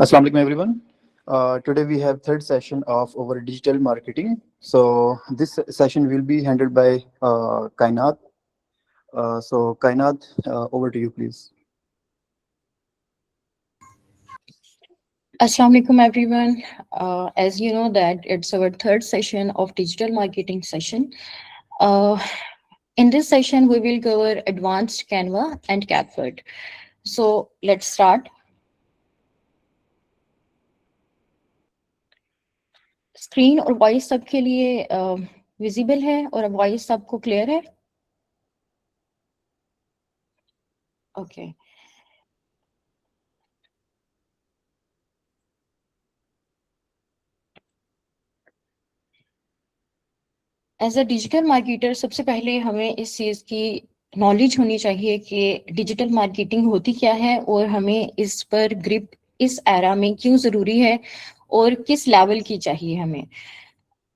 Assalamu alaikum everyone. Today we have third session of our digital marketing. So this session will be handled by Kainat. Kainat, over to you, please. Assalamu alaikum everyone. As you know that it's our third session of digital marketing session. Uh, in this session, we will cover advanced Canva and CapCut. So let's start. Screen और voice सबके लिए visible है और voice सबको clear है? Okay as a digital marketer सबसे पहले हमें इस चीज़ की नॉलेज होनी चाहिए कि डिजिटल मार्केटिंग होती क्या है और हमें इस पर ग्रिप इस एरा में क्यों ज़रूरी है और किस लेवल की चाहिए हमें।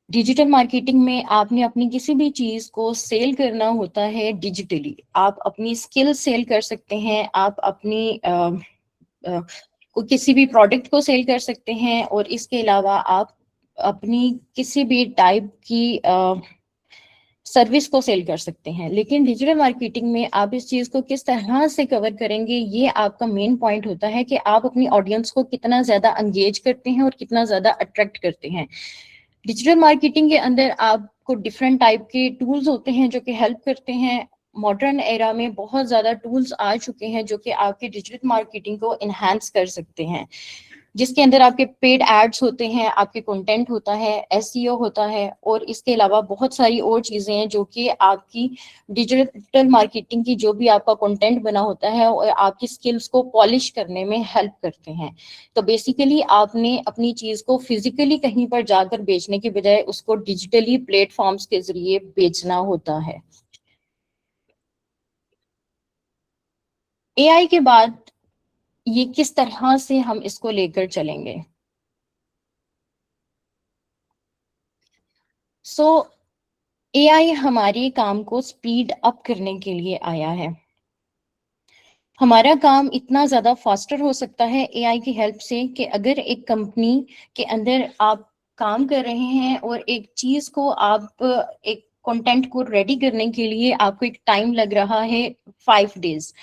डिजिटल मार्केटिंग में आपने अपनी किसी भी चीज को सेल करना होता है डिजिटली। आप अपनी स्किल सेल कर सकते हैं, आप अपनी किसी भी प्रोडक्ट को सेल कर सकते हैं और इसके अलावा आप अपनी किसी भी टाइप की सर्विस को सेल कर सकते हैं। लेकिन डिजिटल मार्केटिंग में आप इस चीज को किस तरह से कवर करेंगे, ये आपका मेन पॉइंट होता है कि आप अपनी ऑडियंस को कितना ज्यादा एंगेज करते हैं और कितना ज्यादा अट्रैक्ट करते हैं। डिजिटल मार्केटिंग के अंदर आपको डिफरेंट टाइप के टूल्स होते हैं जो कि हेल्प करते हैं। मॉडर्न एरा में बहुत ज्यादा टूल्स आ चुके हैं जो कि आपकी डिजिटल मार्केटिंग को इनहेंस कर सकते हैं, जिसके अंदर आपके पेड एड्स होते हैं, आपके कंटेंट होता है, एसईओ होता है और इसके अलावा बहुत सारी और चीजें हैं जो कि आपकी डिजिटल मार्केटिंग की जो भी आपका कंटेंट बना होता है और आपकी स्किल्स को पॉलिश करने में हेल्प करते हैं। तो बेसिकली आपने अपनी चीज को फिजिकली कहीं पर जाकर बेचने के बजाय उसको डिजिटली प्लेटफॉर्म्स के जरिए बेचना होता है। एआई के बाद ये किस तरह से हम इसको लेकर चलेंगे? सो एआई हमारे काम को स्पीड अप करने के लिए आया है। हमारा काम इतना ज्यादा फास्टर हो सकता है एआई की हेल्प से कि अगर एक कंपनी के अंदर आप काम कर रहे हैं और एक चीज को आप एक कंटेंट को रेडी करने के लिए आपको एक टाइम लग रहा है 5 डेज,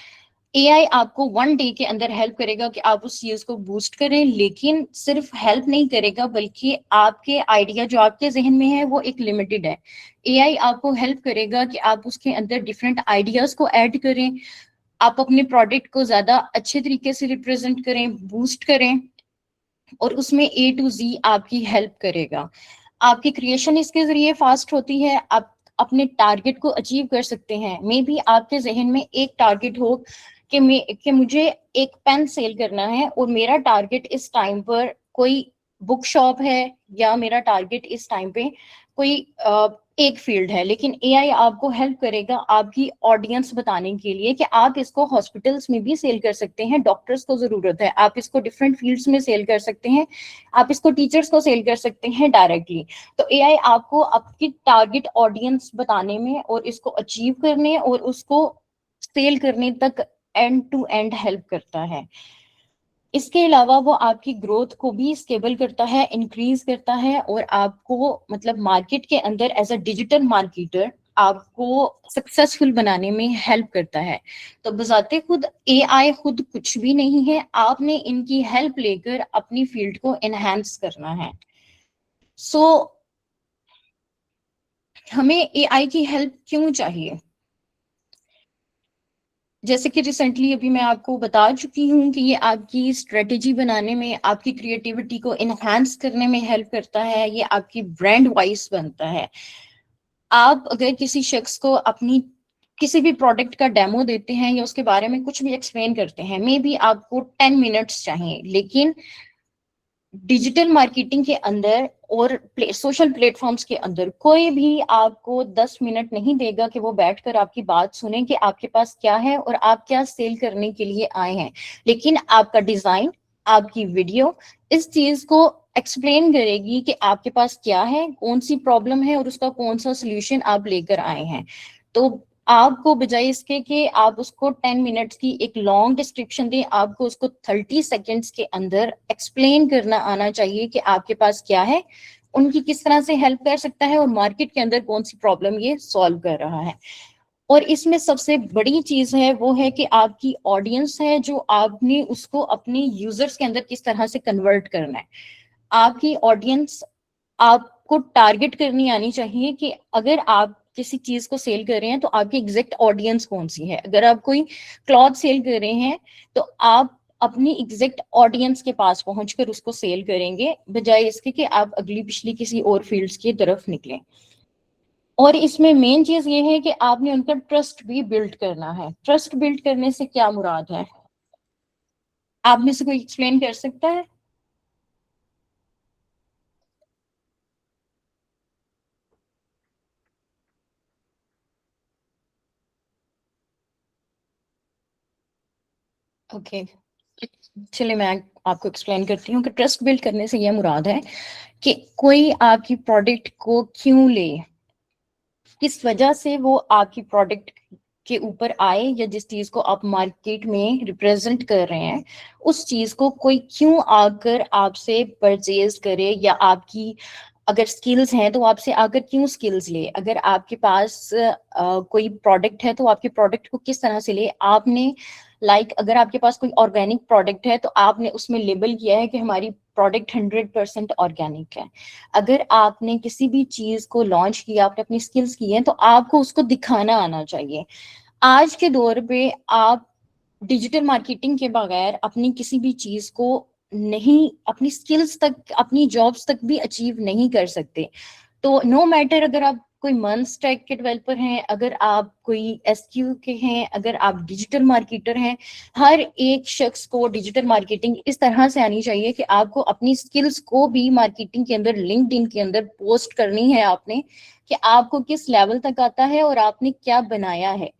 एआई आपको 1 डे के अंदर हेल्प करेगा कि आप उस चीज को बूस्ट करें। लेकिन सिर्फ हेल्प नहीं करेगा बल्कि आपके आइडिया जो आपके जहन में है वो एक लिमिटेड है। एआई आपको हेल्प करेगा कि आप उसके अंदर डिफरेंट आइडियाज को ऐड करें, आप अपने प्रोडक्ट को ज्यादा अच्छे तरीके से रिप्रेजेंट करें, बूस्ट करें और उसमें ए टू जी आपकी हेल्प करेगा। आपकी क्रिएशन इसके जरिए फास्ट होती है, आप अपने टारगेट को अचीव कर सकते हैं। मे बी आपके जहन में एक टारगेट हो कि मुझे एक पेन सेल करना है और मेरा टारगेट इस टाइम पर कोई बुक शॉप है या मेरा टारगेट इस टाइम पे कोई एक फील्ड है। लेकिन एआई आपको हेल्प करेगा आपकी ऑडियंस बताने के लिए कि आप इसको हॉस्पिटल्स में भी सेल कर सकते हैं, डॉक्टर्स को जरूरत है, आप इसको डिफरेंट फील्ड्स में सेल कर सकते हैं, आप इसको टीचर्स को सेल कर सकते हैं डायरेक्टली। तो एआई आपको आपकी टारगेट ऑडियंस बताने में और इसको अचीव करने और उसको सेल करने तक एंड टू एंड हेल्प करता है। इसके अलावा वो आपकी ग्रोथ को भी स्टेबल करता है, इंक्रीज करता है और आपको मतलब मार्केट के अंदर एज अ डिजिटल मार्केटर आपको सक्सेसफुल बनाने में हेल्प करता है। तो बजाते खुद एआई खुद कुछ भी नहीं है, आपने इनकी हेल्प लेकर अपनी फील्ड को एनहांस करना है। सो हमें एआई की हेल्प क्यों चाहिए? जैसे कि रिसेंटली अभी मैं आपको बता चुकी हूँ कि ये आपकी स्ट्रेटेजी बनाने में, आपकी क्रिएटिविटी को इनहांस करने में हेल्प करता है, ये आपकी ब्रांड वॉइस बनता है। आप अगर किसी शख्स को अपनी किसी भी प्रोडक्ट का डेमो देते हैं या उसके बारे में कुछ भी एक्सप्लेन करते हैं, मे बी आपको 10 मिनट्स चाहिए, लेकिन डिजिटल मार्केटिंग के अंदर और सोशल प्लेटफॉर्म्स के अंदर कोई भी आपको 10 मिनट नहीं देगा कि वो बैठकर आपकी बात सुने कि आपके पास क्या है और आप क्या सेल करने के लिए आए हैं। लेकिन आपका डिजाइन, आपकी वीडियो इस चीज को एक्सप्लेन करेगी कि आपके पास क्या है, कौन सी प्रॉब्लम है और उसका कौन सा सोल्यूशन आप लेकर आए हैं। तो आपको बजाय इसके कि आप उसको 10 मिनट्स की एक लॉन्ग डिस्क्रिप्शन दें, आपको उसको 30 सेकेंड्स के अंदर एक्सप्लेन करना आना चाहिए कि आपके पास क्या है, उनकी किस तरह से हेल्प कर सकता है और मार्केट के अंदर कौन सी प्रॉब्लम ये सॉल्व कर रहा है। और इसमें सबसे बड़ी चीज है वो है कि आपकी ऑडियंस है जो आपने उसको अपने यूजर्स के अंदर किस तरह से कन्वर्ट करना है। आपकी ऑडियंस आपको टारगेट करनी आनी चाहिए कि अगर आप किसी चीज को सेल कर रहे हैं तो आपकी एग्जैक्ट ऑडियंस कौन सी है। अगर आप कोई क्लॉथ सेल कर रहे हैं तो आप अपनी एग्जैक्ट ऑडियंस के पास पहुंचकर उसको सेल करेंगे, बजाय इसके कि आप अगली पिछली किसी और फील्ड्स की तरफ निकलें। और इसमें मेन चीज ये है कि आपने उनका ट्रस्ट भी बिल्ड करना है। ट्रस्ट बिल्ड करने से क्या मुराद है, आप में से कोई एक्सप्लेन कर सकता है? ओके, चलिए मैं आपको एक्सप्लेन करती हूँ कि ट्रस्ट बिल्ड करने से यह मुराद है कि कोई आपकी प्रोडक्ट को क्यों ले, किस वजह से वो आपकी प्रोडक्ट के ऊपर आए, या जिस चीज को आप मार्केट में रिप्रेजेंट कर रहे हैं उस चीज को कोई क्यों आकर आपसे परचेज करे, या आपकी अगर स्किल्स हैं तो आपसे आकर क्यों स्किल्स ले। अगर आपके पास कोई प्रोडक्ट है तो आपके प्रोडक्ट को किस तरह से ले। आपने अगर आपके पास कोई ऑर्गेनिक प्रोडक्ट है तो आपने उसमें लेबल किया है कि हमारी प्रोडक्ट 100% ऑर्गेनिक है। अगर आपने किसी भी चीज को लॉन्च किया, आपने अपनी स्किल्स की हैं, तो आपको उसको दिखाना आना चाहिए। आज के दौर पे आप डिजिटल मार्केटिंग के बगैर अपनी किसी भी चीज को नहीं, अपनी स्किल्स तक, अपनी जॉब्स तक भी अचीव नहीं कर सकते। तो नो मैटर अगर आप कोई मंथ स्टैक के डेवलपर हैं, अगर आप कोई एसक्यू के हैं, अगर आप डिजिटल मार्केटर हैं, हर एक शख्स को डिजिटल मार्केटिंग इस तरह से आनी चाहिए कि आपको अपनी स्किल्स को भी मार्केटिंग के अंदर, लिंक्डइन के अंदर पोस्ट करनी है आपने, कि आपको किस लेवल तक आता है और आपने क्या बनाया है।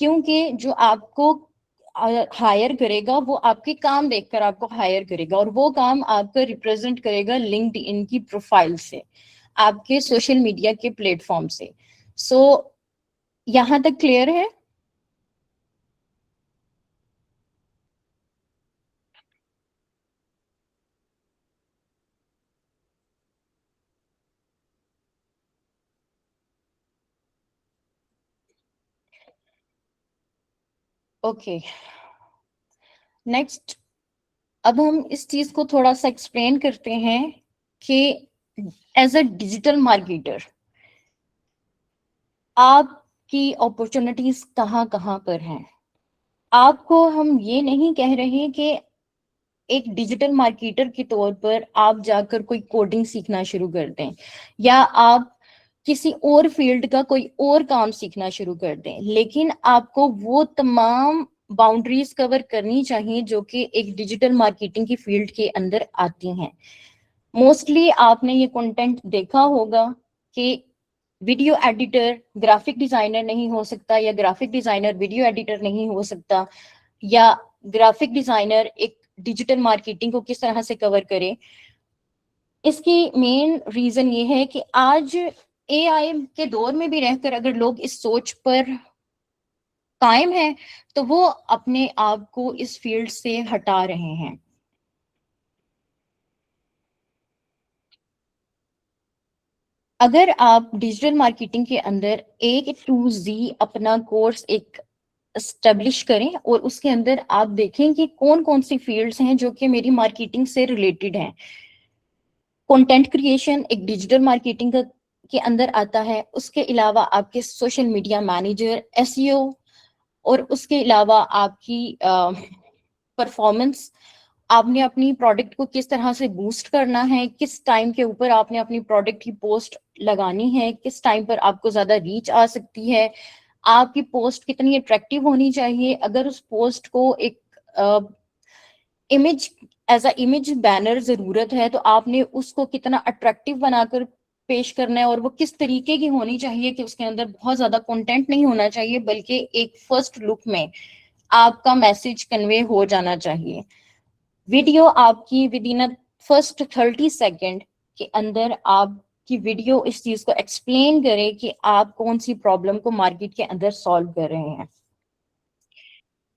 क्योंकि जो आपको हायर करेगा वो आपके काम देखकर आपको हायर करेगा, और वो काम आपका रिप्रेजेंट करेगा लिंक्डइन की प्रोफाइल से, आपके सोशल मीडिया के प्लेटफॉर्म से। सो यहाँ तक क्लियर है? ओके, नेक्स्ट, अब हम इस चीज को थोड़ा सा एक्सप्लेन करते हैं कि एज अ डिजिटल मार्केटर आपकी अपॉर्चुनिटीज कहाँ कहाँ पर हैं। आपको हम ये नहीं कह रहे कि एक डिजिटल मार्केटर के तौर पर आप जाकर कोई कोडिंग सीखना शुरू कर दें, या आप किसी और फील्ड का कोई और काम सीखना शुरू कर दें, लेकिन आपको वो तमाम बाउंड्रीज कवर करनी चाहिए जो कि एक डिजिटल मार्केटिंग की फील्ड के अंदर आती हैं। मोस्टली आपने ये कंटेंट देखा होगा कि वीडियो एडिटर ग्राफिक डिजाइनर नहीं हो सकता, या ग्राफिक डिजाइनर वीडियो एडिटर नहीं हो सकता, या ग्राफिक डिजाइनर एक डिजिटल मार्केटिंग को किस तरह से कवर करे। इसकी मेन रीजन ये है कि आज एआई के दौर में भी रहकर अगर लोग इस सोच पर कायम हैं तो वो अपने आप को इस फील्ड से हटा रहे हैं। अगर आप डिजिटल मार्केटिंग के अंदर A to Z अपना कोर्स एक एस्टेब्लिश करें और उसके अंदर आप देखें कि कौन कौन सी फील्ड्स हैं जो कि मेरी मार्केटिंग से रिलेटेड हैं। कंटेंट क्रिएशन एक डिजिटल मार्केटिंग के अंदर आता है। उसके अलावा आपके सोशल मीडिया मैनेजर, एसईओ, और उसके अलावा आपकी परफॉर्मेंस, आपने अपनी प्रोडक्ट को किस तरह से बूस्ट करना है, किस टाइम के ऊपर आपने अपनी प्रोडक्ट की पोस्ट लगानी है, किस टाइम पर आपको ज्यादा रीच आ सकती है, आपकी पोस्ट कितनी अट्रैक्टिव होनी चाहिए। अगर उस पोस्ट को एक image, as a image banner जरूरत है तो आपने उसको कितना अट्रैक्टिव बनाकर पेश करना है, और वो किस तरीके की होनी चाहिए कि उसके अंदर बहुत ज्यादा कंटेंट नहीं होना चाहिए बल्कि एक फर्स्ट लुक में आपका मैसेज कन्वे हो जाना चाहिए। वीडियो आपकी विद इन फर्स्ट 30 सेकेंड के अंदर आप की वीडियो इस चीज को एक्सप्लेन करे कि आप कौन सी प्रॉब्लम को मार्केट के अंदर सॉल्व कर रहे हैं।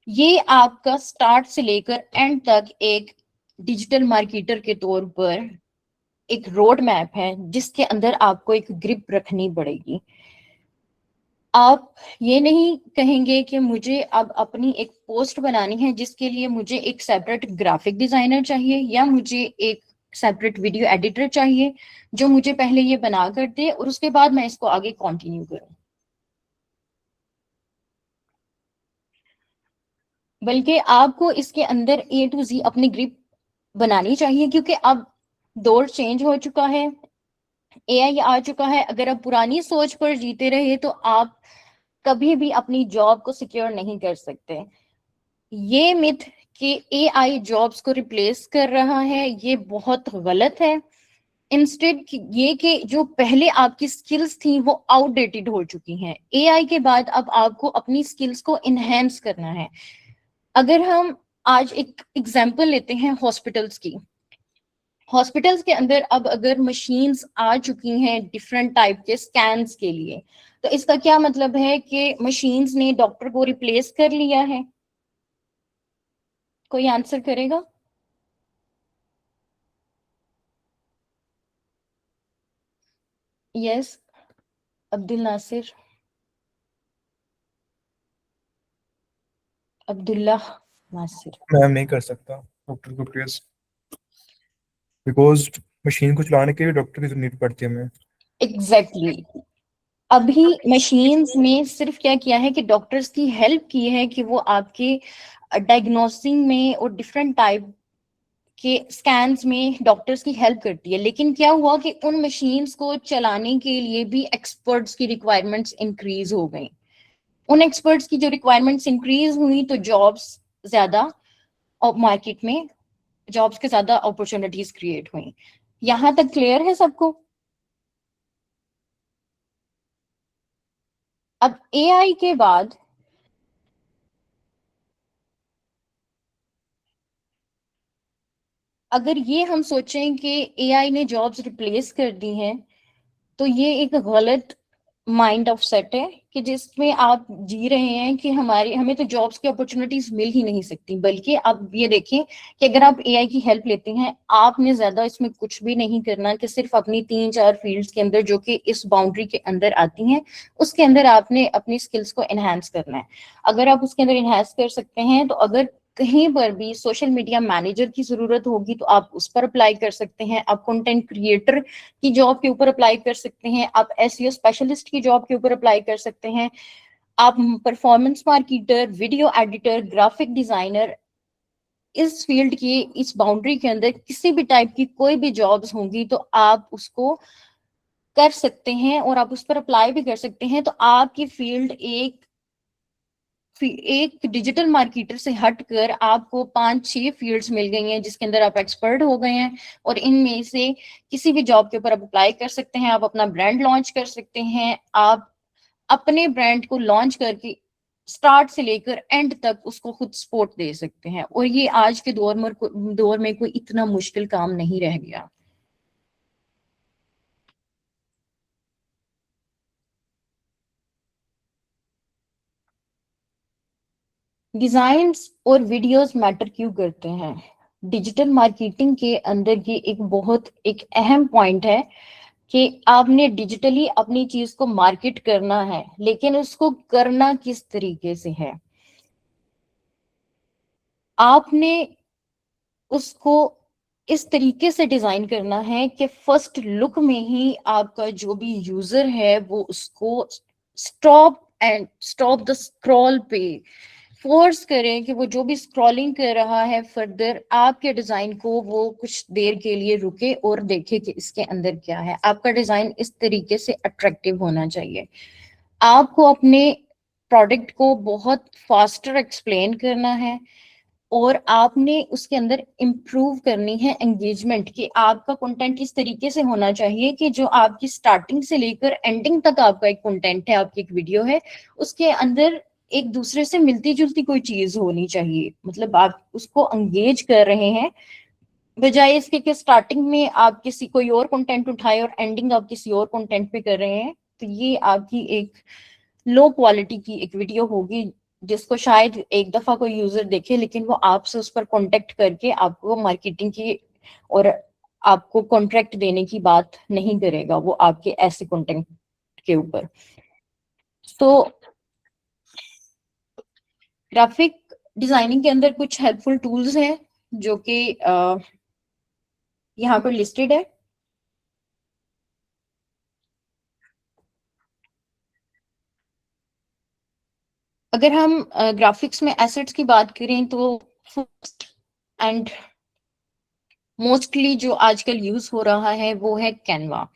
ये आपका स्टार्ट से लेकर एंड तक एक डिजिटल मार्केटर के तौर पर एक रोड मैप है जिसके अंदर आपको एक ग्रिप रखनी पड़ेगी। आप ये नहीं कहेंगे कि मुझे अब अपनी एक पोस्ट बनानी है जिसके लिए मुझे एक सेपरेट ग्राफिक डिजाइनर चाहिए या मुझे एक सेपरेट वीडियो एडिटर चाहिए जो मुझे पहले ये बना कर दे और उसके बाद मैं इसको आगे कंटिन्यू करूं। बल्कि आपको इसके अंदर ए टू जी अपनी ग्रिप बनानी चाहिए, क्योंकि अब दौर चेंज हो चुका है, एआई आ चुका है। अगर आप पुरानी सोच पर जीते रहे तो आप कभी भी अपनी जॉब को सिक्योर नहीं कर सकते। ये मिथ कि एआई जॉब्स को रिप्लेस कर रहा है, ये बहुत गलत है। इंस्टेड ये कि जो पहले आपकी स्किल्स थी वो आउटडेटेड हो चुकी हैं। एआई के बाद अब आपको अपनी स्किल्स को इनहेंस करना है। अगर हम आज एक एग्जांपल लेते हैं हॉस्पिटल्स की, हॉस्पिटल्स के अंदर अब अगर मशीन्स आ चुकी हैं डिफरेंट टाइप के स्कैन्स के लिए, तो इसका क्या मतलब है कि मशीन्स ने डॉक्टर को रिप्लेस कर लिया है? कोई आंसर करेगा? यस, अब्दुल नासिर, अब्दुल्ला नासिर। मैं नहीं कर सकता डॉक्टर को प्लीज, बिकॉज मशीन को चलाने के लिए डॉक्टर की जरूरत पड़ती है हमें। Exactly exactly. अभी मशीन्स में सिर्फ क्या किया है कि डॉक्टर्स की हेल्प की है कि वो आपके डायग्नोसिंग में और डिफरेंट टाइप के स्कैन्स में डॉक्टर्स की हेल्प करती है। लेकिन क्या हुआ कि उन मशीन्स को चलाने के लिए भी एक्सपर्ट्स की रिक्वायरमेंट्स इंक्रीज हो गई। उन एक्सपर्ट्स की जो रिक्वायरमेंट्स इंक्रीज हुई तो जॉब्स ज्यादा, और मार्केट में जॉब्स के ज्यादा अपॉर्चुनिटीज क्रिएट हुई। यहां तक क्लियर है सबको? अब एआई के बाद अगर ये हम सोचें कि एआई ने जॉब्स रिप्लेस कर दी हैं, तो ये एक गलत माइंड ऑफ सेट है कि जिसमें आप जी रहे हैं कि हमें तो जॉब्स की अपॉर्चुनिटीज मिल ही नहीं सकती। बल्कि आप ये देखें कि अगर आप एआई की हेल्प लेते हैं, आपने ज्यादा इसमें कुछ भी नहीं करना कि सिर्फ अपनी 3-4 फील्ड्स के अंदर जो कि इस बाउंड्री के अंदर आती हैं उसके अंदर आपने अपनी स्किल्स को एनहांस करना है। अगर आप उसके अंदर एनहांस कर सकते हैं तो अगर कहीं पर भी सोशल मीडिया मैनेजर की जरूरत होगी तो आप उस पर अप्लाई कर सकते हैं। आप कंटेंट क्रिएटर की जॉब के ऊपर अप्लाई कर सकते हैं। आप एसईओ स्पेशलिस्ट की जॉब के ऊपर अप्लाई कर सकते हैं। आप performance marketer, video editor, graphic designer, इस फील्ड की इस बाउंड्री के अंदर किसी भी टाइप की कोई भी जॉब्स होंगी तो आप उसको कर सकते हैं और आप उस पर अप्लाई भी कर सकते हैं। तो आपकी फील्ड एक डिजिटल मार्केटर से हटकर आपको 5-6 फील्ड्स मिल गई हैं जिसके अंदर आप एक्सपर्ट हो गए हैं, और इनमें से किसी भी जॉब के ऊपर आप अप्लाई कर सकते हैं। आप अपना ब्रांड लॉन्च कर सकते हैं। आप अपने ब्रांड को लॉन्च करके स्टार्ट से लेकर एंड तक उसको खुद सपोर्ट दे सकते हैं, और ये आज के दौर में कोई इतना मुश्किल काम नहीं रह गया। डिजाइन्स और वीडियोस मैटर क्यों करते हैं? डिजिटल मार्केटिंग के अंदर ये एक अहम पॉइंट है कि आपने डिजिटली अपनी चीज को मार्केट करना है, लेकिन उसको करना किस तरीके से है? आपने उसको इस तरीके से डिजाइन करना है कि फर्स्ट लुक में ही आपका जो भी यूजर है वो उसको स्टॉप द स्क्रॉल पे फोर्स करें कि वो जो भी स्क्रॉलिंग कर रहा है फर्दर आपके डिजाइन को वो कुछ देर के लिए रुके और देखे कि इसके अंदर क्या है। आपका डिजाइन इस तरीके से अट्रैक्टिव होना चाहिए। आपको अपने प्रोडक्ट को बहुत फास्टर एक्सप्लेन करना है, और आपने उसके अंदर इम्प्रूव करनी है एंगेजमेंट, कि आपका कंटेंट इस तरीके से होना चाहिए कि जो आपकी स्टार्टिंग से लेकर एंडिंग तक आपका एक कंटेंट है, आपकी एक वीडियो है, उसके अंदर एक दूसरे से मिलती जुलती कोई चीज होनी चाहिए। मतलब आप उसको एंगेज कर रहे हैं बजाय इसके कि स्टार्टिंग में आप किसी कोई और कंटेंट उठाए और एंडिंग आप किसी और कंटेंट पे कर रहे हैं, तो ये आपकी एक लो क्वालिटी की एक वीडियो होगी जिसको शायद एक दफा कोई यूजर देखे, लेकिन वो आपसे उस पर कांटेक्ट करके आपको मार्केटिंग की और आपको कॉन्ट्रैक्ट देने की बात नहीं करेगा, वो आपके ऐसे कंटेंट के ऊपर। तो ग्राफिक डिजाइनिंग के अंदर कुछ हेल्पफुल टूल्स हैं जो कि यहाँ पर लिस्टेड है। अगर हम ग्राफिक्स में एसेट्स की बात करें तो फर्स्ट एंड मोस्टली जो आजकल यूज हो रहा है वो है कैनवा।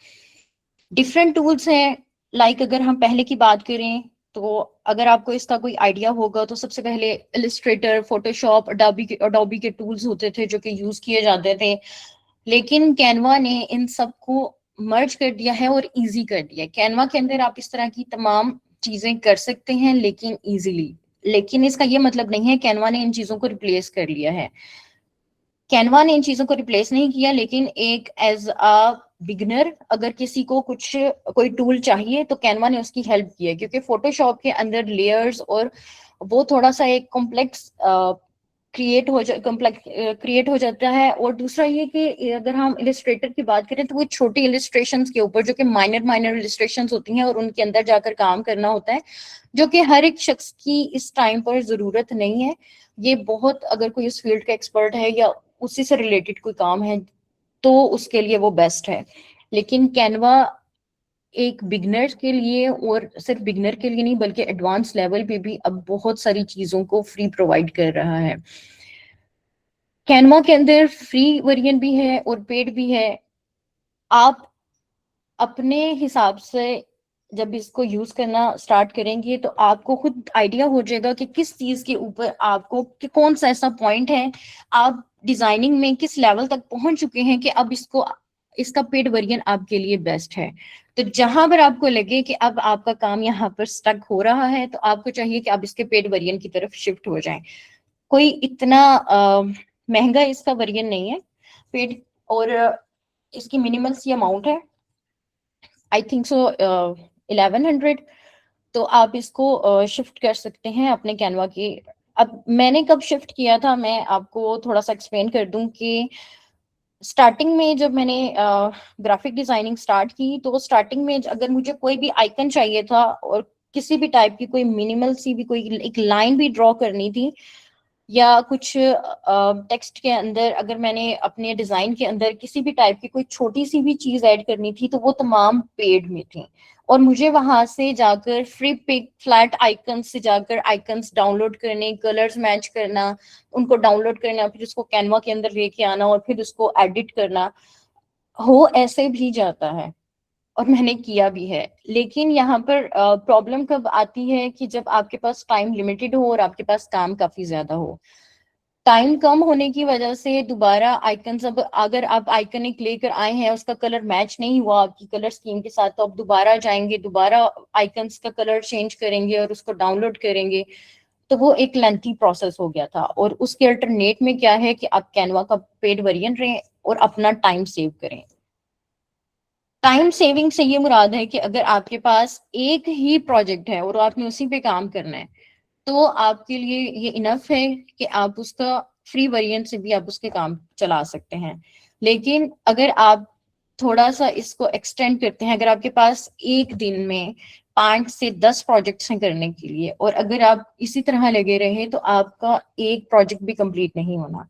डिफरेंट टूल्स हैं, लाइक अगर हम पहले की बात करें तो अगर आपको इसका कोई आइडिया होगा तो सबसे पहले इलिस्ट्रेटर, फोटोशॉप, अडोबी के टूल्स होते थे जो कि यूज किए जाते थे, लेकिन कैनवा ने इन सबको मर्ज कर दिया है और इजी कर दिया है। कैनवा के अंदर आप इस तरह की तमाम चीजें कर सकते हैं लेकिन इजीली, लेकिन इसका ये मतलब नहीं है कैनवा ने इन चीजों को रिप्लेस कर लिया है। कैनवा ने इन चीजों को रिप्लेस नहीं किया, लेकिन एक एज अ बिगनर अगर किसी को कुछ कोई टूल चाहिए तो कैनवा ने उसकी हेल्प की है, क्योंकि फोटोशॉप के अंदर लेयर्स और वो थोड़ा सा एक कॉम्प्लेक्स क्रिएट हो जाता है। और दूसरा ये कि अगर हम इलिस्ट्रेटर की बात करें तो वो छोटी इलिस्ट्रेशंस के ऊपर जो कि माइनर माइनर इलिस्ट्रेशंस होती हैं और उनके अंदर जाकर काम करना होता है, जो कि हर एक शख्स की इस टाइम पर जरूरत नहीं है। ये बहुत, अगर कोई इस फील्ड का एक्सपर्ट है या उसी से रिलेटेड कोई काम है तो उसके लिए वो बेस्ट है। लेकिन कैनवा एक बिगनर के लिए, और सिर्फ बिगनर के लिए नहीं बल्कि एडवांस लेवल पे भी अब बहुत सारी चीजों को फ्री प्रोवाइड कर रहा है। कैनवा के अंदर फ्री वर्जन भी है और पेड भी है। आप अपने हिसाब से जब इसको यूज करना स्टार्ट करेंगे तो आपको खुद आइडिया हो जाएगा कि किस चीज के ऊपर आपको, कि कौन सा ऐसा पॉइंट है, आप डिजाइनिंग में किस लेवल तक पहुंच चुके हैं कि अब इसको, इसका पेड वर्जन आपके लिए बेस्ट है। तो जहां पर आपको लगे कि अब आपका काम यहाँ पर स्टक हो रहा है तो आपको चाहिए कि आप इसके पेड वर्जन की तरफ शिफ्ट हो जाएं। कोई इतना महंगा इसका वर्जन नहीं है पेड, और इसकी मिनिमल सी अमाउंट है, आई थिंक सो 1100। तो आप इसको शिफ्ट कर सकते हैं अपने कैनवा की। अब मैंने कब शिफ्ट किया था मैं आपको थोड़ा सा एक्सप्लेन कर दूं कि स्टार्टिंग में जब मैंने ग्राफिक डिजाइनिंग स्टार्ट की तो स्टार्टिंग में अगर मुझे कोई भी आइकन चाहिए था और किसी भी टाइप की कोई मिनिमल सी भी कोई एक लाइन भी ड्रॉ करनी थी या कुछ टेक्स्ट के अंदर अगर मैंने अपने डिजाइन के अंदर किसी भी टाइप की कोई छोटी सी भी चीज ऐड करनी थी तो वो तमाम पेड में थी। और मुझे वहां से जाकर फ्री पिक फ्लैट आइकन्स से जाकर आइकन्स डाउनलोड करने, कलर्स मैच करना, उनको डाउनलोड करना, फिर उसको कैनवा के अंदर लेके आना और फिर उसको एडिट करना, हो ऐसे भी जाता है और मैंने किया भी है। लेकिन यहाँ पर प्रॉब्लम कब आती है कि जब आपके पास टाइम लिमिटेड हो और आपके पास काम काफी ज्यादा हो। टाइम कम होने की वजह से दोबारा आइकन, अब अगर आप आइकन एक लेकर आए हैं उसका कलर मैच नहीं हुआ आपकी कलर स्कीम के साथ, तो आप दोबारा जाएंगे, दोबारा आइकन्स का कलर चेंज करेंगे और उसको डाउनलोड करेंगे, तो वो एक लेंथी प्रोसेस हो गया था। और उसके अल्टरनेट में क्या है कि आप कैनवा का पेड वर्जन लें और अपना टाइम सेव करें। टाइम सेविंग से ये मुराद है कि अगर आपके पास एक ही प्रोजेक्ट है और आपने उसी पे काम करना है तो आपके लिए ये इनफ है कि आप उसका फ्री वेरिएंट से भी आप उसके काम चला सकते हैं। लेकिन अगर आप थोड़ा सा इसको एक्सटेंड करते हैं, अगर आपके पास एक दिन में 5 से 10 प्रोजेक्ट्स हैं करने के लिए और अगर आप इसी तरह लगे रहे तो आपका एक प्रोजेक्ट भी कंप्लीट नहीं होना।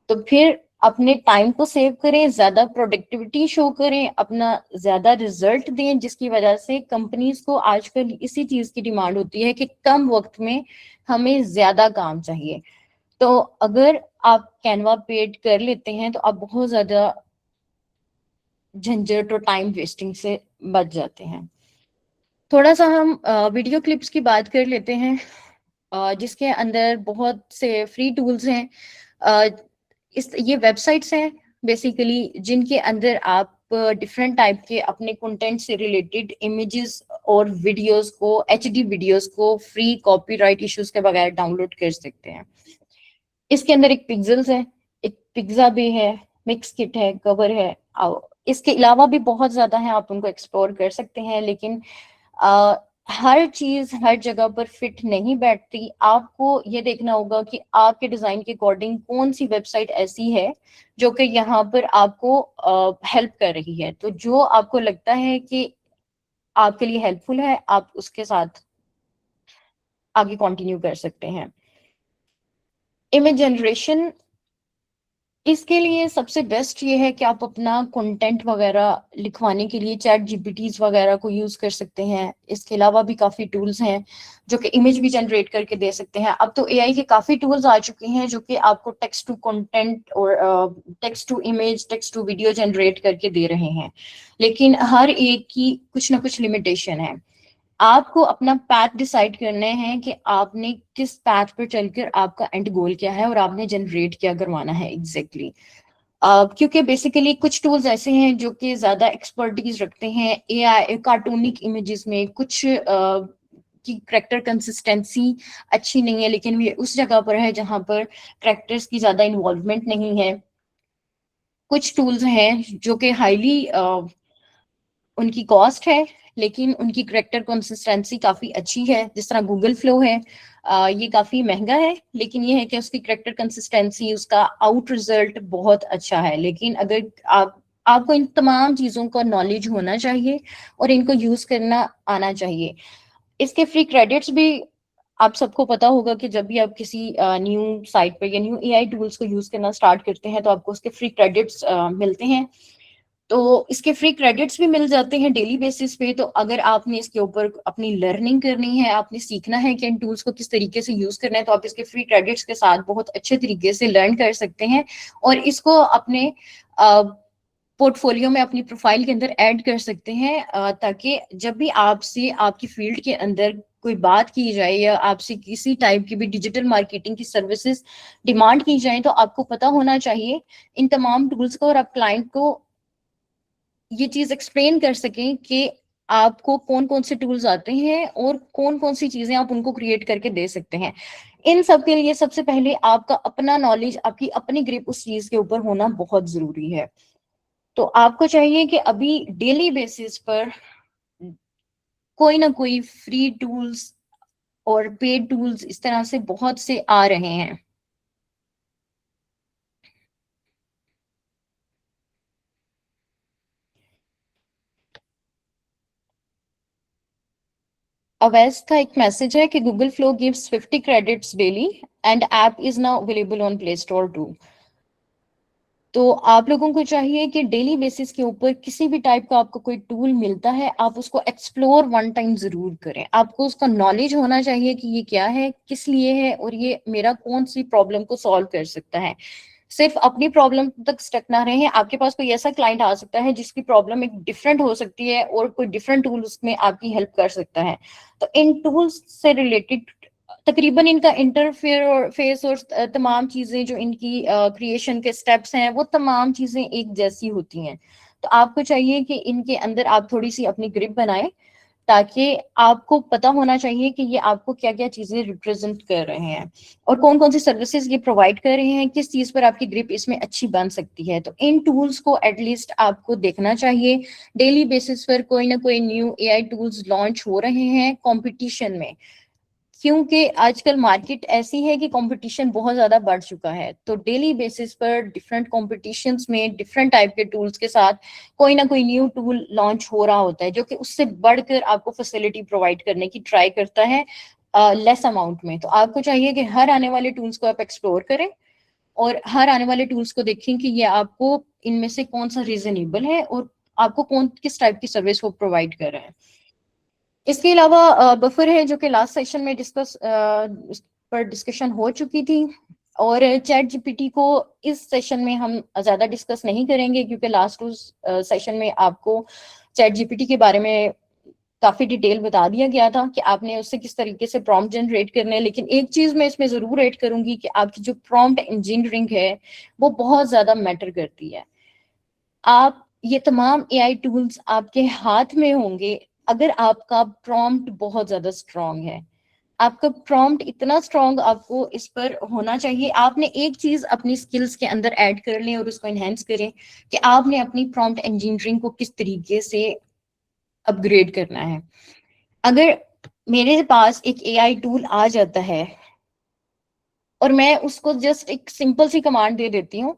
तो फिर अपने टाइम को सेव करें, ज्यादा प्रोडक्टिविटी शो करें, अपना ज्यादा रिजल्ट दें, जिसकी वजह से कंपनीज को आजकल इसी चीज की डिमांड होती है कि कम वक्त में हमें ज्यादा काम चाहिए। तो अगर आप कैनवा पेड कर लेते हैं तो आप बहुत ज्यादा झंझट और टाइम वेस्टिंग से बच जाते हैं। थोड़ा सा हम वीडियो क्लिप्स की बात कर लेते हैं, जिसके अंदर बहुत से फ्री टूल्स हैं। अ, इस ये वेबसाइट्स हैं बेसिकली जिनके अंदर आप डिफरेंट टाइप के अपने कंटेंट से रिलेटेड इमेजेस और वीडियोस को, एचडी वीडियोस को फ्री कॉपीराइट इश्यूज के बगैर डाउनलोड कर सकते हैं। इसके अंदर एक पिक्सेल्स है, एक पिक्सा भी है मिक्स किट है, कवर है, इसके अलावा भी बहुत ज्यादा है, आप उनको एक्सप्लोर कर सकते हैं। लेकिन हर चीज हर जगह पर फिट नहीं बैठती। आपको ये देखना होगा कि आपके डिजाइन के अकॉर्डिंग कौन सी वेबसाइट ऐसी है जो कि यहाँ पर आपको हेल्प कर रही है। तो जो आपको लगता है कि आपके लिए हेल्पफुल है, आप उसके साथ आगे कंटिन्यू कर सकते हैं। इमेज जनरेशन, इसके लिए सबसे बेस्ट ये है कि आप अपना कंटेंट वगैरह लिखवाने के लिए चैट जीपीटीज वगैरह को यूज कर सकते हैं। इसके अलावा भी काफी टूल्स हैं जो कि इमेज भी जनरेट करके दे सकते हैं। अब तो एआई के काफी टूल्स आ चुके हैं जो कि आपको टेक्स्ट टू कंटेंट और text to image, text to video generate करके दे रहे हैं। लेकिन हर एक की कुछ ना कुछ लिमिटेशन है। आपको अपना पैथ डिसाइड करना है कि आपने किस पैथ पर चलकर आपका एंड गोल क्या है और आपने जनरेट क्या करवाना है एग्जैक्टली। क्योंकि बेसिकली कुछ टूल्स ऐसे हैं जो कि ज्यादा एक्सपर्टीज रखते हैं एआई कार्टूनिक इमेजेस में, कुछ की करेक्टर कंसिस्टेंसी अच्छी नहीं है, लेकिन ये उस जगह पर है जहां पर करेक्टर्स की ज्यादा इन्वॉल्वमेंट नहीं है। कुछ टूल्स हैं जो कि हाईली उनकी कॉस्ट है लेकिन उनकी करेक्टर कंसिस्टेंसी काफी अच्छी है, जिस तरह गूगल फ्लो है। ये काफी महंगा है लेकिन ये है कि उसकी करेक्टर कंसिस्टेंसी, उसका आउट रिजल्ट बहुत अच्छा है। लेकिन अगर आपको इन तमाम चीजों का नॉलेज होना चाहिए और इनको यूज करना आना चाहिए। इसके फ्री क्रेडिट्स भी आप सबको पता होगा कि जब भी आप किसी न्यू साइट पर या न्यू एआई टूल्स को यूज करना स्टार्ट करते हैं तो आपको उसके फ्री क्रेडिट्स मिलते हैं। तो इसके फ्री क्रेडिट्स भी मिल जाते हैं डेली बेसिस पे। तो अगर आपने इसके ऊपर अपनी लर्निंग करनी है, आपने सीखना है कि इन टूल्स को किस तरीके से यूज करना है, तो आप इसके फ्री क्रेडिट्स के साथ बहुत अच्छे तरीके से लर्न कर सकते हैं और इसको अपने पोर्टफोलियो में, अपनी प्रोफाइल के अंदर ऐड कर सकते हैं, ताकि जब भी आपसे आपकी फील्ड के अंदर कोई बात की जाए या आपसे किसी टाइप की भी डिजिटल मार्केटिंग की सर्विसेज डिमांड की जाए तो आपको पता होना चाहिए इन तमाम टूल्स को और आप क्लाइंट को ये चीज एक्सप्लेन कर सकें कि आपको कौन कौन से टूल्स आते हैं और कौन कौन सी चीजें आप उनको क्रिएट करके दे सकते हैं। इन सब के लिए सबसे पहले आपका अपना नॉलेज, आपकी अपनी ग्रिप उस चीज के ऊपर होना बहुत जरूरी है। तो आपको चाहिए कि अभी डेली बेसिस पर कोई ना कोई फ्री टूल्स और पेड टूल्स इस तरह से बहुत से आ रहे हैं। अवैस का एक मैसेज है कि Google Flow gives 50 credits daily and app is now available on Play Store too. तो आप लोगों को चाहिए कि डेली बेसिस के ऊपर किसी भी टाइप का आपको कोई टूल मिलता है, आप उसको एक्सप्लोर वन टाइम जरूर करें। आपको उसका नॉलेज होना चाहिए कि ये क्या है, किस लिए है और ये मेरा कौन सी प्रॉब्लम को सॉल्व कर सकता है। सिर्फ अपनी प्रॉब्लम तक स्टक ना रहे। आपके पास कोई ऐसा क्लाइंट आ सकता है जिसकी प्रॉब्लम एक डिफरेंट हो सकती है और कोई डिफरेंट टूल उसमें आपकी हेल्प कर सकता है। तो इन टूल्स से रिलेटेड तकरीबन इनका इंटरफेयर फेस और तमाम चीजें जो इनकी क्रिएशन के स्टेप्स हैं वो तमाम चीजें एक जैसी होती हैं। तो आपको चाहिए कि इनके अंदर आप थोड़ी सी अपनी ग्रिप बनाएं, ताकि आपको पता होना चाहिए कि ये आपको क्या क्या चीजें रिप्रेजेंट कर रहे हैं और कौन कौन सी सर्विसेज ये प्रोवाइड कर रहे हैं, किस चीज पर आपकी ग्रिप इसमें अच्छी बन सकती है। तो इन टूल्स को एटलीस्ट आपको देखना चाहिए। डेली बेसिस पर कोई ना कोई न्यू एआई टूल्स लॉन्च हो रहे हैं कंपटीशन में, क्योंकि आजकल मार्केट ऐसी है कि कंपटीशन बहुत ज्यादा बढ़ चुका है। तो डेली बेसिस पर डिफरेंट कॉम्पिटिशन्स में डिफरेंट टाइप के टूल्स के साथ कोई ना कोई न्यू टूल लॉन्च हो रहा होता है जो कि उससे बढ़कर आपको फैसिलिटी प्रोवाइड करने की ट्राई करता है लेस अमाउंट में। तो आपको चाहिए कि हर आने वाले टूल्स को आप एक्सप्लोर करें और हर आने वाले टूल्स को देखें कि ये आपको इनमें से कौन सा रीजनेबल है और आपको कौन किस टाइप की सर्विस वो प्रोवाइड कर रहे हैं। इसके अलावा बफर है जो कि लास्ट सेशन में इस पर डिस्कशन हो चुकी थी और चैट जीपीटी को इस सेशन में हम ज्यादा डिस्कस नहीं करेंगे क्योंकि लास्ट उस सेशन में आपको चैट जीपीटी के बारे में काफी डिटेल बता दिया गया था कि आपने उससे किस तरीके से प्रॉम्प्ट जनरेट करने हैं। लेकिन एक चीज मैं इसमें जरूर ऐड करूंगी कि आपकी जो प्रॉम्प्ट इंजीनियरिंग है वो बहुत ज्यादा मैटर करती है। आप ये तमाम एआई टूल्स आपके हाथ में होंगे अगर आपका प्रॉम्प्ट बहुत ज्यादा स्ट्रांग है। आपका प्रॉम्प्ट इतना स्ट्रांग आपको इस पर होना चाहिए। आपने एक चीज अपनी स्किल्स के अंदर ऐड कर लें और उसको एनहेंस करें कि आपने अपनी प्रॉम्प्ट इंजीनियरिंग को किस तरीके से अपग्रेड करना है। अगर मेरे पास एक एआई टूल आ जाता है और मैं उसको जस्ट एक सिंपल सी कमांड दे देती हूँ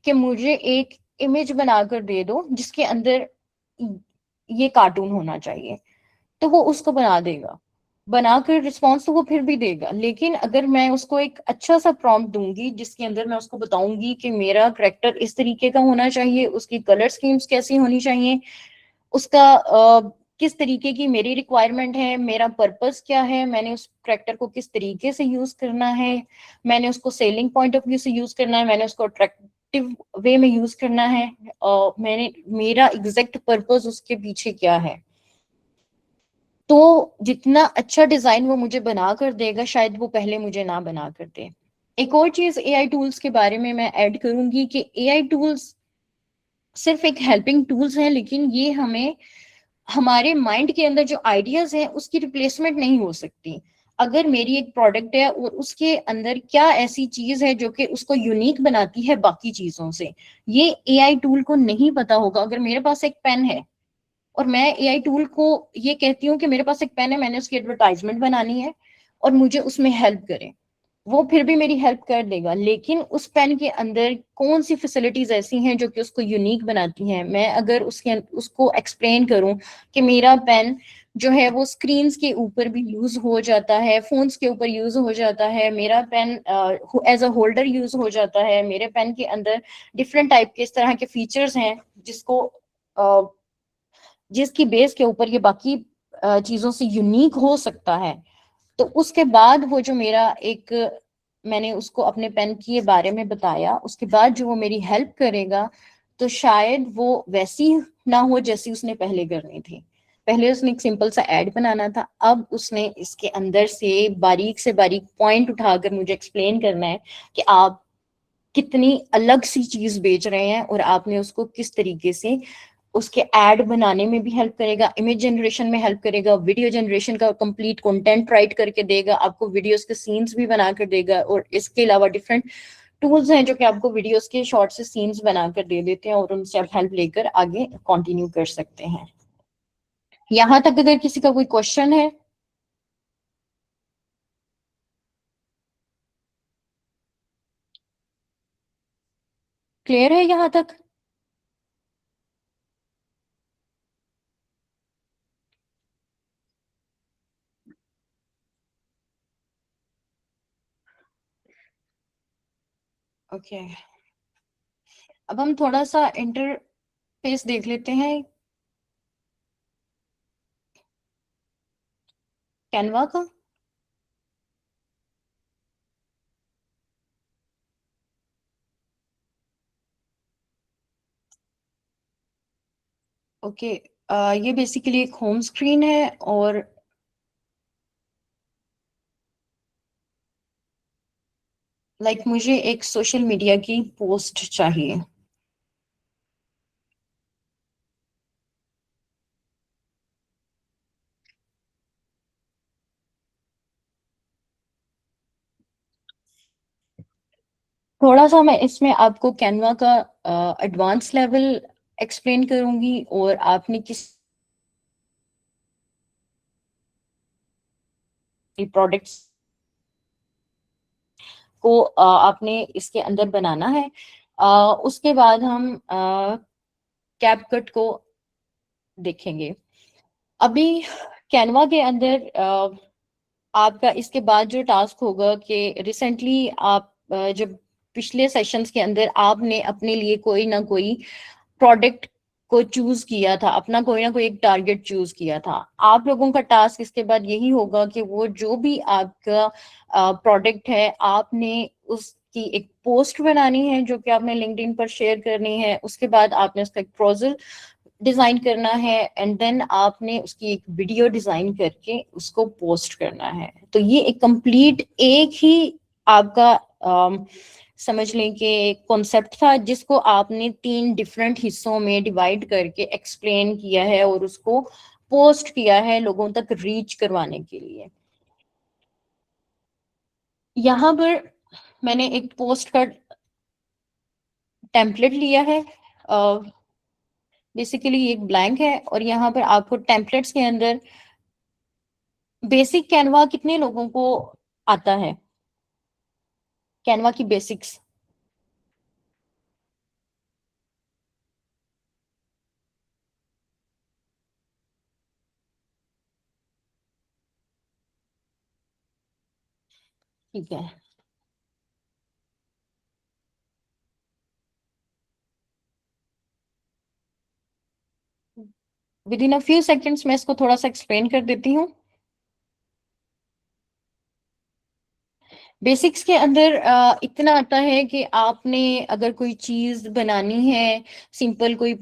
कि मुझे एक इमेज बनाकर दे दो जिसके अंदर ये कार्टून होना चाहिए, तो वो उसको बना देगा। बनाकर रिस्पॉन्स तो वो फिर भी देगा, लेकिन अगर मैं उसको एक अच्छा सा प्रॉम्प्ट दूंगी जिसके अंदर मैं उसको बताऊंगी कि मेरा करेक्टर इस तरीके का होना चाहिए, उसकी कलर स्कीम्स कैसी होनी चाहिए, उसका किस तरीके की मेरी रिक्वायरमेंट है, मेरा पर्पस क्या है, मैंने उस करेक्टर को किस तरीके से यूज करना है, मैंने उसको सेलिंग पॉइंट ऑफ व्यू से यूज करना है, मैंने उसको अट्रैक्टिव वे में यूज करना है, मैंने मेरा एग्जैक्ट पर्पस उसके पीछे क्या है, तो जितना अच्छा डिजाइन वो मुझे बना कर देगा शायद वो पहले मुझे ना बना कर दे। एक और चीज एआई टूल्स के बारे में मैं ऐड करूंगी कि एआई टूल्स सिर्फ एक हेल्पिंग टूल्स हैं, लेकिन ये हमें हमारे माइंड के अंदर जो आइडियाज हैं उसकी रिप्लेसमेंट नहीं हो सकती। अगर मेरी एक प्रोडक्ट है और उसके अंदर क्या ऐसी चीज है जो कि उसको यूनिक बनाती है बाकी चीजों से, ये एआई टूल को नहीं पता होगा। अगर मेरे पास एक पेन है और मैं एआई टूल को ये कहती हूँ कि मेरे पास एक पेन है, मैंने उसकी एडवर्टाइजमेंट बनानी है और मुझे उसमें हेल्प करें, वो फिर भी मेरी हेल्प कर देगा, लेकिन उस पेन के अंदर कौन सी फैसिलिटीज ऐसी हैं जो कि उसको यूनिक बनाती हैं। मैं अगर उसको एक्सप्लेन करूं कि मेरा पेन जो है वो स्क्रीन्स के ऊपर भी यूज हो जाता है, फोन्स के ऊपर यूज हो जाता है, मेरा pen as a holder use हो जाता है, मेरे पेन के अंदर डिफरेंट टाइप के इस तरह के फीचर्स हैं जिसको जिसकी बेस के ऊपर ये बाकी चीजों से यूनिक हो सकता है, तो उसके बाद वो जो मेरा एक मैंने उसको अपने पेन के बारे में बताया, उसके बाद जो वो मेरी हेल्प करेगा तो शायद वो वैसी ना हो जैसी उसने पहले करनी थी। पहले उसने एक सिंपल सा ऐड बनाना था, अब उसने इसके अंदर से बारीक पॉइंट उठाकर मुझे एक्सप्लेन करना है कि आप कितनी अलग सी चीज बेच रहे हैं और आपने उसको किस तरीके से उसके ऐड बनाने में भी हेल्प करेगा, इमेज जनरेशन में हेल्प करेगा, वीडियो जनरेशन का कंप्लीट कंटेंट राइट करके देगा, आपको वीडियोस के सीन्स भी बना कर देगा, और इसके अलावा डिफरेंट टूल्स हैं जो कि आपको वीडियोस के शॉर्ट से सीन्स बनाकर दे देते हैं और उनसे आप हेल्प लेकर आगे कंटिन्यू कर सकते हैं। यहाँ तक अगर किसी का कोई क्वेश्चन है? क्लियर है यहाँ तक? ओके, अब हम थोड़ा सा इंटरफेस देख लेते हैं कैनवा का। ओके, ये बेसिकली एक होम स्क्रीन है और मुझे एक सोशल मीडिया की पोस्ट चाहिए। थोड़ा सा मैं इसमें आपको कैनवा का एडवांस लेवल एक्सप्लेन करूंगी और आपने किस प्रोडक्ट्स को आपने इसके अंदर बनाना है। उसके बाद हम कैपकट को देखेंगे। अभी कैनवा के अंदर आपका इसके बाद जो टास्क होगा कि रिसेंटली आप जब पिछले सेशंस के अंदर आपने अपने लिए कोई ना कोई प्रोडक्ट को चूज किया था, अपना कोई ना कोई एक टारगेट चूज किया था, आप लोगों का टास्क इसके बाद यही होगा कि वो जो भी आपका प्रोडक्ट है आपने उसकी एक पोस्ट बनानी है जो कि आपने लिंक्डइन पर शेयर करनी है। उसके बाद आपने उसका एक प्रोजल डिजाइन करना है एंड देन आपने उसकी एक वीडियो डिजाइन करके उसको पोस्ट करना है। तो ये एक कंप्लीट एक ही आपका समझ लें कि कॉन्सेप्ट था जिसको आपने 3 डिफरेंट हिस्सों में डिवाइड करके एक्सप्लेन किया है और उसको पोस्ट किया है लोगों तक रीच करवाने के लिए। यहाँ पर मैंने एक पोस्ट का टेम्पलेट लिया है। बेसिकली एक ब्लैंक है और यहाँ पर आपको टेम्पलेट्स के अंदर बेसिक कैनवा कितने लोगों को आता है, कैनवा की बेसिक्स? ठीक है, with in a few seconds मैं इसको थोड़ा सा एक्सप्लेन कर देती हूँ। बेसिक्स के अंदर इतना आता है कि आपने अगर कोई चीज बनानी है, सिंपल कोई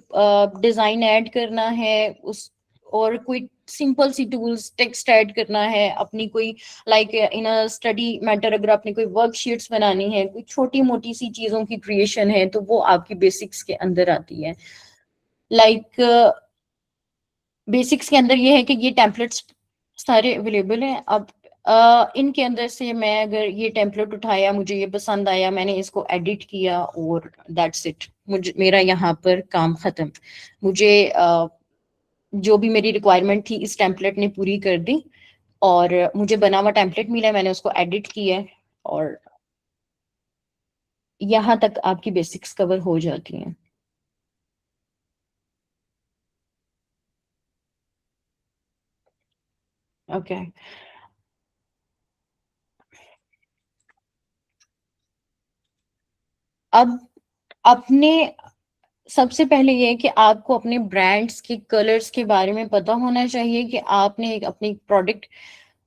डिजाइन ऐड करना है उस, और कोई सिंपल सी टूल्स टेक्स्ट ऐड करना है अपनी कोई, like in a study matter, अगर आपने कोई वर्कशीट्स बनानी है, कोई छोटी मोटी सी चीजों की क्रिएशन है, तो वो आपकी बेसिक्स के अंदर आती है। लाइक बेसिक्स के अंदर ये है कि ये टेम्पलेट्स सारे अवेलेबल हैं। अब इनके अंदर से मैं अगर ये टेम्पलेट उठाया, मुझे ये पसंद आया, मैंने इसको एडिट किया और दैट्स इट, मुझे मेरा यहाँ पर काम खत्म। मुझे जो भी मेरी रिक्वायरमेंट थी इस टेम्पलेट ने पूरी कर दी और मुझे बना हुआ टेम्पलेट मिला, मैंने उसको एडिट किया है और यहाँ तक आपकी बेसिक्स कवर हो जाती हैं। ओके, अब अपने सबसे पहले ये है कि आपको अपने ब्रांड्स के कलर्स के बारे में पता होना चाहिए कि आपने एक अपनी प्रोडक्ट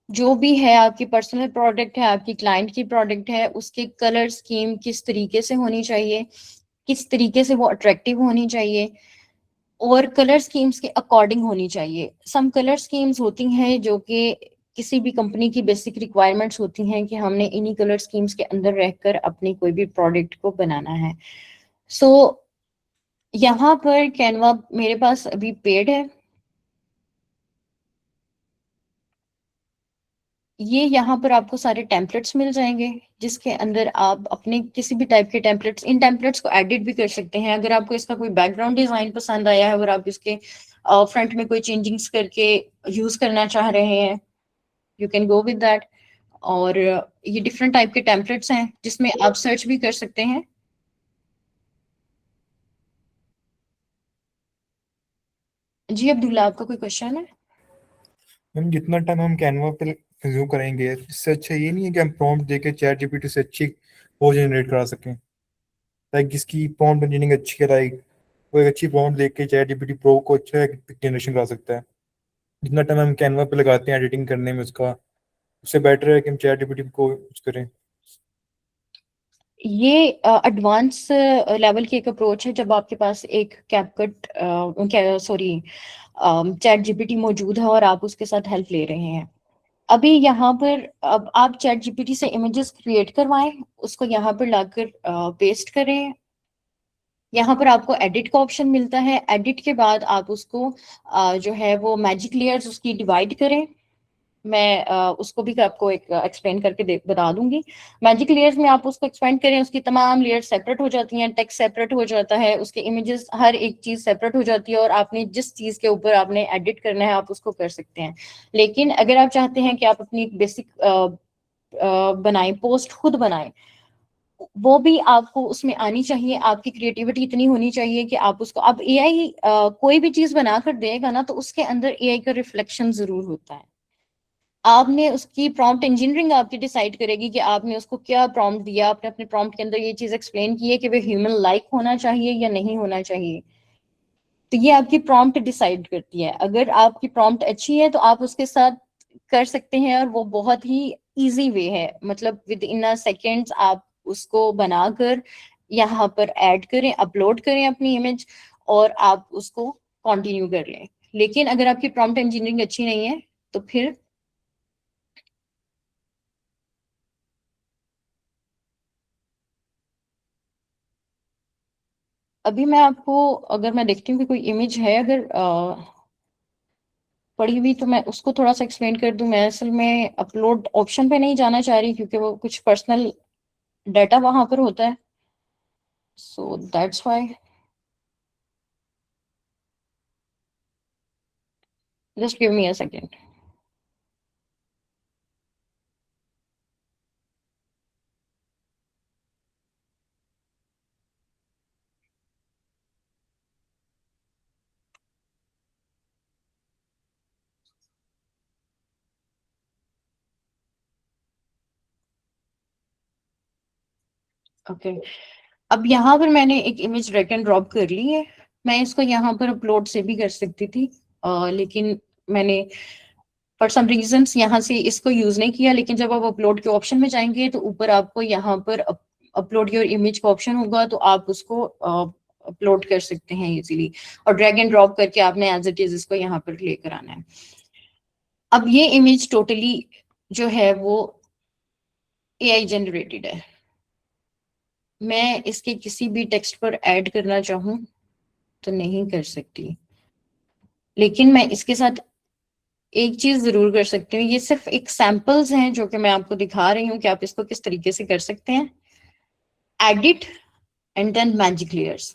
जो भी है, आपकी पर्सनल प्रोडक्ट है, आपकी क्लाइंट की प्रोडक्ट है, उसके कलर स्कीम किस तरीके से होनी चाहिए, किस तरीके से वो अट्रैक्टिव होनी चाहिए और कलर स्कीम्स के अकॉर्डिंग होनी चाहिए। सम कलर स्कीम्स होती हैं जो कि किसी भी कंपनी की बेसिक रिक्वायरमेंट्स होती हैं कि हमने इन्हीं कलर स्कीम्स के अंदर रहकर अपनी कोई भी प्रोडक्ट को बनाना है। सो यहाँ पर कैनवा मेरे पास अभी पेड है। ये यहाँ पर आपको सारे टेम्पलेट्स मिल जाएंगे जिसके अंदर आप अपने किसी भी टाइप के टेम्पलेट्स, इन टेम्पलेट्स को एडिट भी कर सकते हैं। अगर आपको इसका कोई बैकग्राउंड डिजाइन पसंद आया है और आप इसके फ्रंट में कोई चेंजिंग्स करके यूज करना चाह रहे हैं, you can go with that. और ये डिफरेंट टाइप के टेम्पलेट्स हैं जिसमें आप सर्च भी कर सकते हैं। जी अब्दुल्ला, आपका कोई क्वेश्चन है? मैम जितना टाइम हम कैनवा पे कंज्यूम करेंगे, इससे अच्छा ये नहीं है कि हम प्रॉम्प्ट देके चैट जीपीटी से अच्छी पोस्ट जनरेट करा सकें? लाइक जिसकी प्रॉम्प्ट इंजीनियरिंग अच्छी है, लाइक वो एक अच्छी प्रॉम्प्ट देख के चैट जीपीटी प्रो को अच्छा जनरेशन करा सकता है। जितना टाइम हम कैनवा पे लगाते हैं एडिटिंग करने में उसका, उससे बेटर है कि हम चैट जीपीटी को यूज करें। ये एडवांस लेवल की एक अप्रोच है जब आपके पास एक कैपकट, क्या सॉरी, चैट जीपीटी मौजूद है और आप उसके साथ हेल्प ले रहे हैं। अभी यहाँ पर अब आप चैट जीपीटी से इमेजेस क्रिएट करवाएं, उसको यहाँ पर लाकर पेस्ट करें। यहाँ पर आपको एडिट का ऑप्शन मिलता है। एडिट के बाद आप उसको जो है वो मैजिक लेयर्स उसकी डिवाइड करें। मैं उसको भी आपको एक एक्सप्लेन करके बता दूंगी। मैजिक लेयर्स में आप उसको एक्सपेंड करें, उसकी तमाम लेयर्स सेपरेट हो जाती हैं, टेक्स्ट सेपरेट हो जाता है, उसके इमेजेस हर एक चीज सेपरेट हो जाती है और आपने जिस चीज के ऊपर आपने एडिट करना है आप उसको कर सकते हैं। लेकिन अगर आप चाहते हैं कि आप अपनी बेसिक बनाएं, पोस्ट खुद बनाएं, वो भी आपको उसमें आनी चाहिए। आपकी क्रिएटिविटी इतनी होनी चाहिए कि आप उसको, अब एआई कोई भी चीज बना कर देगा ना तो उसके अंदर एआई का रिफ्लेक्शन जरूर होता है। आपने उसकी प्रॉम्प्ट इंजीनियरिंग आपकी डिसाइड करेगी कि आपने उसको क्या प्रॉम्प्ट दिया, आपने अपने प्रॉम्प्ट के अंदर ये चीज एक्सप्लेन की है कि वो ह्यूमन लाइक होना चाहिए या नहीं होना चाहिए। तो ये आपकी प्रॉम्प्ट डिसाइड करती है। अगर आपकी प्रॉम्प्ट अच्छी है तो आप उसके साथ कर सकते हैं और वो बहुत ही इजी वे है, मतलब विद इन अ सेकेंड्स आप उसको बनाकर यहाँ पर ऐड करें, अपलोड करें अपनी इमेज और आप उसको कंटिन्यू कर लें। लेकिन अगर आपकी प्रॉम्प्ट इंजीनियरिंग अच्छी नहीं है तो फिर अभी मैं आपको, अगर मैं देखती हूँ कि कोई इमेज है, अगर पढ़ी हुई, तो मैं उसको थोड़ा सा एक्सप्लेन कर दूं। मैं असल में अपलोड ऑप्शन पे नहीं जाना चाह रही क्योंकि वो कुछ पर्सनल डाटा वहां पर होता है, so that's why. Just give me a second. Okay, अब यहाँ पर मैंने एक इमेज ड्रैग एंड ड्रॉप कर ली है। मैं इसको यहाँ पर अपलोड से भी कर सकती थी, लेकिन मैंने फॉर सम रीजंस यहाँ से इसको यूज नहीं किया। लेकिन जब आप अपलोड के ऑप्शन में जाएंगे तो ऊपर आपको यहाँ पर अपलोड योर इमेज का ऑप्शन होगा, तो आप उसको अपलोड कर सकते हैं इजीली, और ड्रैग एंड ड्रॉप करके आपने एज इट इज इसको यहाँ पर लेकर आना है। अब ये इमेज टोटली जो है वो एआई जनरेटेड है। मैं इसके किसी भी टेक्स्ट पर ऐड करना चाहूँ तो नहीं कर सकती, लेकिन मैं इसके साथ एक चीज जरूर कर सकती हूँ। ये सिर्फ एक सैंपल्स हैं जो कि मैं आपको दिखा रही हूँ कि आप इसको किस तरीके से कर सकते हैं। Edit and then magic layers.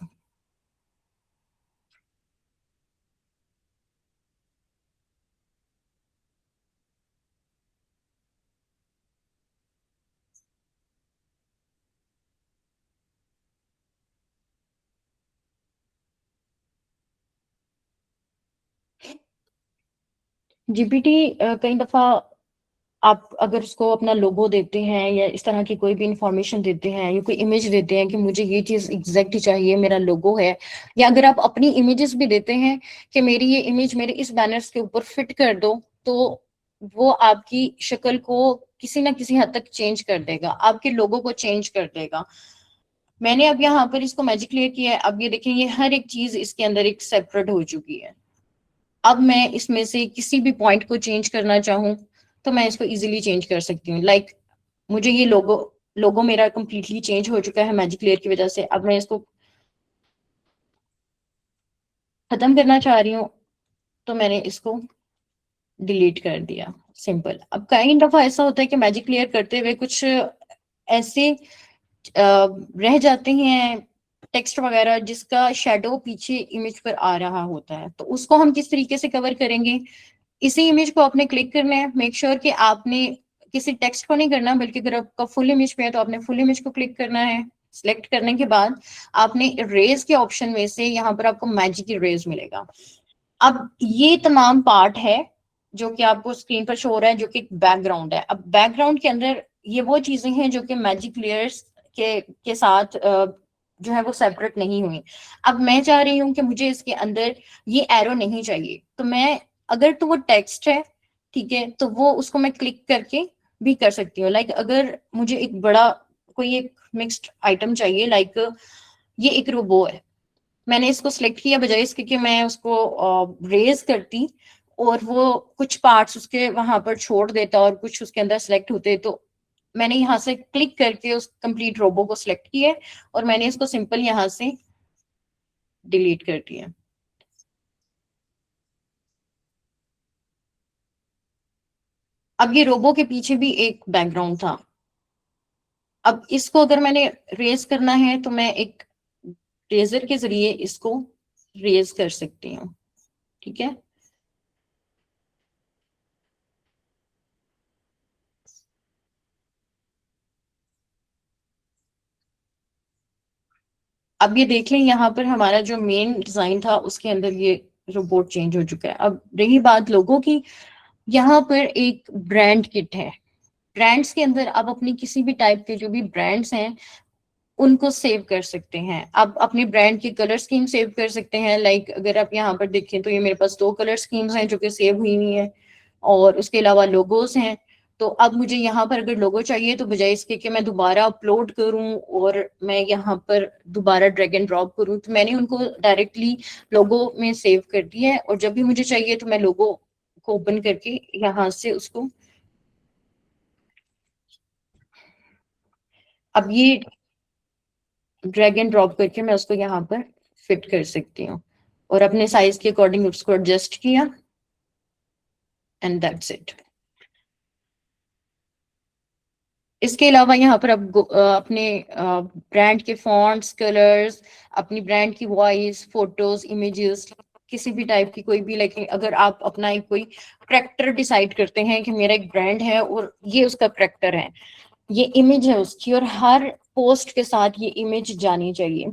GPT कई दफा आप अगर उसको अपना लोगो देते हैं या इस तरह की कोई भी इंफॉर्मेशन देते हैं या कोई इमेज देते हैं कि मुझे ये चीज एग्जैक्ट चाहिए, मेरा लोगो है, या अगर आप अपनी इमेजेस भी देते हैं कि मेरी ये इमेज मेरे इस बैनर्स के ऊपर फिट कर दो, तो वो आपकी शक्ल को किसी ना किसी हद तक चेंज कर देगा, आपके लोगो को चेंज कर देगा। मैंने अब यहाँ पर इसको मैजिक क्लियर किया है। अब ये देखें, ये हर एक चीज इसके अंदर एक सेपरेट हो चुकी है। अब मैं इसमें से किसी भी पॉइंट को चेंज करना चाहूँ तो मैं इसको इजीली चेंज कर सकती हूँ। लाइक मुझे ये लोगो लोगो मेरा कंप्लीटली चेंज हो चुका है मैजिक लेयर की वजह से। अब मैं इसको खत्म करना चाह रही हूँ तो मैंने इसको डिलीट कर दिया, सिंपल। अब कई दफा ऐसा होता है कि मैजिक लेयर करते हुए कुछ ऐसे रह जाते हैं टेक्स्ट वगैरह जिसका शेडो पीछे इमेज पर आ रहा होता है, तो उसको हम किस तरीके से कवर करेंगे। इसी इमेज को आपने क्लिक करना है। मेक श्योर कि आपने किसी टेक्स्ट को नहीं करना, बल्कि अगर आपका फुल इमेज पे है तो आपने फुल इमेज को क्लिक करना है। सिलेक्ट करने के बाद आपने इरेज के ऑप्शन में से यहाँ पर आपको मैजिक इरेज मिलेगा। अब ये तमाम पार्ट है जो कि आपको स्क्रीन पर शो हो रहा है, जो कि बैकग्राउंड है। अब बैकग्राउंड के अंदर ये वो चीजें हैं जो कि मैजिक लेयर्स के साथ जो है वो सेपरेट नहीं हुई। अब मैं चाह रही हूँ कि मुझे इसके अंदर ये एरो नहीं चाहिए, तो मैं, अगर तो वो टेक्स्ट है, ठीक है, तो वो उसको मैं क्लिक करके भी कर सकती हूँ। लाइक अगर मुझे एक बड़ा कोई एक मिक्स्ड आइटम चाहिए, लाइक ये एक रोबो है, मैंने इसको सिलेक्ट किया, बजाय इसके कि मैं उसको रेज करती और वो कुछ पार्ट्स उसके वहां पर छोड़ देता और कुछ उसके अंदर सेलेक्ट होते, तो मैंने यहाँ से क्लिक करके उस कंप्लीट रोबो को सिलेक्ट किया और मैंने इसको सिंपल यहाँ से डिलीट कर दिया। अब ये रोबो के पीछे भी एक बैकग्राउंड था। अब इसको अगर मैंने रेज करना है तो मैं एक रेजर के जरिए इसको रेज कर सकती हूँ, ठीक है। अब ये देख लें, यहाँ पर हमारा जो मेन डिजाइन था उसके अंदर ये रोबोट चेंज हो चुका है। अब रही बात लोगों की, यहाँ पर एक ब्रांड किट है। ब्रांड्स के अंदर आप अपनी किसी भी टाइप के जो भी ब्रांड्स हैं उनको सेव कर सकते हैं। आप अपने ब्रांड की कलर स्कीम सेव कर सकते हैं। लाइक अगर आप यहाँ पर देखें तो ये मेरे पास 2 कलर स्कीम्स हैं जो कि सेव हुई हुई हैं, और उसके अलावा लोगोस हैं। तो अब मुझे यहाँ पर अगर लोगो चाहिए तो बजाय इसके कि मैं दोबारा अपलोड करूँ और मैं यहाँ पर दोबारा ड्रैग एंड ड्रॉप करूँ, तो मैंने उनको डायरेक्टली लोगो में सेव कर दिया है, और जब भी मुझे चाहिए तो मैं लोगो को ओपन करके यहाँ से उसको, अब ये ड्रैग एंड ड्रॉप करके मैं उसको यहाँ पर फिट कर सकती हूँ और अपने साइज के अकॉर्डिंग उसको एडजस्ट किया एंड दैट्स इट। इसके अलावा यहाँ पर आप अपने ब्रांड के फॉन्ट्स, कलर्स, अपनी ब्रांड की वॉइस, फोटोज, इमेजेस, किसी भी टाइप की कोई भी, लाइक अगर आप अपना एक कोई करेक्टर डिसाइड करते हैं कि मेरा एक ब्रांड है और ये उसका करेक्टर है, ये इमेज है उसकी, और हर पोस्ट के साथ ये इमेज जानी चाहिए,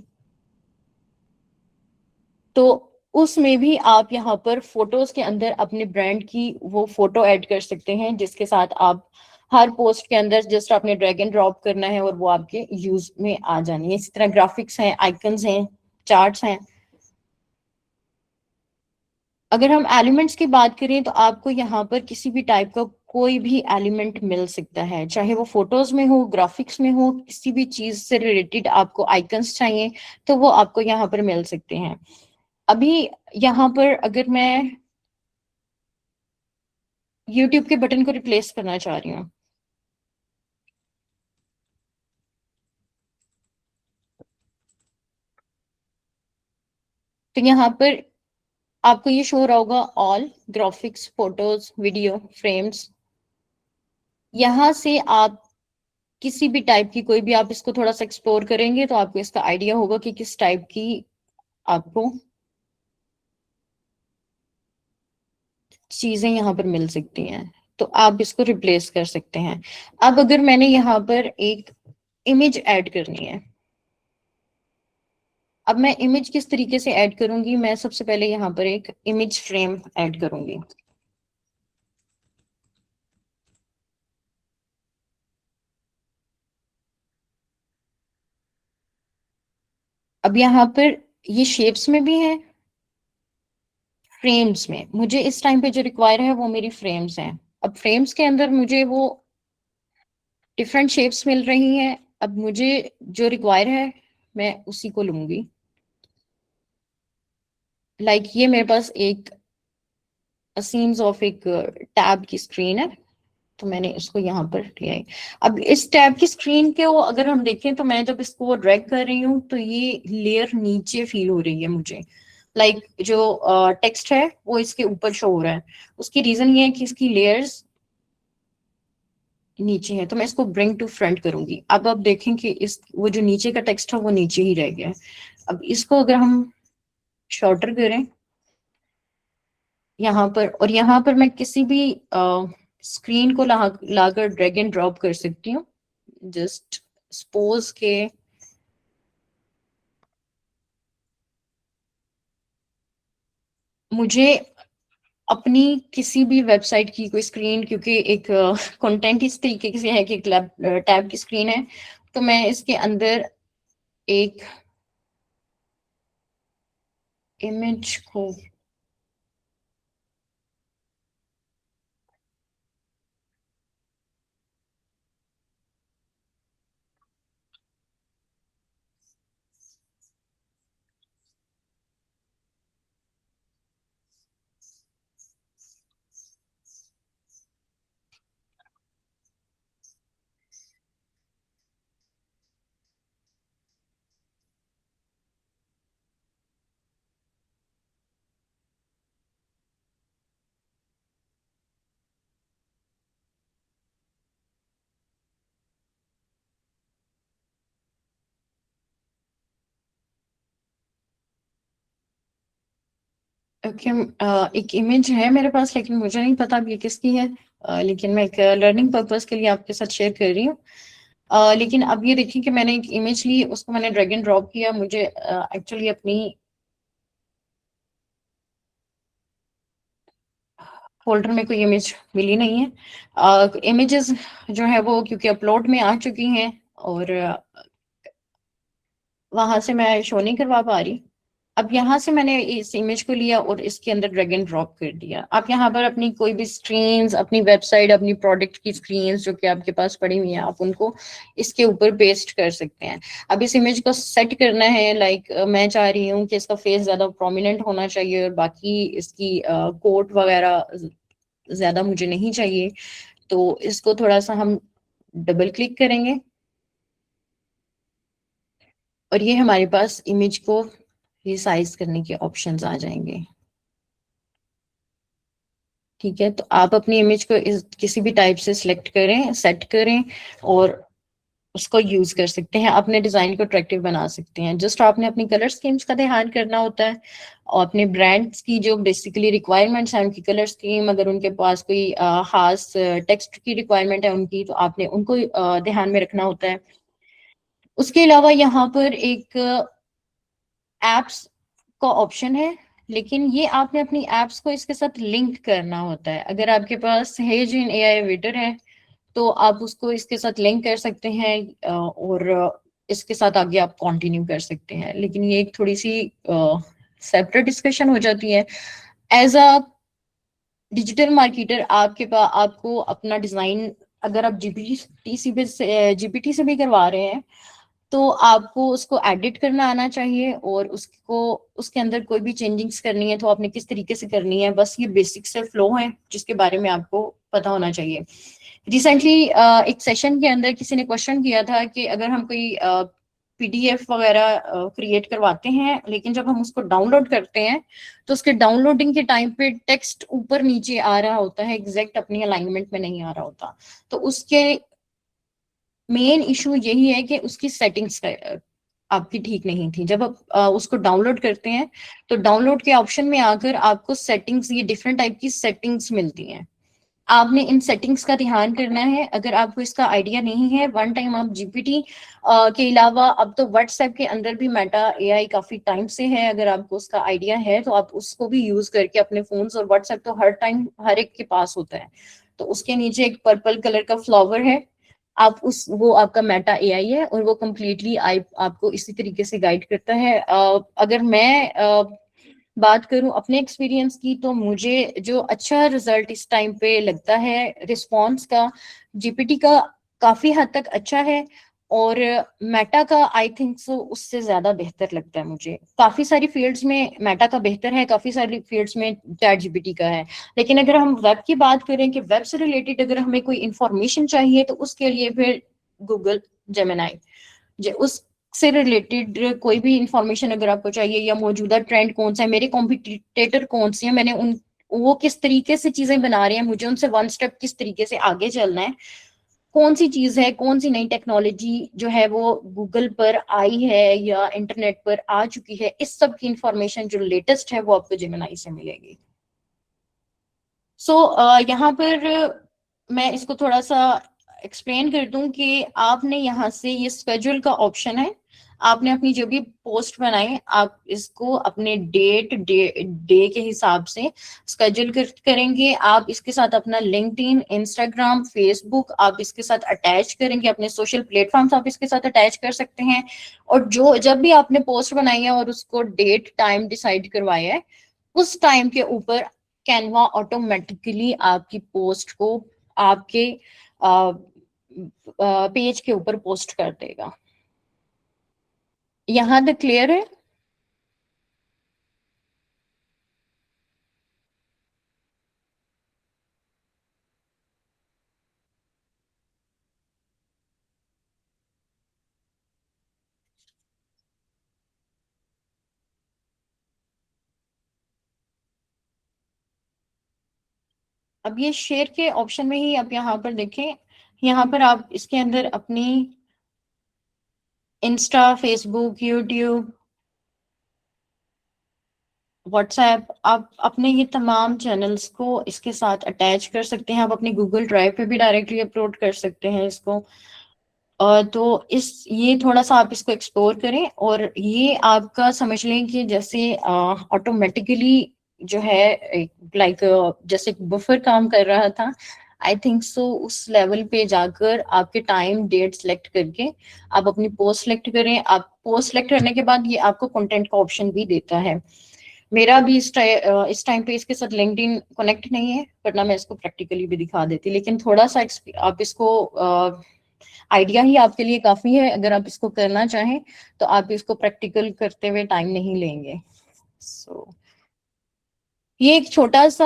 तो उसमें भी आप यहाँ पर फोटोज के अंदर अपने ब्रांड की वो फोटो ऐड कर सकते हैं, जिसके साथ आप हर पोस्ट के अंदर जस्ट आपने ड्रैग एंड ड्रॉप करना है और वो आपके यूज में आ जानी है। इसी तरह ग्राफिक्स हैं, आइकन्स हैं, चार्ट्स हैं। अगर हम एलिमेंट्स की बात करें तो आपको यहाँ पर किसी भी टाइप का कोई भी एलिमेंट मिल सकता है, चाहे वो फोटोज में हो, ग्राफिक्स में हो, किसी भी चीज से रिलेटेड आपको आइकन्स चाहिए तो वो आपको यहाँ पर मिल सकते हैं। अभी यहाँ पर अगर मैं YouTube के बटन को रिप्लेस करना चाह रही हूँ, तो यहाँ पर आपको ये शो रहा होगा all graphics, photos, video, frames. यहाँ से आप किसी भी टाइप की कोई भी, आप इसको थोड़ा सा एक्सप्लोर करेंगे तो आपको इसका आइडिया होगा कि किस टाइप की आपको चीजें यहाँ पर मिल सकती हैं, तो आप इसको रिप्लेस कर सकते हैं। अब अगर मैंने यहाँ पर एक इमेज ऐड करनी है, अब मैं इमेज किस तरीके से ऐड करूंगी, मैं सबसे पहले यहाँ पर एक इमेज फ्रेम ऐड करूंगी। अब यहाँ पर ये शेप्स में भी है, फ्रेम्स में, मुझे इस टाइम पे जो रिक्वायर है वो मेरी फ्रेम्स हैं। अब फ्रेम्स के अंदर मुझे वो डिफरेंट शेप्स मिल रही हैं, अब मुझे जो रिक्वायर है मैं उसी को लूंगी। लाइक ये मेरे पास एक सीम्स ऑफ एक टैब की स्क्रीन है, तो मैंने इसको यहाँ पर लिया है। अब इस टैब की स्क्रीन के वो अगर हम देखें तो मैं जब इसको ड्रैग कर रही हूँ तो ये लेयर नीचे फील हो रही है मुझे, लाइक जो टेक्स्ट है वो इसके ऊपर शो हो रहा है। उसकी रीजन ये है कि इसकी लेयर्स नीचे है, तो मैं इसको ब्रिंग टू फ्रंट करूंगी। अब आप देखें कि इस वो जो नीचे का टेक्स्ट है वो नीचे ही रह गया है। अब इसको अगर हम शॉर्टर करें यहाँ पर, और यहाँ पर मैं किसी भी स्क्रीन को लाकर ड्रैग एंड ड्रॉप कर सकती हूँ। जस्ट सपोज के मुझे अपनी किसी भी वेबसाइट की कोई स्क्रीन, क्योंकि एक कंटेंट इस तरीके से है कि टैब की स्क्रीन है, तो मैं इसके अंदर एक इमेज को, ओके, एक इमेज है मेरे पास, लेकिन मुझे नहीं पता अब ये किसकी है। लेकिन मैं एक लर्निंग पर्पस के लिए आपके साथ शेयर कर रही हूँ। लेकिन अब ये देखिए कि मैंने एक इमेज ली, उसको मैंने ड्रैग एंड ड्रॉप किया, मुझे एक्चुअली अपनी फोल्डर में कोई इमेज मिली नहीं है। इमेजेस जो है वो क्योंकि अपलोड में आ चुकी हैं और वहां से मैं शो नहीं करवा पा रही। अब यहाँ से मैंने इस इमेज को लिया और इसके अंदर ड्रैग एंड ड्रॉप कर दिया। आप यहाँ पर अपनी कोई भी स्क्रीन्स, अपनी वेबसाइट, अपनी प्रोडक्ट की स्क्रीन्स जो कि आपके पास पड़ी हुई हैं, आप उनको इसके ऊपर पेस्ट कर सकते हैं। अब इस इमेज को सेट करना है, लाइक मैं चाह रही हूँ कि इसका फेस ज्यादा प्रोमिनेंट होना चाहिए और बाकी इसकी कोट वगैरह ज्यादा मुझे नहीं चाहिए, तो इसको थोड़ा सा हम डबल क्लिक करेंगे और ये हमारे पास इमेज को रिसाइज करने के ऑप्शंस आ जाएंगे। ठीक है, तो आप अपनी इमेज को किसी भी टाइप से सिलेक्ट करें, सेट करें और उसको यूज कर सकते हैं, अपने डिजाइन को अट्रैक्टिव बना सकते हैं। जस्ट आपने अपनी कलर स्कीम्स का ध्यान करना होता है और अपने ब्रांड्स की जो बेसिकली रिक्वायरमेंट्स हैं उनकी कलर स्कीम, अगर उनके पास कोई खास टेक्स्ट की रिक्वायरमेंट है उनकी, तो आपने उनको ध्यान में रखना होता है। उसके अलावा यहाँ पर एक एप्स का ऑप्शन है, लेकिन ये आपने अपनी एप्स को इसके साथ लिंक करना होता है। अगर आपके पास है जिन एआई वेटर है तो आप उसको इसके साथ लिंक कर सकते हैं और इसके साथ आगे आप कंटिन्यू कर सकते हैं, लेकिन ये एक थोड़ी सी सेपरेट डिस्कशन हो जाती है। एज अ डिजिटल मार्केटर आपके पास आपको अपना डिजाइन, अगर आप जीपीटी से भी करवा रहे हैं तो आपको उसको एडिट करना आना चाहिए और उसको उसके अंदर कोई भी चेंजिंग्स करनी है तो आपने किस तरीके से करनी है, बस ये बेसिक से फ्लो है जिसके बारे में आपको पता होना चाहिए। रिसेंटली एक सेशन के अंदर किसी ने क्वेश्चन किया था कि अगर हम कोई पीडीएफ वगैरह क्रिएट करवाते हैं लेकिन जब हम उसको डाउनलोड करते हैं तो उसके डाउनलोडिंग के टाइम पे टेक्स्ट ऊपर नीचे आ रहा होता है, एग्जैक्ट अपनी अलाइनमेंट में नहीं आ रहा होता। तो उसके मेन इशू यही है कि उसकी सेटिंग्स आपकी ठीक नहीं थी। जब आप उसको डाउनलोड करते हैं तो डाउनलोड के ऑप्शन में आकर आपको सेटिंग्स, ये डिफरेंट टाइप की सेटिंग्स मिलती हैं, आपने इन सेटिंग्स का ध्यान करना है। अगर आपको इसका आइडिया नहीं है, वन टाइम आप जीपीटी के अलावा अब तो व्हाट्सएप के अंदर भी मेटा एआई काफी टाइम से है, अगर आपको उसका आइडिया है तो आप उसको भी यूज करके अपने फोन्स, और व्हाट्सएप तो हर टाइम हर एक के पास होता है, तो उसके नीचे एक पर्पल कलर का फ्लावर है, आप उस वो आपका मेटा एआई है और वो कम्प्लीटली आपको इसी तरीके से गाइड करता है। अगर मैं बात करूं अपने एक्सपीरियंस की तो मुझे जो अच्छा रिजल्ट इस टाइम पे लगता है रिस्पॉन्स का, जीपीटी का काफी हद तक अच्छा है और मेटा का आई थिंक सो उससे ज्यादा बेहतर लगता है मुझे। काफी सारी फील्ड्स में मेटा का बेहतर है, काफी सारी फील्ड्स में चैट जीपीटी का है, लेकिन अगर हम वेब की बात करें कि वेब से रिलेटेड अगर हमें कोई इंफॉर्मेशन चाहिए तो उसके लिए फिर गूगल जेमिनाई, उस से रिलेटेड कोई भी इंफॉर्मेशन अगर आपको चाहिए या मौजूदा ट्रेंड कौन सा है, मेरे कॉम्पिटिटर कौन से हैं, मैंने उन वो किस तरीके से चीजें बना रहे हैं, मुझे उनसे वन स्टेप किस तरीके से आगे चलना है, कौन सी चीज है, कौन सी नई टेक्नोलॉजी जो है वो गूगल पर आई है या इंटरनेट पर आ चुकी है, इस सब की इंफॉर्मेशन जो लेटेस्ट है वो आपको जेमिनाई से मिलेगी। सो यहाँ पर मैं इसको थोड़ा सा एक्सप्लेन कर दूं कि आपने यहाँ से ये स्केड्यूल का ऑप्शन है, आपने अपनी जो भी पोस्ट बनाई आप इसको अपने डे के हिसाब से स्केड्यूल करेंगे। आप इसके साथ अपना लिंक्डइन, इंस्टाग्राम, फेसबुक आप इसके साथ अटैच करेंगे, अपने सोशल प्लेटफॉर्म्स आप इसके साथ अटैच कर सकते हैं, और जो जब भी आपने पोस्ट बनाई है और उसको डेट टाइम डिसाइड करवाया है उस टाइम के ऊपर कैनवा ऑटोमेटिकली आपकी पोस्ट को आपके पेज के ऊपर पोस्ट कर देगा। यहाँ तक क्लियर है? अब ये शेयर के ऑप्शन में ही आप यहाँ पर देखें, यहाँ पर आप इसके अंदर अपनी इंस्टा, फेसबुक, यूट्यूब, व्हाट्सएप, आप अपने ये तमाम चैनल्स को इसके साथ अटैच कर सकते हैं। आप अपनी गूगल ड्राइव पे भी डायरेक्टली अपलोड कर सकते हैं इसको। तो इस ये थोड़ा सा आप इसको एक्सप्लोर करें और ये आपका समझ लें कि जैसे ऑटोमेटिकली जो है लाइक जैसे बफर काम कर रहा था, आई थिंक सो उस लेवल पे जाकर आपके टाइम डेट सेलेक्ट करके आप अपनी पोस्ट सेलेक्ट करें। आप पोस्ट सेलेक्ट करने के बाद ये आपको कंटेंट का ऑप्शन भी देता है। मेरा भी इस टाइम पे इसके साथ लिंक्डइन कनेक्ट नहीं है, वरना मैं इसको प्रैक्टिकली भी दिखा देती, लेकिन थोड़ा सा आप इसको आइडिया ही आपके लिए काफी है। अगर आप इसको करना चाहें तो आप इसको प्रैक्टिकल करते हुए टाइम नहीं लेंगे। सो ये एक छोटा सा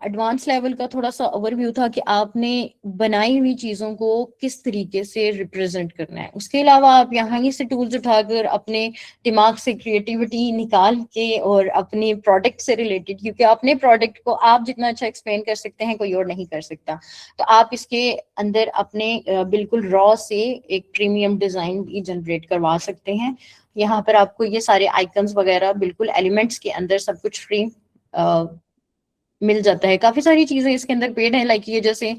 एडवांस लेवल का थोड़ा सा ओवरव्यू था कि आपने बनाई हुई चीजों को किस तरीके से रिप्रेजेंट करना है। उसके अलावा आप यहाँ ही से टूल्स उठाकर अपने दिमाग से क्रिएटिविटी निकाल के और अपने प्रोडक्ट से रिलेटेड, क्योंकि अपने प्रोडक्ट को आप जितना अच्छा एक्सप्लेन कर सकते हैं कोई और नहीं कर सकता, तो आप इसके अंदर अपने बिल्कुल रॉ से एक प्रीमियम डिजाइन भी जनरेट करवा सकते हैं। यहाँ पर आपको ये सारे आइकन्स वगैरह बिल्कुल एलिमेंट्स के अंदर सब कुछ फ्री मिल जाता है। काफी सारी चीजें इसके अंदर पेड है, लाइक ये जैसे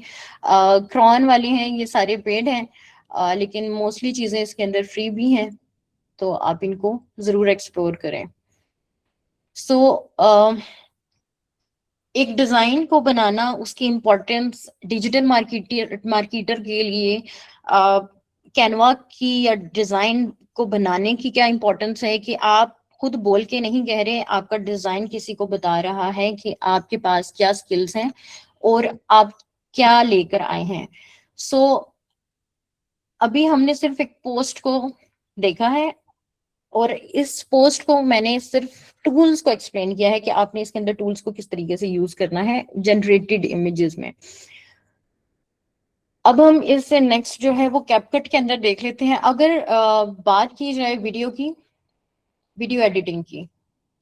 क्रॉन वाली हैं, ये सारे पेड हैं, लेकिन मोस्टली चीजें इसके अंदर फ्री भी हैं, तो आप इनको जरूर एक्सप्लोर करें। सो एक डिजाइन को बनाना, उसकी इम्पोर्टेंस डिजिटल मार्केटर के लिए कैनवा की या डिजाइन को बनाने की क्या इम्पोर्टेंस है कि आप खुद बोल के नहीं कह रहे, आपका डिजाइन किसी को बता रहा है कि आपके पास क्या स्किल्स हैं और आप क्या लेकर आए हैं। सो अभी हमने सिर्फ एक पोस्ट को देखा है और इस पोस्ट को मैंने सिर्फ टूल्स को एक्सप्लेन किया है कि आपने इसके अंदर टूल्स को किस तरीके से यूज करना है जनरेटेड इमेजेस में। अब हम इससे नेक्स्ट जो है वो कैपकट के अंदर देख लेते हैं। अगर बात की जाए वीडियो की, वीडियो एडिटिंग की,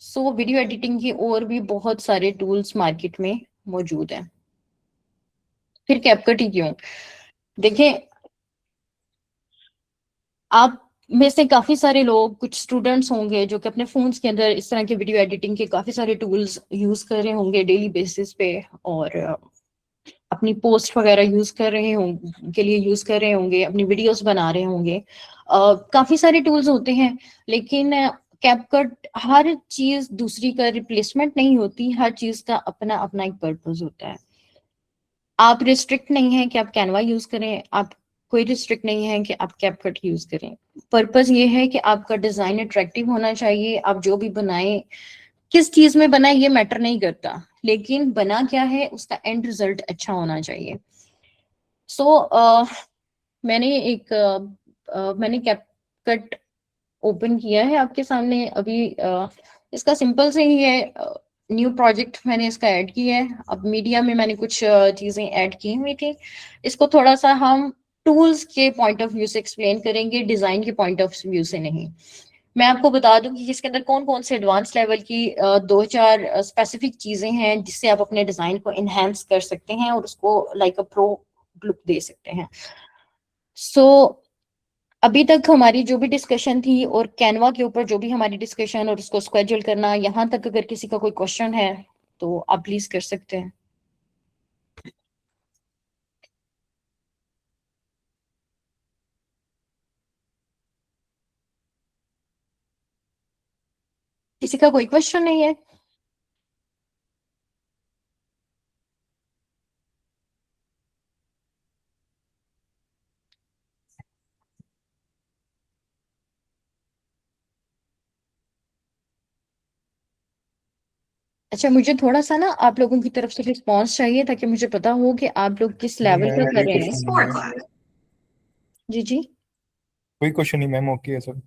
सो वीडियो एडिटिंग की और भी बहुत सारे टूल्स मार्केट में मौजूद हैं। फिर कैपकट ही क्यों? देखें, आप में से काफी सारे लोग, कुछ स्टूडेंट्स होंगे जो कि अपने फोन्स के अंदर इस तरह के वीडियो एडिटिंग के काफी सारे टूल्स यूज कर रहे होंगे डेली बेसिस पे, और अपनी पोस्ट वगैरह यूज कर रहे होंगे, के लिए यूज कर रहे होंगे, अपनी वीडियोस बना रहे होंगे। काफी सारे टूल्स होते हैं, लेकिन कैपकट हर चीज दूसरी का रिप्लेसमेंट नहीं होती, हर चीज का अपना अपना एक पर्पज होता है। आप रिस्ट्रिक्ट नहीं है कि आप कैनवा यूज करें, आप कोई रिस्ट्रिक्ट नहीं है कि आप कैपकट यूज करें। पर्पस ये है कि आपका डिजाइन अट्रैक्टिव होना चाहिए। आप जो भी बनाए, किस चीज में बनाए ये मैटर नहीं करता, लेकिन बना क्या है उसका एंड रिजल्ट अच्छा होना चाहिए। सो मैंने एक मैंने कैपकट ओपन किया है आपके सामने अभी। इसका सिंपल से ही है, न्यू प्रोजेक्ट मैंने इसका ऐड किया है। अब मीडिया में मैंने कुछ चीजें ऐड की हुई थी, इसको थोड़ा सा हम टूल्स के पॉइंट ऑफ व्यू से एक्सप्लेन करेंगे, डिजाइन के पॉइंट ऑफ व्यू से नहीं। मैं आपको बता दूं कि इसके अंदर कौन कौन से एडवांस लेवल की दो चार स्पेसिफिक चीजें हैं जिससे आप अपने डिजाइन को इनहेंस कर सकते हैं और उसको लाइक अ प्रो लुक दे सकते हैं। सो अभी तक हमारी जो भी डिस्कशन थी और कैनवा के ऊपर जो भी हमारी डिस्कशन और उसको स्केड्यूल करना, यहाँ तक अगर किसी का कोई क्वेश्चन है तो आप प्लीज कर सकते हैं। किसी का कोई क्वेश्चन नहीं है? अच्छा, मुझे थोड़ा सा ना आप लोगों की तरफ से रिस्पॉन्स चाहिए ताकि मुझे पता हो कि आप लोग किस लेवल का कर रहे हैं। जी जी। कोई क्वेश्चन नहीं मैम, ओके है सब।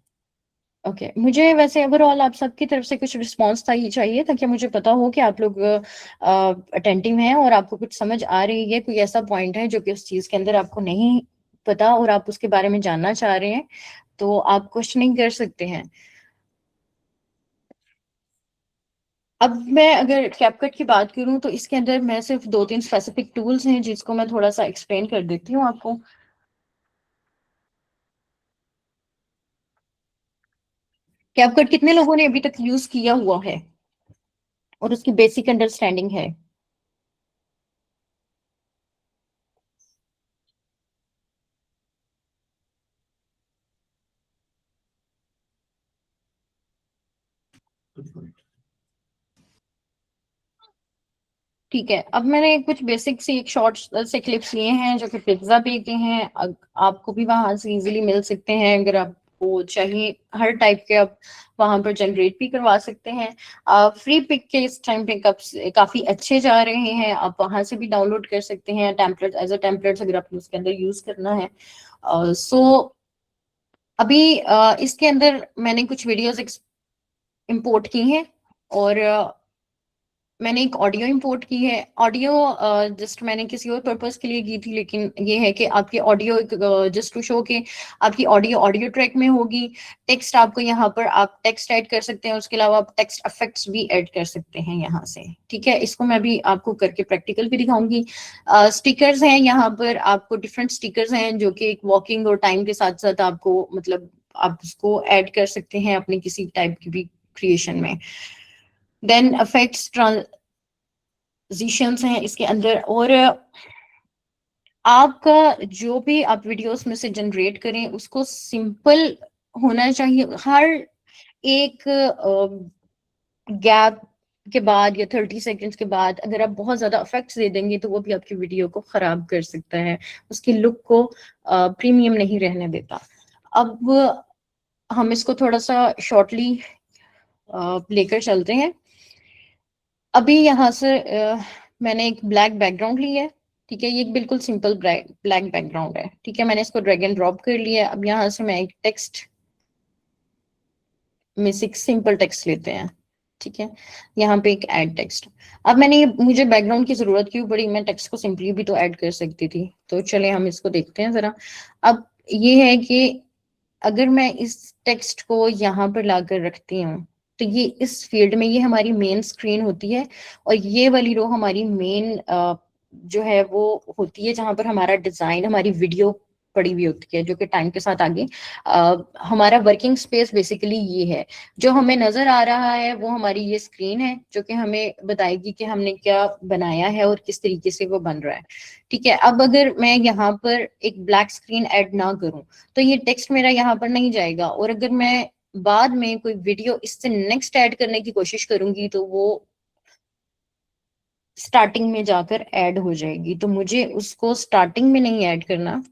ओके, मुझे वैसे ओवरऑल आप सबकी तरफ से कुछ रिस्पॉन्स चाहिए ताकि मुझे पता हो कि आप लोग अटेंटिव हैं और आपको कुछ समझ आ रही है। कोई ऐसा पॉइंट है जो कि उस चीज के अंदर आपको नहीं पता और आप उसके बारे में जानना चाह रहे हैं, तो आप क्वेश्चनिंग कर सकते हैं। अब मैं अगर कैपकट की बात करूं तो इसके अंदर मैं सिर्फ दो तीन स्पेसिफिक टूल्स हैं जिसको मैं थोड़ा सा एक्सप्लेन कर देती हूँ आपको। कैपकट कितने लोगों ने अभी तक यूज किया हुआ है और उसकी बेसिक अंडरस्टैंडिंग है? ठीक है, अब मैंने कुछ बेसिक सी एक शॉर्ट से क्लिप्स लिए हैं जो कि पिज्जा पे के हैं। आपको भी वहां से इजीली मिल सकते हैं, अगर आपको चाहिए हर टाइप के आप वहां पर जनरेट भी करवा सकते हैं। फ्री पिक के इस टाइम पे काफी अच्छे जा रहे हैं, आप वहां से भी डाउनलोड कर सकते हैं टेम्पलेट एज अ टेम्पलेट्स अगर आपको उसके अंदर यूज करना है। सो अभी इसके अंदर मैंने कुछ वीडियोस इंपोर्ट की हैं और मैंने एक ऑडियो इंपोर्ट की है। ऑडियो जस्ट मैंने किसी और पर्पस के लिए की थी, लेकिन ये है कि आपकी ऑडियो जस्ट टू शो के आपकी ऑडियो ऑडियो ट्रैक में होगी। टेक्स्ट आपको यहाँ पर आप टेक्स्ट ऐड कर सकते हैं, उसके अलावा आप टेक्स्ट इफेक्ट्स भी ऐड कर सकते हैं यहाँ से। ठीक है, इसको मैं भी आपको करके प्रैक्टिकल भी दिखाऊंगी। स्टिकर्स हैं यहाँ पर, आपको डिफरेंट स्टिकर्स हैं जो कि एक वॉकिंग और टाइम के साथ साथ आपको मतलब आप उसको ऐड कर सकते हैं अपनी किसी टाइप की भी क्रिएशन में। देन इफेक्ट्स ट्रांजिशंस हैं इसके अंदर, और आपका जो भी आप वीडियोस में से जनरेट करें उसको सिंपल होना चाहिए। हर एक गैप के बाद या 30 सेकेंड्स के बाद अगर आप बहुत ज्यादा इफेक्ट्स दे देंगे तो वो भी आपकी वीडियो को खराब कर सकता है, उसकी लुक को प्रीमियम नहीं रहने देता। अब हम इसको थोड़ा सा शॉर्टली लेकर चलते हैं। अभी यहाँ से मैंने एक ब्लैक बैकग्राउंड ली है। ठीक है, ये एक बिल्कुल सिंपल ब्लैक बैकग्राउंड है। ठीक है, मैंने इसको ड्रैग एंड ड्रॉप कर लिया है। अब यहाँ से मैं एक टेक्स्ट में से एक सिंपल टेक्स्ट लेते हैं। ठीक है, यहाँ पे एक ऐड टेक्स्ट। अब मुझे बैकग्राउंड की जरूरत क्यों पड़ी, मैं टेक्स्ट को सिंपली भी तो ऐड कर सकती थी। तो चले हम इसको देखते हैं जरा। अब ये है कि अगर मैं इस टेक्स्ट को यहाँ पर लाकर रखती हूँ तो ये इस फील्ड में ये हमारी मेन स्क्रीन होती है, और ये वाली रो हमारी मेन जो है वो होती है जहां पर हमारा डिजाइन हमारी वीडियो पड़ी हुई होती है, जो कि टाइम के साथ आगे हमारा वर्किंग स्पेस बेसिकली ये है। जो हमें नजर आ रहा है वो हमारी ये स्क्रीन है जो कि हमें बताएगी कि हमने क्या बनाया है और किस तरीके से वो बन रहा है। ठीक है, अब अगर मैं यहाँ पर एक ब्लैक स्क्रीन ऐड ना करूं तो ये टेक्स्ट मेरा यहाँ पर नहीं जाएगा, और अगर मैं बाद में कोई वीडियो इससे नेक्स्ट ऐड करने की कोशिश करूंगी तो वो स्टार्टिंग में जाकर ऐड हो जाएगी। तो मुझे उसको स्टार्टिंग में नहीं ऐड करना,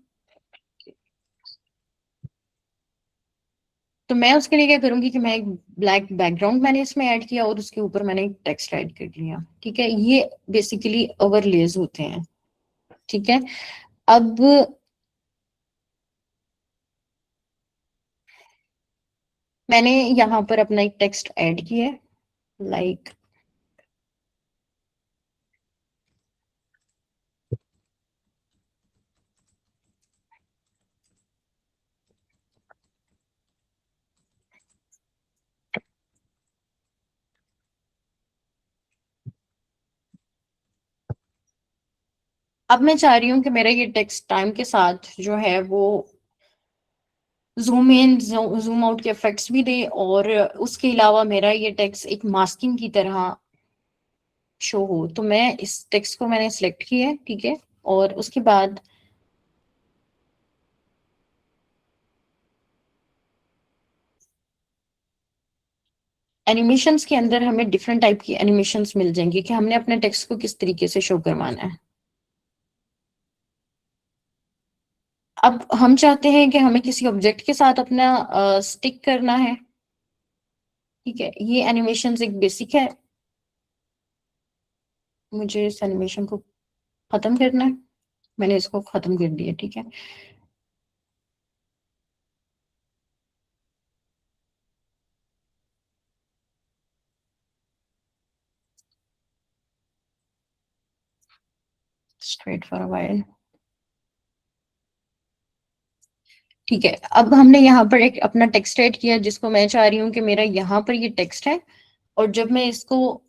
तो मैं उसके लिए क्या करूंगी कि मैं एक ब्लैक बैकग्राउंड मैंने इसमें ऐड किया और उसके ऊपर मैंने एक टेक्स्ट ऐड कर लिया। ठीक है, ये बेसिकली ओवरलेज होते हैं। ठीक है, अब मैंने यहाँ पर अपना एक टेक्स्ट ऐड किया है, लाइक अब मैं चाह रही हूँ कि मेरा ये टेक्स्ट टाइम के साथ जो है वो जूम इन जूम आउट के इफेक्ट्स भी दे, और उसके अलावा मेरा ये टेक्स्ट एक मास्किंग की तरह शो हो। तो मैं इस टेक्स्ट को मैंने सिलेक्ट किया है। ठीक है, और उसके बाद एनिमेशंस के अंदर हमें डिफरेंट टाइप की एनिमेशंस मिल जाएंगी कि हमने अपने टेक्स्ट को किस तरीके से शो करवाना है। अब हम चाहते हैं कि हमें किसी ऑब्जेक्ट के साथ अपना स्टिक करना है। ठीक है, ये एनिमेशंस एक बेसिक है, मुझे इस एनिमेशन को खत्म करना है। मैंने इसको खत्म कर दिया। ठीक है, स्ट्रेट फॉर अ वाइल। ठीक है, अब हमने यहाँ पर एक अपना टेक्स्ट ऐड किया जिसको मैं चाह रही हूँ कि मेरा यहाँ पर ये टेक्स्ट है, और जब मैं इसको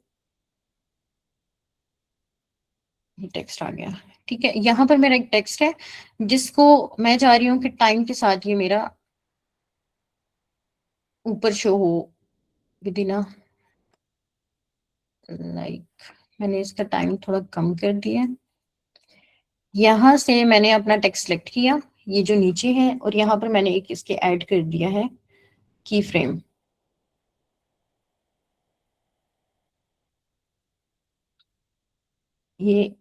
ये टेक्स्ट आ गया। ठीक है, यहाँ पर मेरा एक टेक्स्ट है जिसको मैं चाह रही हूँ कि टाइम के साथ ये मेरा ऊपर शो हो विद इन लाइक, मैंने इसका टाइम थोड़ा कम कर दिया है। यहाँ से मैंने अपना टेक्स्ट सेलेक्ट किया, ये जो नीचे है, और यहाँ पर मैंने एक इसके ऐड कर दिया है की फ्रेम। ये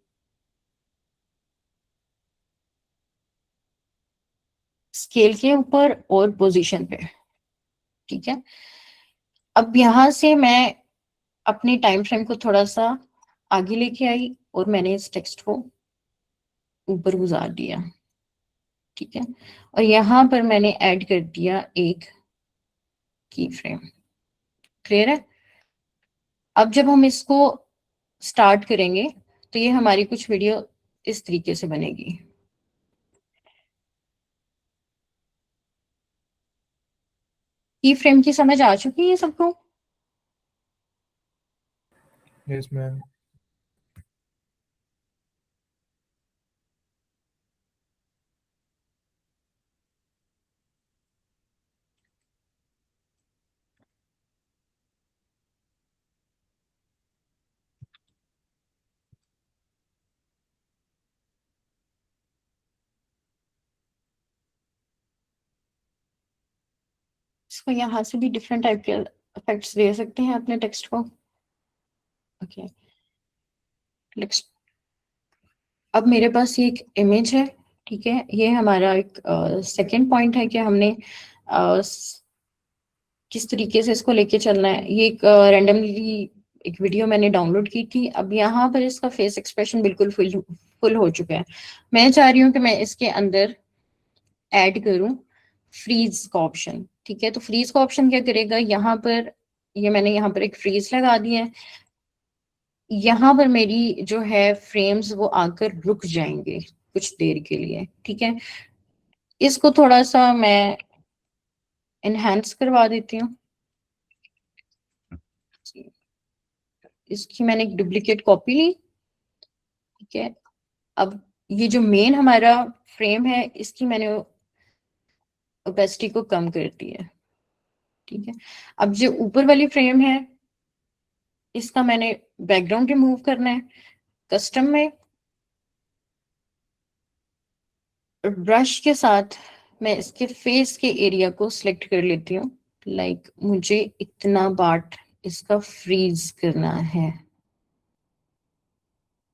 स्केल के ऊपर और पोजीशन पे। ठीक है, अब यहाँ से मैं अपनी टाइम फ्रेम को थोड़ा सा आगे लेके आई और मैंने इस टेक्स्ट को ऊपर गुजार दिया। ठीक है, और यहाँ पर मैंने ऐड कर दिया एक की फ्रेम। क्लियर है? अब जब हम इसको स्टार्ट करेंगे तो ये हमारी कुछ वीडियो इस तरीके से बनेगी। की फ्रेम की समझ आ चुकी है सबको? Yes ma'am. इसको यहाँ से भी डिफरेंट टाइप के इफेक्ट्स दे सकते हैं अपने टेक्स्ट को। ओके, अब मेरे पास ये एक इमेज है, ठीक है। ये हमारा एक सेकंड पॉइंट है कि हमने किस तरीके से इसको लेके चलना है। ये एक रैंडमली एक वीडियो मैंने डाउनलोड की थी। अब यहाँ पर इसका फेस एक्सप्रेशन बिल्कुल फुल हो चुका है। मैं चाह रही हूँ कि मैं इसके अंदर ऐड करूँ फ्रीज का ऑप्शन, ठीक है। तो फ्रीज का ऑप्शन क्या करेगा, यहाँ पर ये मैंने यहाँ पर एक फ्रीज लगा दिया है। यहाँ पर मेरी जो है फ्रेम्स वो आकर रुक जाएंगे कुछ देर के लिए, ठीक है। इसको थोड़ा सा मैं इनहेंस करवा देती हूँ। इसकी मैंने एक डुप्लीकेट कॉपी ली, ठीक है। अब ये जो मेन हमारा फ्रेम है इसकी मैंने ओपेसिटी को कम कर दी है, ठीक है। अब जो ऊपर वाली फ्रेम है इसका मैंने बैकग्राउंड रिमूव करना है। कस्टम में ब्रश के साथ मैं इसके फेस के एरिया को सिलेक्ट कर लेती हूँ। लाइक मुझे इतना पार्ट इसका फ्रीज करना है,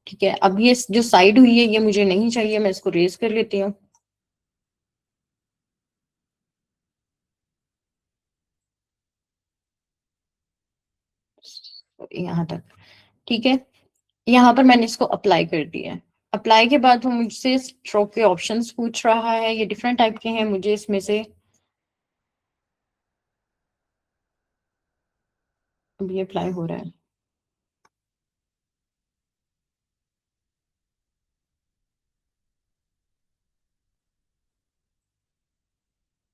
ठीक है। अब ये जो साइड हुई है ये मुझे नहीं चाहिए, मैं इसको रेज कर लेती हूँ। यहाँ तक, ठीक है। यहाँ पर मैंने इसको अप्लाई कर दिया है। अप्लाई के बाद वो मुझसे स्ट्रोक के ऑप्शंस पूछ रहा है, ये डिफरेंट टाइप के हैं। मुझे इसमें से अभी अप्लाई हो रहा है।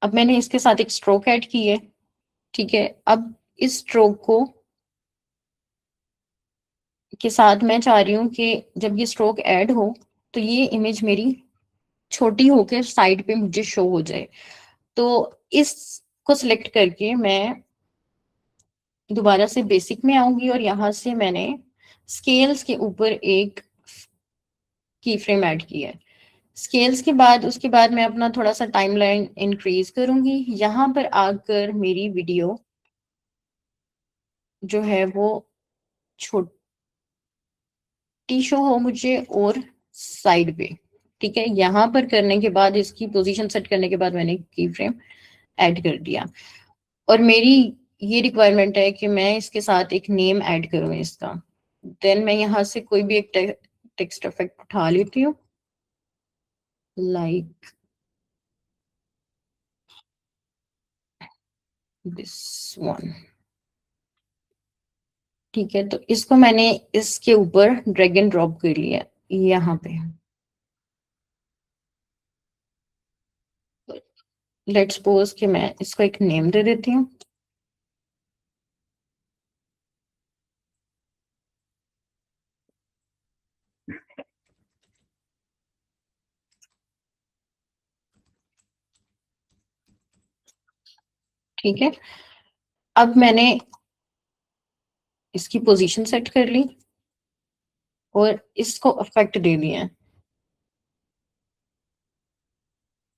अब मैंने इसके साथ एक स्ट्रोक ऐड की है, ठीक है। अब इस स्ट्रोक को के साथ मैं चाह रही हूँ कि जब ये स्ट्रोक ऐड हो तो ये इमेज मेरी छोटी होकर साइड पे मुझे शो हो जाए। तो इसको सिलेक्ट करके मैं दोबारा से बेसिक में आऊंगी और यहाँ से मैंने स्केल्स के ऊपर एक की फ्रेम ऐड किया है। स्केल्स के बाद उसके बाद मैं अपना थोड़ा सा टाइमलाइन इंक्रीज करूंगी। यहाँ पर आकर मेरी वीडियो जो है वो छोटी शो हो मुझे और साइड पे, ठीक है। यहाँ पर करने के बाद इसकी पोजीशन सेट करने के बाद मैंने की फ्रेम ऐड कर दिया। और मेरी ये रिक्वायरमेंट है कि मैं इसके साथ एक नेम ऐड करूँ इसका। देन मैं यहाँ से कोई भी एक टेक्स्ट इफेक्ट उठा लेती हूँ, लाइक दिस वन, ठीक है। तो इसको मैंने इसके ऊपर ड्रैग एंड ड्रॉप कर लिया यहाँ पे। लेट्स सपोज कि मैं इसको एक नेम दे देती हूँ, ठीक है। अब मैंने इसकी पोजीशन सेट कर ली और इसको इफेक्ट दे दिया है।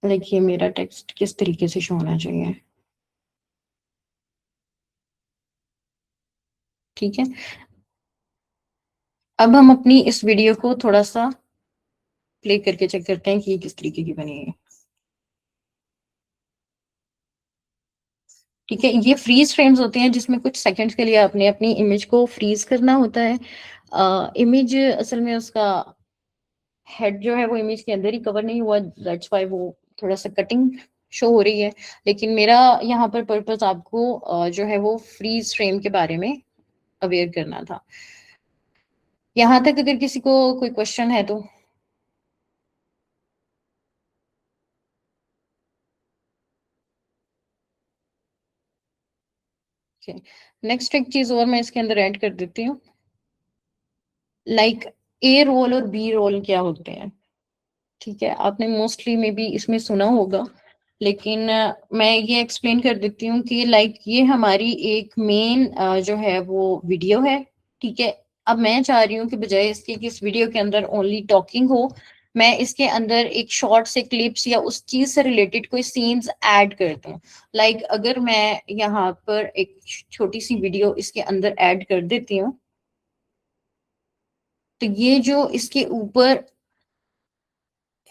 देखिए मेरा टेक्स्ट किस तरीके से शो होना चाहिए, ठीक है। अब हम अपनी इस वीडियो को थोड़ा सा प्ले करके चेक करते हैं कि ये किस तरीके की बनी है, ठीक है। ये फ्रीज फ्रेम्स होते हैं जिसमें कुछ सेकंड्स के लिए आपने अपनी इमेज को फ्रीज करना होता है। इमेज असल में उसका हेड जो है वो इमेज के अंदर ही कवर नहीं हुआ, दैट्स व्हाई वो थोड़ा सा कटिंग शो हो रही है। लेकिन मेरा यहाँ पर पर्पस आपको जो है वो फ्रीज फ्रेम के बारे में अवेयर करना था। यहाँ तक अगर किसी को कोई क्वेश्चन है तो। नेक्स्ट एक चीज और मैं इसके अंदर ऐड कर देती हूँ, लाइक ए रोल और बी रोल क्या होते हैं। ठीक है, आपने मोस्टली में भी इसमें सुना होगा, लेकिन मैं ये एक्सप्लेन कर देती हूँ कि लाइक ये हमारी एक मेन जो है वो वीडियो है। ठीक है, अब मैं चाह रही हूँ कि बजाय इसके कि इस वीडियो के अंदर ओनली टॉकिंग हो, मैं इसके अंदर एक शॉर्ट से क्लिप्स या उस चीज से रिलेटेड कोई सीन्स ऐड कर दूं। लाइक अगर मैं यहाँ पर एक छोटी सी वीडियो इसके अंदर ऐड कर देती हूँ, तो ये जो इसके ऊपर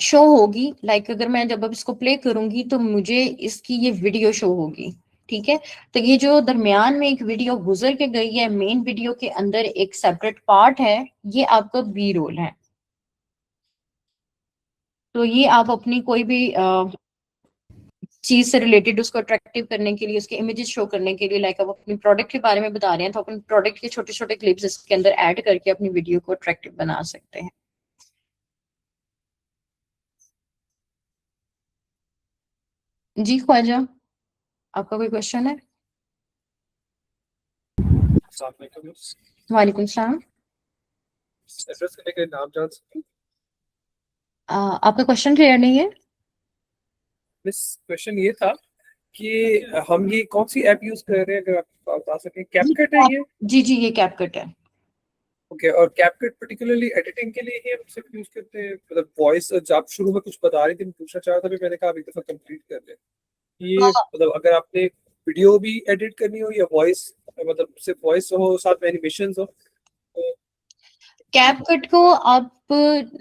शो होगी, लाइक अगर मैं जब अब इसको प्ले करूंगी तो मुझे इसकी ये वीडियो शो होगी। ठीक है, तो ये जो दरमियान में एक वीडियो गुजर के गई है, मेन वीडियो के अंदर एक सेपरेट पार्ट है, ये आपका बी रोल है। तो ये आप अपनी कोई भी चीज से रिलेटेड उसको अट्रैक्टिव करने के लिए, उसके इमेजेस शो करने के लिए, लाइक आप अपनी प्रोडक्ट के बारे में बता रहे हैं तो अपने प्रोडक्ट के छोटे छोटे क्लिप्स इसके अंदर ऐड करके अपनी वीडियो को अट्रैक्टिव बना सकते हैं। जी ख्वाजा, आपका कोई क्वेश्चन है? वालेकुम सलाम। एड्रेस करने के लिए नाम जान सकते हैं? आपका क्वेश्चन क्लियर नहीं है। मिस, क्वेश्चन ये था कि हम ये कौन सी ऐप यूज कर रहे हैं, अगर आप बता सकें। कैपकट है ये? जी जी, ये कैपकट है। ओके, और कैपकट पर्टिकुलरली एडिटिंग के लिए ही हम सिर्फ यूज करते हैं? मतलब वॉइस, जब आप शुरू में कुछ बता रही थी, मैं पूछना चाह रहा था, भी मैंने कहा आप एक दफा कंप्लीट कर लें। ये मतलब अगर आपने वीडियो भी एडिट करनी हो या वॉइस, मतलब सिर्फ वॉइस हो साथ में एनिमेशन हो तो? कैपकट को आप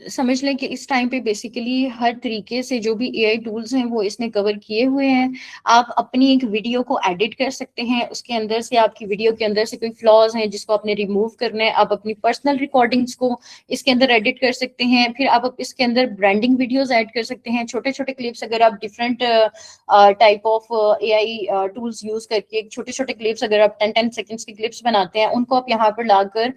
समझ लें कि इस टाइम पे बेसिकली हर तरीके से जो भी एआई टूल्स हैं वो इसने कवर किए हुए हैं। आप अपनी एक वीडियो को एडिट कर सकते हैं, उसके अंदर से आपकी वीडियो के अंदर से कोई फ्लॉज हैं जिसको आपने रिमूव करना है, आप अपनी पर्सनल रिकॉर्डिंग्स को इसके अंदर एडिट कर सकते हैं। फिर आप इसके अंदर ब्रांडिंग वीडियोस ऐड कर सकते हैं, छोटे छोटे क्लिप्स। अगर आप different type of AI tools use करके छोटे छोटे क्लिप्स, अगर आप 10-10 सेकेंड्स की क्लिप्स बनाते हैं, उनको आप यहाँ पर लाकर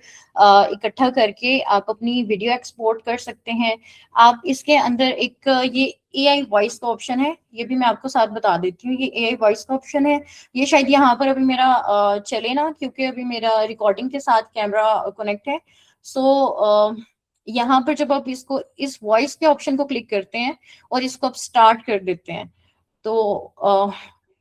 इकट्ठा करके आप अपनी वीडियो एक्सपोर्ट कर सकते हैं। आप इसके अंदर एक ये एआई वॉइस का ऑप्शन है, ये भी मैं आपको साथ बता देती हूँ। ये एआई वॉइस का ऑप्शन है, ये शायद यहाँ पर अभी मेरा चले ना, क्योंकि अभी मेरा रिकॉर्डिंग के साथ कैमरा कनेक्ट है। सो यहाँ पर जब आप इसको, इस वॉइस के ऑप्शन को क्लिक करते हैं और इसको आप स्टार्ट कर देते हैं, तो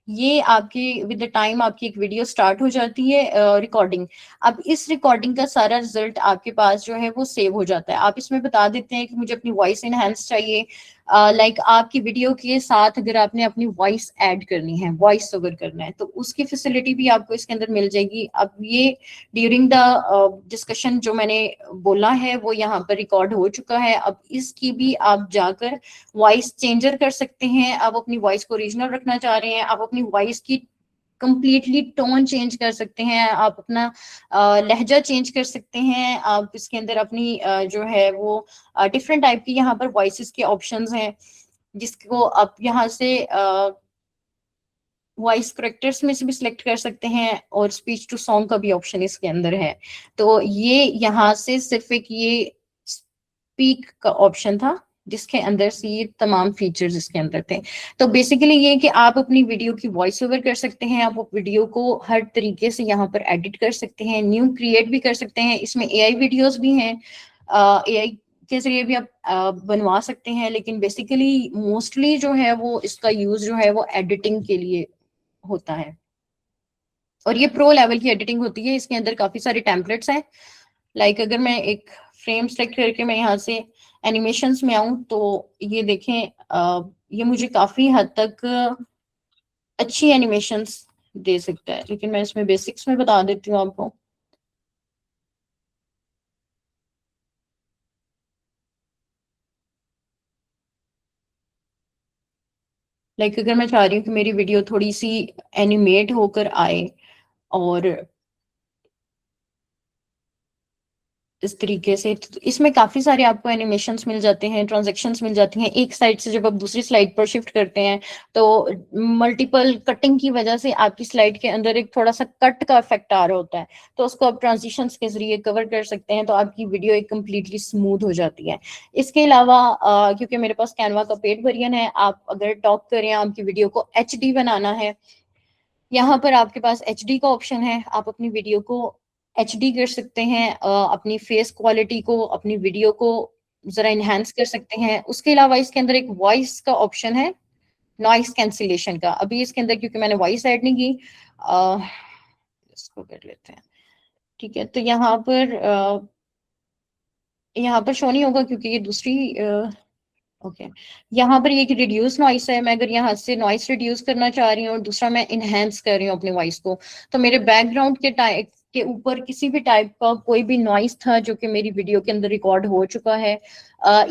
ये आपकी विद द टाइम आपकी एक वीडियो स्टार्ट हो जाती है रिकॉर्डिंग। अब इस रिकॉर्डिंग का सारा रिजल्ट आपके पास जो है वो सेव हो जाता है। आप इसमें बता देते हैं कि मुझे अपनी वॉइस इनहेंस चाहिए, लाइक आपकी वीडियो के साथ अगर आपने अपनी वॉइस ऐड करनी है, वॉइस ओवर करना है, तो उसकी फैसिलिटी भी आपको इसके अंदर मिल जाएगी। अब ये ड्यूरिंग द डिस्कशन जो मैंने बोला है वो यहाँ पर रिकॉर्ड हो चुका है। अब इसकी भी आप जाकर वॉइस चेंजर कर सकते हैं। आप अपनी वॉइस को ओरिजिनल रखना चाह रहे हैं, आप अपनी वॉइस की कंप्लीटली टोन चेंज कर सकते हैं, आप अपना लहजा चेंज कर सकते हैं। आप इसके अंदर अपनी जो है वो डिफरेंट टाइप की यहाँ पर वॉइसेस के ऑप्शंस हैं, जिसको आप यहाँ से वॉइस करेक्टर्स में से भी सिलेक्ट कर सकते हैं, और स्पीच टू सॉन्ग का भी ऑप्शन इसके अंदर है। तो ये यहाँ से सिर्फ एक ये स्पीक का ऑप्शन था, जिसके अंदर से ये तमाम फीचर्स इसके अंदर थे। तो बेसिकली ये कि आप अपनी वीडियो की वॉइस ओवर कर सकते हैं, आप वीडियो को हर तरीके से यहाँ पर एडिट कर सकते हैं, न्यू क्रिएट भी कर सकते हैं। इसमें एआई वीडियोस भी हैं, एआई के जरिए भी आप बनवा सकते हैं, लेकिन बेसिकली मोस्टली जो है वो इसका यूज जो है वो एडिटिंग के लिए होता है, और ये प्रो लेवल की एडिटिंग होती है। इसके अंदर काफी सारे टेम्पलेट्स हैं, लाइक अगर मैं एक फ्रेम सेलेक्ट करके मैं यहाँ से एनिमेशंस में आऊं, तो ये देखें, ये मुझे काफी हद तक अच्छी एनिमेशंस दे सकता है, लेकिन मैं इसमें बेसिक्स में बता देती हूँ आपको। लाइक अगर मैं चाह रही हूँ कि मेरी वीडियो थोड़ी सी एनिमेट होकर आए, और इस तरीके से। तो इसमें काफी सारे आपको एनिमेशंस मिल जाते हैं, ट्रांजैक्शंस मिल जाती हैं। एक साइड से जब आप दूसरी स्लाइड पर शिफ्ट करते हैं तो मल्टीपल कटिंग की वजह से आपकी स्लाइड के अंदर एक थोड़ा सा कट का इफेक्ट आ रहा होता है, तो उसको आप ट्रांजिशंस के जरिए कवर कर सकते हैं, तो आपकी वीडियो एक कम्प्लीटली स्मूथ हो जाती है। इसके अलावा क्योंकि मेरे पास कैनवा का पेड वर्जन है, आप अगर टॉप करें, आपकी वीडियो को HD बनाना है, यहाँ पर आपके पास HD का ऑप्शन है। आप अपनी वीडियो को HD कर सकते हैं, अपनी फेस क्वालिटी को, अपनी वीडियो को जरा इनहेंस कर सकते हैं। उसके अलावा इसके अंदर एक वॉइस का ऑप्शन है, नॉइस कैंसिलेशन का। अभी इसके अंदर क्योंकि मैंने वॉइस ऐड नहीं की, इसको कर लेते हैं। ठीक है, तो यहाँ पर शो नहीं होगा क्योंकि ये दूसरी ओके। यहाँ पर ये कि रिड्यूस नॉइस है, मैं अगर यहाँ से नॉइस रिड्यूस करना चाह रही हूँ और दूसरा मैं इनहेंस कर रही हूँ अपनी वॉइस को, तो मेरे बैकग्राउंड के टाइप के ऊपर किसी भी टाइप का कोई भी नॉइस था जो कि मेरी वीडियो के अंदर रिकॉर्ड हो चुका है,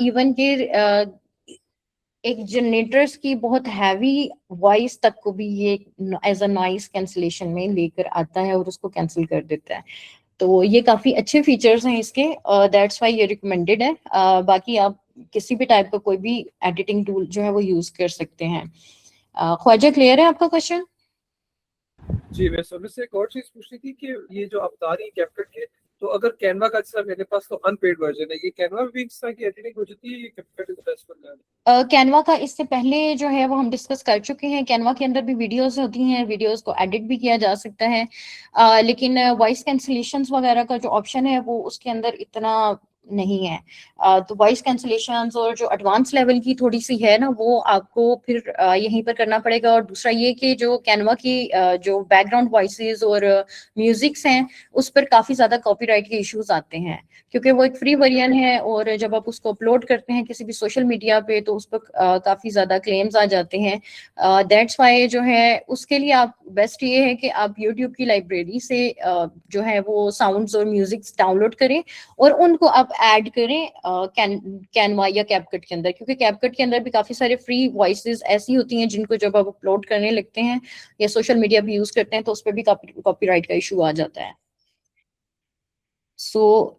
इवन के एक जनरेटर्स की बहुत हैवी वॉइस तक को भी ये एज अ नॉइस कैंसिलेशन में लेकर आता है और उसको कैंसिल कर देता है। तो ये काफी अच्छे फीचर्स हैं इसके, दैट्स वाई ये रिकमेंडेड है। बाकी आप किसी भी टाइप का कोई भी एडिटिंग टूल जो है वो यूज कर सकते हैं। ख्वाजा, क्लियर है आपका क्वेश्चन? जी, मैं समय से एक और चीज पूछनी थी कि ये जो आप बता रही हैं कैपकट के, तो अगर कैनवा का, जैसा मेरे पास तो अनपेड वर्जन है, ये कैनवा में भी इस तरह की एडिटिंग हो जाती है, ये CapCut is best for that? Canva का इससे पहले जो है वो हम डिस्कस कर चुके हैं। कैनवा के अंदर भी वीडियोस होती हैं, वीडियोस को एडिट भी किया जा सकता है, लेकिन वॉइस कैंसिलेशंस वगैरह का जो ऑप्शन है वो उसके अंदर इतना नहीं है। तो वॉइस कैंसिलेशंस और जो एडवांस लेवल की थोड़ी सी है ना, वो आपको फिर यहीं पर करना पड़ेगा। और दूसरा ये कि जो कैनवा की जो बैकग्राउंड वॉइसेस और म्यूजिक्स हैं, उस पर काफी ज्यादा कॉपीराइट के इश्यूज आते हैं, क्योंकि वो एक फ्री वर्जन है और जब आप उसको अपलोड करते हैं किसी भी सोशल मीडिया पे तो उस पर काफी ज्यादा क्लेम्स आ जाते हैं। दैट्स वाई जो है उसके लिए आप बेस्ट ये है कि आप यूट्यूब की लाइब्रेरी से जो है वो साउंड्स और म्यूजिक्स डाउनलोड करें और उनको आप ऐड करें कैनवा या कैपकट के अंदर, क्योंकि कैपकट के अंदर भी काफी सारे फ्री वॉइसेस ऐसी होती हैं जिनको जब आप अपलोड करने लगते हैं या सोशल मीडिया भी यूज करते हैं तो उस पर भी कॉपीराइट का इशू आ जाता है। सो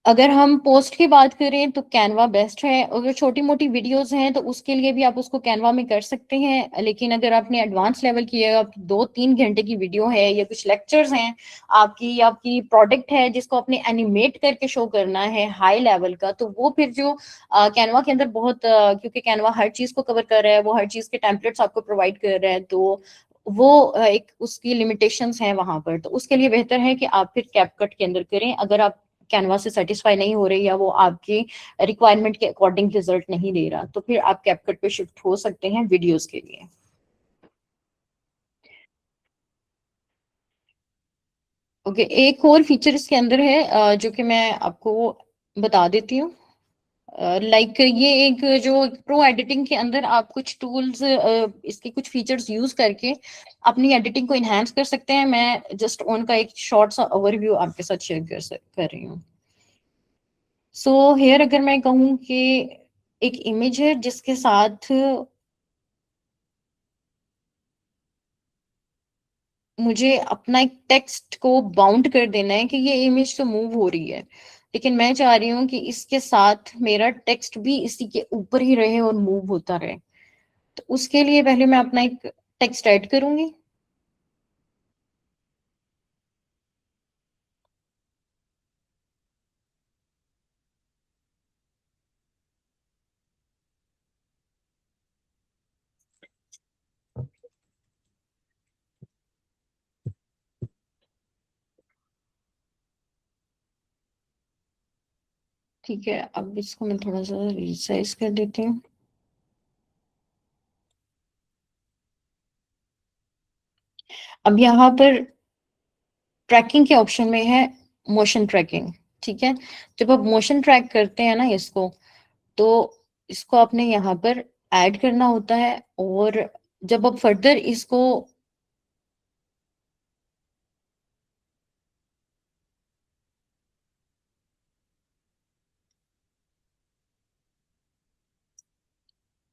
अगर हम पोस्ट की बात करें तो कैनवा बेस्ट है। अगर छोटी मोटी वीडियोस हैं तो उसके लिए भी आप उसको कैनवा में कर सकते हैं, लेकिन अगर आपने एडवांस लेवल की है, आप 2-3 घंटे की वीडियो है या कुछ लेक्चर्स हैं आपकी प्रोडक्ट है जिसको आपने एनिमेट करके शो करना है हाई लेवल का, तो वो फिर जो कैनवा के अंदर बहुत क्योंकि कैनवा हर चीज को कवर कर रहा है, वो हर चीज के टेम्पलेट्स आपको प्रोवाइड कर रहा है, तो वो एक उसकी लिमिटेशंस हैं वहां पर। तो उसके लिए बेहतर है कि आप फिर कैपकट के अंदर करें, अगर आप कैनवा से सेटिस्फाई नहीं हो रही या वो आपकी रिक्वायरमेंट के अकॉर्डिंग रिजल्ट नहीं दे रहा, तो फिर आप कैपकट पे शिफ्ट हो सकते हैं वीडियोस के लिए। ओके, एक और फीचर इसके अंदर है जो कि मैं आपको बता देती हूँ। लाइक ये एक जो प्रो एडिटिंग के अंदर आप कुछ टूल्स इसके कुछ फीचर्स यूज करके अपनी एडिटिंग को इनहेंस कर सकते हैं। मैं जस्ट उनका एक शॉर्ट सा ओवरव्यू आपके साथ शेयर कर रही हूँ। सो हेयर अगर मैं कहूँ कि एक इमेज है जिसके साथ मुझे अपना एक टेक्स्ट को बाउंड कर देना है कि ये इमेज तो मूव हो रही है, लेकिन मैं चाह रही हूँ कि इसके साथ मेरा टेक्स्ट भी इसी के ऊपर ही रहे और मूव होता रहे। तो उसके लिए पहले मैं अपना एक टेक्स्ट ऐड करूंगी। ठीक है, अब इसको मैं थोड़ा सा रिसाइज कर देती हूँ। अब यहाँ पर ट्रैकिंग के ऑप्शन में है मोशन ट्रैकिंग। ठीक है, जब आप मोशन ट्रैक करते हैं ना इसको, तो इसको आपने यहाँ पर ऐड करना होता है, और जब आप फर्दर इसको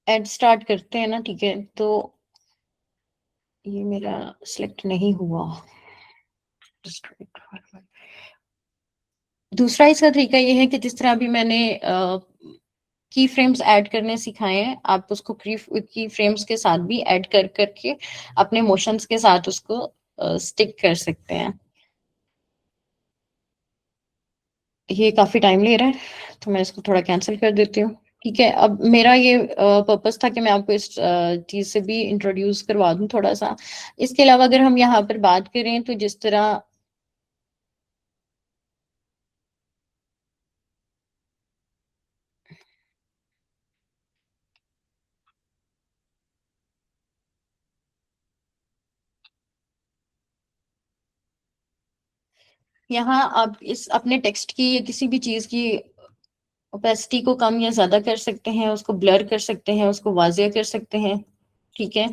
ऐड स्टार्ट करते हैं ना, ठीक है, तो ये मेरा सिलेक्ट नहीं हुआ। दूसरा इसका तरीका ये है कि जिस तरह अभी मैंने की फ्रेम्स ऐड करने सिखाए हैं, आप उसको की फ्रेम्स के साथ भी ऐड कर करके अपने मोशंस के साथ उसको स्टिक कर सकते हैं। ये काफी टाइम ले रहा है तो मैं इसको थोड़ा कैंसिल कर देती हूँ। ठीक है, अब मेरा ये पर्पस था कि मैं आपको इस चीज से भी इंट्रोड्यूस करवा दूं थोड़ा सा। इसके अलावा अगर हम यहाँ पर बात करें तो जिस तरह यहाँ आप इस अपने टेक्स्ट की या किसी भी चीज की ओपेसिटी को कम या ज्यादा कर सकते हैं, उसको ब्लर कर सकते हैं, उसको वाजिया कर सकते हैं। ठीक है,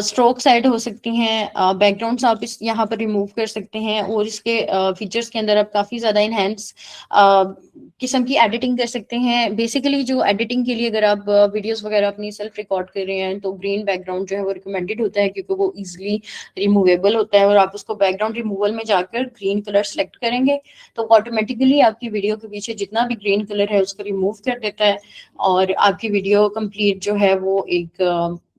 स्ट्रोक्स ऐड हो सकती हैं, बैकग्राउंड्स आप इस यहाँ पर रिमूव कर सकते हैं, और इसके फीचर्स के अंदर आप काफी ज्यादा इनहेंस किस्म की एडिटिंग कर सकते हैं। बेसिकली जो एडिटिंग के लिए अगर आप वीडियोस वगैरह अपनी सेल्फ रिकॉर्ड कर रहे हैं तो ग्रीन बैकग्राउंड जो है वो रिकमेंडेड होता है, क्योंकि वो इजिली रिमूवेबल होता है, और आप उसको बैकग्राउंड रिमूवल में जाकर ग्रीन कलर सेलेक्ट करेंगे तो ऑटोमेटिकली आपकी वीडियो के पीछे जितना भी ग्रीन कलर है उसको रिमूव कर देता है, और आपकी वीडियो कंप्लीट जो है वो एक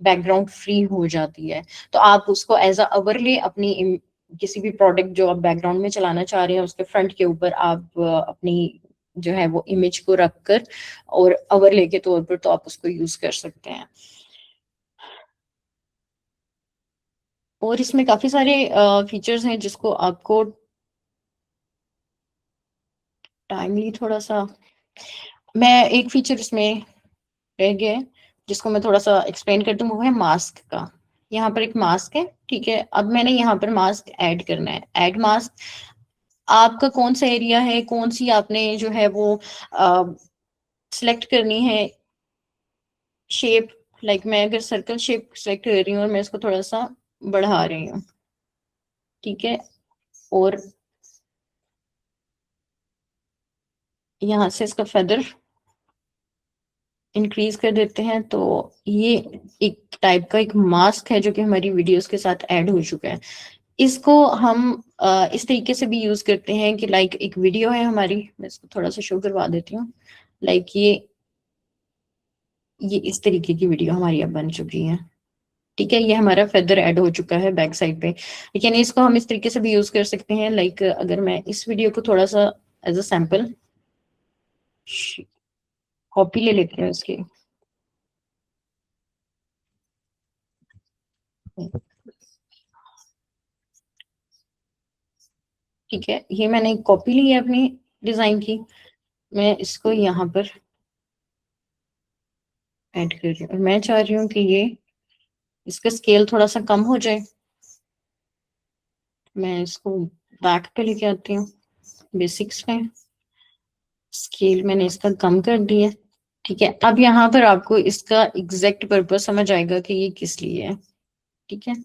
बैकग्राउंड फ्री हो जाती है। तो आप उसको एज अ ओवरले अपनी किसी भी प्रोडक्ट जो आप बैकग्राउंड में चलाना चाह रहे हैं उसके फ्रंट के ऊपर आप अपनी जो है वो इमेज को रख कर और ओवरले के तौर पर तो आप उसको यूज कर सकते हैं। और इसमें काफी सारे फीचर्स हैं जिसको आपको टाइमली थोड़ा सा, मैं एक फीचर इसमें रह गया है जिसको मैं थोड़ा सा एक्सप्लेन कर दूं, वो है मास्क का। यहाँ पर एक मास्क है, ठीक है, अब मैंने यहाँ पर मास्क ऐड करना है। ऐड मास्क, आपका कौन सा एरिया है, कौन सी आपने जो है वो सिलेक्ट करनी है शेप। लाइक मैं अगर सर्कल शेप सेलेक्ट कर रही हूँ और मैं इसको थोड़ा सा बढ़ा रही हूँ, ठीक है, और यहाँ से इसका फेदर इंक्रीज कर देते हैं, तो ये एक टाइप का एक मास्क है जो कि हमारी वीडियोस के साथ ऐड हो चुका है। इसको हम इस तरीके से भी यूज करते हैं कि लाइक एक वीडियो है हमारी, मैं इसको थोड़ा सा शो करवा देती हूँ। लाइक ये इस तरीके की वीडियो हमारी अब बन चुकी है। ठीक है, ये हमारा फेदर ऐड हो चुका है बैक साइड पे, लेकिन इसको हम इस तरीके से भी यूज कर सकते हैं। लाइक अगर मैं इस वीडियो को थोड़ा सा एज अ सैंपल कॉपी ले लेती हूँ इसकी, ठीक है, ये मैंने एक कॉपी ली है अपनी डिजाइन की, मैं इसको यहाँ पर ऐड कर रही हूँ और मैं चाह रही हूँ कि ये इसका स्केल थोड़ा सा कम हो जाए। मैं इसको बैक पे लेके आती हूँ, बेसिक्स में स्केल मैंने इसका कम कर दिया। ठीक है, अब यहाँ पर आपको इसका एग्जैक्ट पर्पस समझ आएगा कि ये किस लिए है। ठीक है,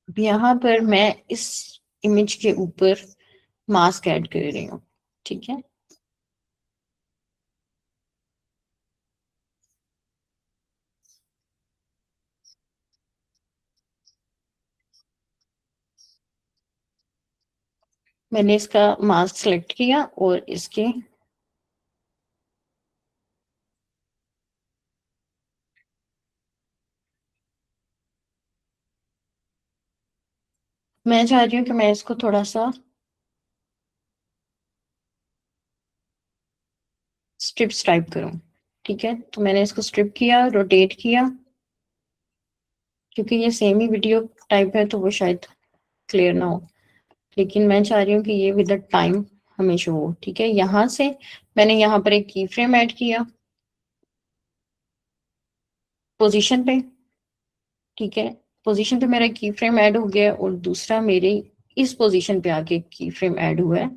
अब यहाँ पर मैं इस इमेज के ऊपर मास्क ऐड कर रही हूँ। ठीक है, मैंने इसका मास्क सेलेक्ट किया और इसके मैं चाह रही हूँ कि मैं इसको थोड़ा सा स्ट्रिप्स टाइप करूँ। ठीक है, तो मैंने इसको स्ट्रिप किया, रोटेट किया, क्योंकि ये सेम ही वीडियो टाइप है तो वो शायद क्लियर ना हो, लेकिन मैं चाह रही हूँ कि ये विद द टाइम हमेशा हो। ठीक है, यहाँ से मैंने यहाँ पर एक की फ्रेम ऐड किया पोजीशन पे। ठीक है, पोजीशन पे मेरा की फ्रेम ऐड हो गया और दूसरा मेरे इस पोजीशन पे आके की फ्रेम ऐड हुआ है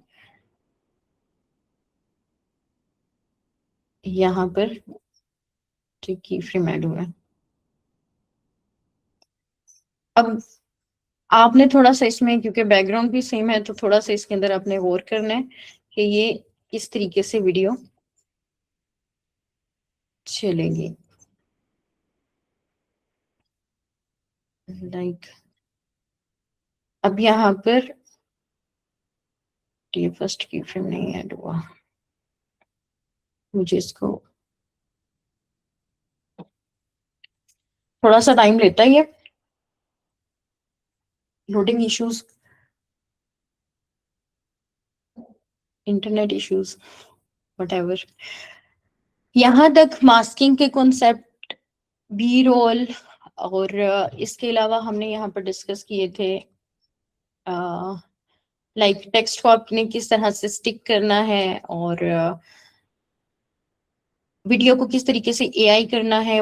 यहाँ पर, जो की फ्रेम ऐड हुआ है। अब आपने थोड़ा सा इसमें, क्योंकि बैकग्राउंड भी सेम है, तो थोड़ा सा इसके अंदर आपने गौर करना है कि ये किस तरीके से वीडियो चलेगी। लाइक अब यहाँ पर ये फर्स्ट की फ्रेम नहीं ऐड हुआ, मुझे इसको थोड़ा सा टाइम लेता है ये, loading issues, internet issues, whatever. यहाँ तक मास्किंग के कॉन्सेप्ट, बी रोल, और इसके अलावा हमने यहाँ पर डिस्कस किए थे लाइक टेक्स्ट को आपने किस तरह से स्टिक करना है, और वीडियो को किस तरीके से एआई करना है,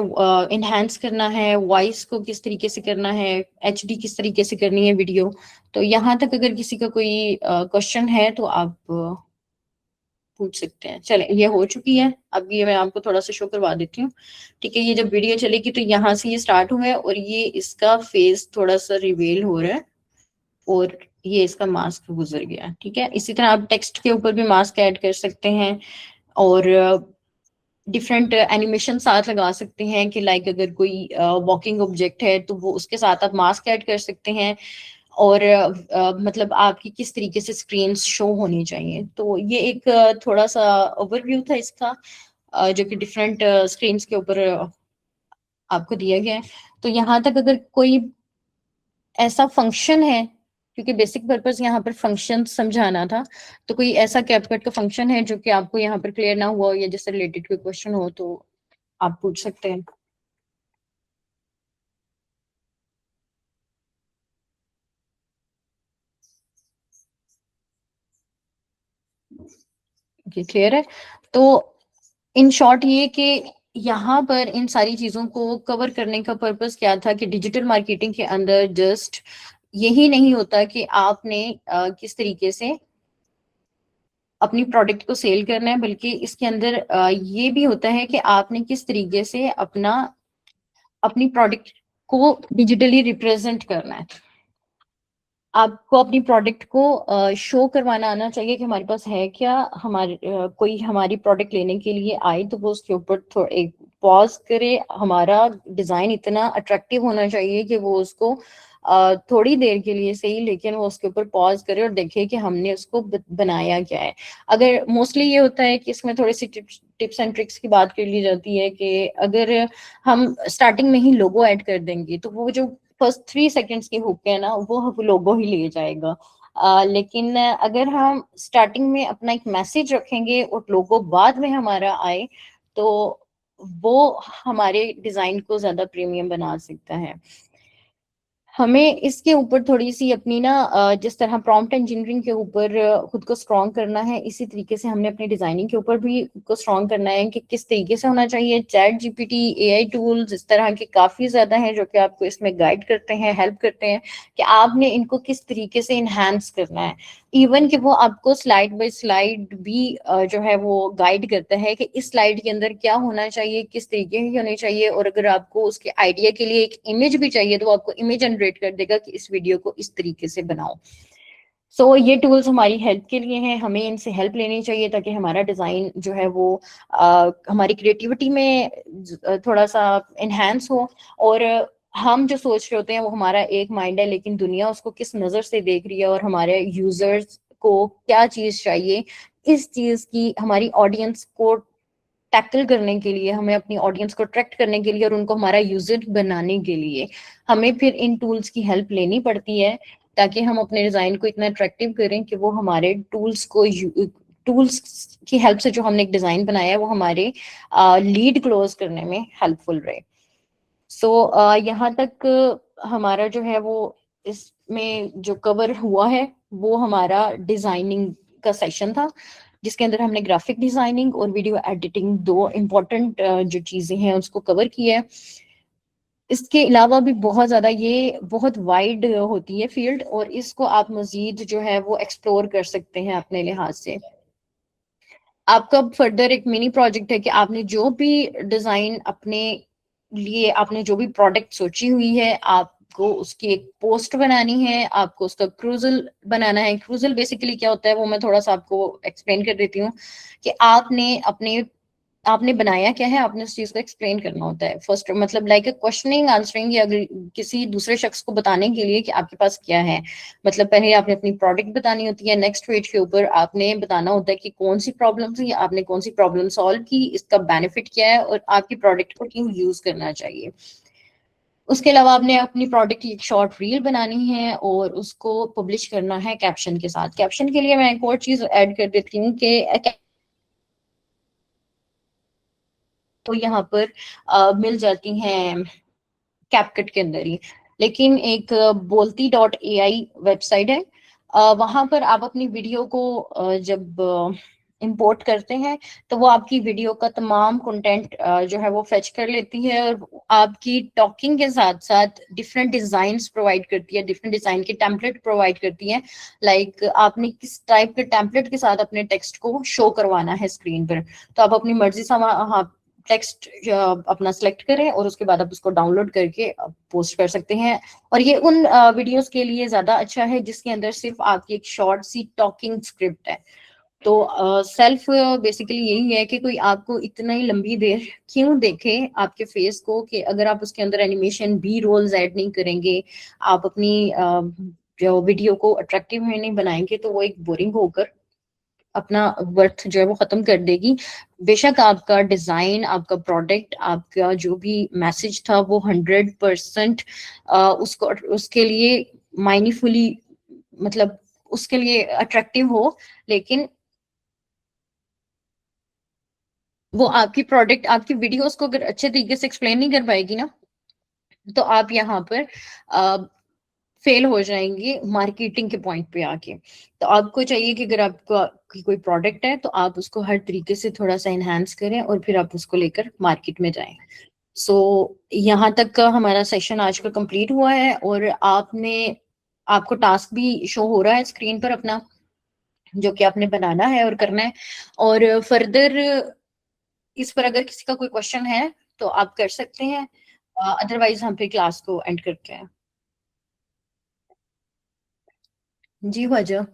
इनहेंस करना है, वॉइस को किस तरीके से करना है, एचडी किस तरीके से करनी है वीडियो। तो यहाँ तक अगर किसी का कोई क्वेश्चन है तो आप पूछ सकते हैं। चले, ये हो चुकी है, अब ये मैं आपको थोड़ा सा शो करवा देती हूँ। ठीक है, ये जब वीडियो चलेगी तो यहाँ से ये स्टार्ट हुआ है और ये इसका फेस थोड़ा सा रिवील हो रहा है और ये इसका मास्क गुजर गया। ठीक है, इसी तरह आप टेक्स्ट के ऊपर भी मास्क ऐड कर सकते हैं और डिफरेंट एनिमेशन साथ लगा सकते हैं कि लाइक अगर कोई वॉकिंग ऑब्जेक्ट है तो वो उसके साथ आप मास्क ऐड कर सकते हैं, और मतलब आपकी किस तरीके से स्क्रीन शो होनी चाहिए। तो ये एक थोड़ा सा ओवरव्यू था इसका, जो कि डिफरेंट स्क्रीन्स के ऊपर आपको दिया गया है। तो यहाँ तक अगर कोई ऐसा फंक्शन है, क्योंकि बेसिक पर्पस यहाँ पर फंक्शन समझाना था, तो कोई ऐसा कैपकट का फंक्शन है जो कि आपको यहाँ पर क्लियर ना हुआ हो या जिससे रिलेटेड कोई क्वेश्चन हो तो आप पूछ सकते हैं। ये क्लियर है? तो इन शॉर्ट ये कि यहाँ पर इन सारी चीजों को कवर करने का पर्पस क्या था कि डिजिटल मार्केटिंग के अंदर जस्ट यही नहीं होता कि आपने किस तरीके से अपनी प्रोडक्ट को सेल करना है, बल्कि इसके अंदर ये भी होता है कि आपने किस तरीके से अपनी प्रोडक्ट को डिजिटली रिप्रेजेंट करना है। आपको अपनी प्रोडक्ट को शो करवाना आना चाहिए कि हमारे पास है क्या। हमारे कोई हमारी प्रोडक्ट लेने के लिए आए तो वो उसके ऊपर थोड़ा एक पॉज करे, हमारा डिजाइन इतना अट्रैक्टिव होना चाहिए कि वो उसको थोड़ी देर के लिए सही लेकिन वो उसके ऊपर पॉज करे और देखे कि हमने उसको बनाया क्या है। अगर मोस्टली ये होता है कि इसमें थोड़ी सी टिप्स एंड ट्रिक्स की बात कर ली जाती है कि अगर हम स्टार्टिंग में ही लोगो ऐड कर देंगे तो वो जो फर्स्ट 3 सेकेंड्स की हुक है ना वो लोगो ही ले जाएगा। लेकिन अगर हम स्टार्टिंग में अपना एक मैसेज रखेंगे और लोगो बाद में हमारा आए तो वो हमारे डिजाइन को ज्यादा प्रीमियम बना सकता है। हमें इसके ऊपर थोड़ी सी अपनी ना जिस तरह प्रॉम्प्ट इंजीनियरिंग के ऊपर खुद को स्ट्रॉन्ग करना है, इसी तरीके से हमने अपनी डिजाइनिंग के ऊपर भी खुद को स्ट्रॉन्ग करना है कि किस तरीके से होना चाहिए। चैट जीपीटी, एआई टूल्स इस तरह के काफी ज्यादा हैं जो कि आपको इसमें गाइड करते हैं, हेल्प करते हैं कि आपने इनको किस तरीके से इनहेंस करना है। इवन कि वो आपको स्लाइड बाय स्लाइड भी जो है वो गाइड करता है कि इस स्लाइड के अंदर क्या होना चाहिए, किस तरीके की होनी चाहिए, और अगर आपको उसके आइडिया के लिए एक इमेज भी चाहिए तो वो आपको इमेज जनरेट कर देगा कि इस वीडियो को इस तरीके से बनाओ। ये टूल्स हमारी हेल्प के लिए हैं, हमें इनसे हेल्प लेनी चाहिए ताकि हमारा डिजाइन जो है वो हमारी क्रिएटिविटी में थोड़ा सा इनहेंस हो। और हम जो सोच रहे होते हैं वो हमारा एक माइंड है, लेकिन दुनिया उसको किस नजर से देख रही है और हमारे यूजर्स को क्या चीज चाहिए, इस चीज की हमारी ऑडियंस को टैकल करने के लिए, हमें अपनी ऑडियंस को अट्रैक्ट करने के लिए और उनको हमारा यूजर बनाने के लिए हमें फिर इन टूल्स की हेल्प लेनी पड़ती है ताकि हम अपने डिजाइन को इतना अट्रैक्टिव करें कि वो हमारे टूल्स की हेल्प से जो हमने एक डिजाइन बनाया है वो हमारे लीड क्लोज करने में हेल्पफुल रहे। यहाँ तक हमारा जो है वो इसमें जो कवर हुआ है वो हमारा डिजाइनिंग का सेशन था, जिसके अंदर हमने ग्राफिक डिजाइनिंग और वीडियो एडिटिंग, दो इम्पोर्टेंट जो चीजें हैं उसको कवर किया है। इसके अलावा भी बहुत ज्यादा ये बहुत वाइड होती है फील्ड और इसको आप मजीद जो है वो एक्सप्लोर कर सकते हैं अपने लिहाज से। आपका फर्दर एक मिनी प्रोजेक्ट है कि आपने जो भी डिजाइन अपने लिए, आपने जो भी प्रोडक्ट सोची हुई है, आपको उसकी एक पोस्ट बनानी है, आपको उसका क्रूजल बनाना है। क्रूजल बेसिकली क्या होता है वो मैं थोड़ा सा आपको एक्सप्लेन कर देती हूँ कि आपने अपने आपने बनाया क्या है, आपने उस चीज को एक्सप्लेन करना होता है फर्स्ट, मतलब लाइक क्वेश्चनिंग आंसरिंग, या अगर किसी दूसरे शख्स को बताने के लिए कि आपके पास क्या है, मतलब पहले आपने अपनी प्रोडक्ट बतानी होती है, नेक्स्ट पेज के ऊपर आपने बताना होता है कि कौन सी प्रॉब्लम थी, आपने कौन सी प्रॉब्लम सॉल्व की, इसका बेनिफिट क्या है और आपकी प्रोडक्ट को क्यों यूज करना चाहिए। उसके अलावा आपने अपनी प्रोडक्ट की एक शॉर्ट रील बनानी है और उसको पब्लिश करना है कैप्शन के साथ। कैप्शन के लिए मैं एक और चीज ऐड कर देती हूँ कि तो यहाँ पर मिल जाती हैं कैपकट के अंदर ही, लेकिन एक बोलती .ai वेबसाइट है, वहां पर आप अपनी वीडियो को जब इंपोर्ट करते हैं तो वो आपकी वीडियो का तमाम कंटेंट जो है वो फेच कर लेती है और आपकी टॉकिंग के साथ साथ डिफरेंट डिजाइन्स प्रोवाइड करती है, डिफरेंट डिजाइन के टेम्पलेट प्रोवाइड करती है। लाइक आपने किस टाइप के टेम्पलेट के साथ अपने टेक्स्ट को शो करवाना है स्क्रीन पर, तो आप अपनी मर्जी से टेक्स्ट अपना सेलेक्ट करें और उसके बाद आप उसको डाउनलोड करके पोस्ट कर सकते हैं। और ये उन वीडियोस के लिए ज्यादा अच्छा है जिसके अंदर सिर्फ आपकी एक शॉर्ट सी टॉकिंग स्क्रिप्ट है। तो सेल्फ बेसिकली यही है कि कोई आपको इतना ही लंबी देर क्यों देखे आपके फेस को, कि अगर आप उसके अंदर एनिमेशन बी रोल्स ऐड नहीं करेंगे, आप अपनी जो वीडियो को अट्रैक्टिव में नहीं बनाएंगे, तो वो एक बोरिंग होकर अपना वर्थ जो है वो खत्म कर देगी। बेशक आपका डिजाइन, आपका प्रोडक्ट, आपका जो भी मैसेज था वो 100% उसको उसके लिए माइनीफुली, मतलब उसके लिए अट्रैक्टिव हो, लेकिन वो आपकी प्रोडक्ट आपकी वीडियोस को अगर अच्छे तरीके से एक्सप्लेन नहीं कर पाएगी ना, तो आप यहाँ पर फेल हो जाएंगे मार्केटिंग के पॉइंट पे आके। तो आपको चाहिए कि अगर आपका कोई प्रोडक्ट है तो आप उसको हर तरीके से थोड़ा सा एनहांस करें और फिर आप उसको लेकर मार्केट में जाएं। सो यहाँ तक का हमारा सेशन आज का कंप्लीट हुआ है और आपको टास्क भी शो हो रहा है स्क्रीन पर अपना, जो कि आपने बनाना है और करना है। और फर्दर इस पर अगर किसी का कोई क्वेश्चन है तो आप कर सकते हैं, अदरवाइज हम फिर क्लास को एंड करते हैं। जी वजह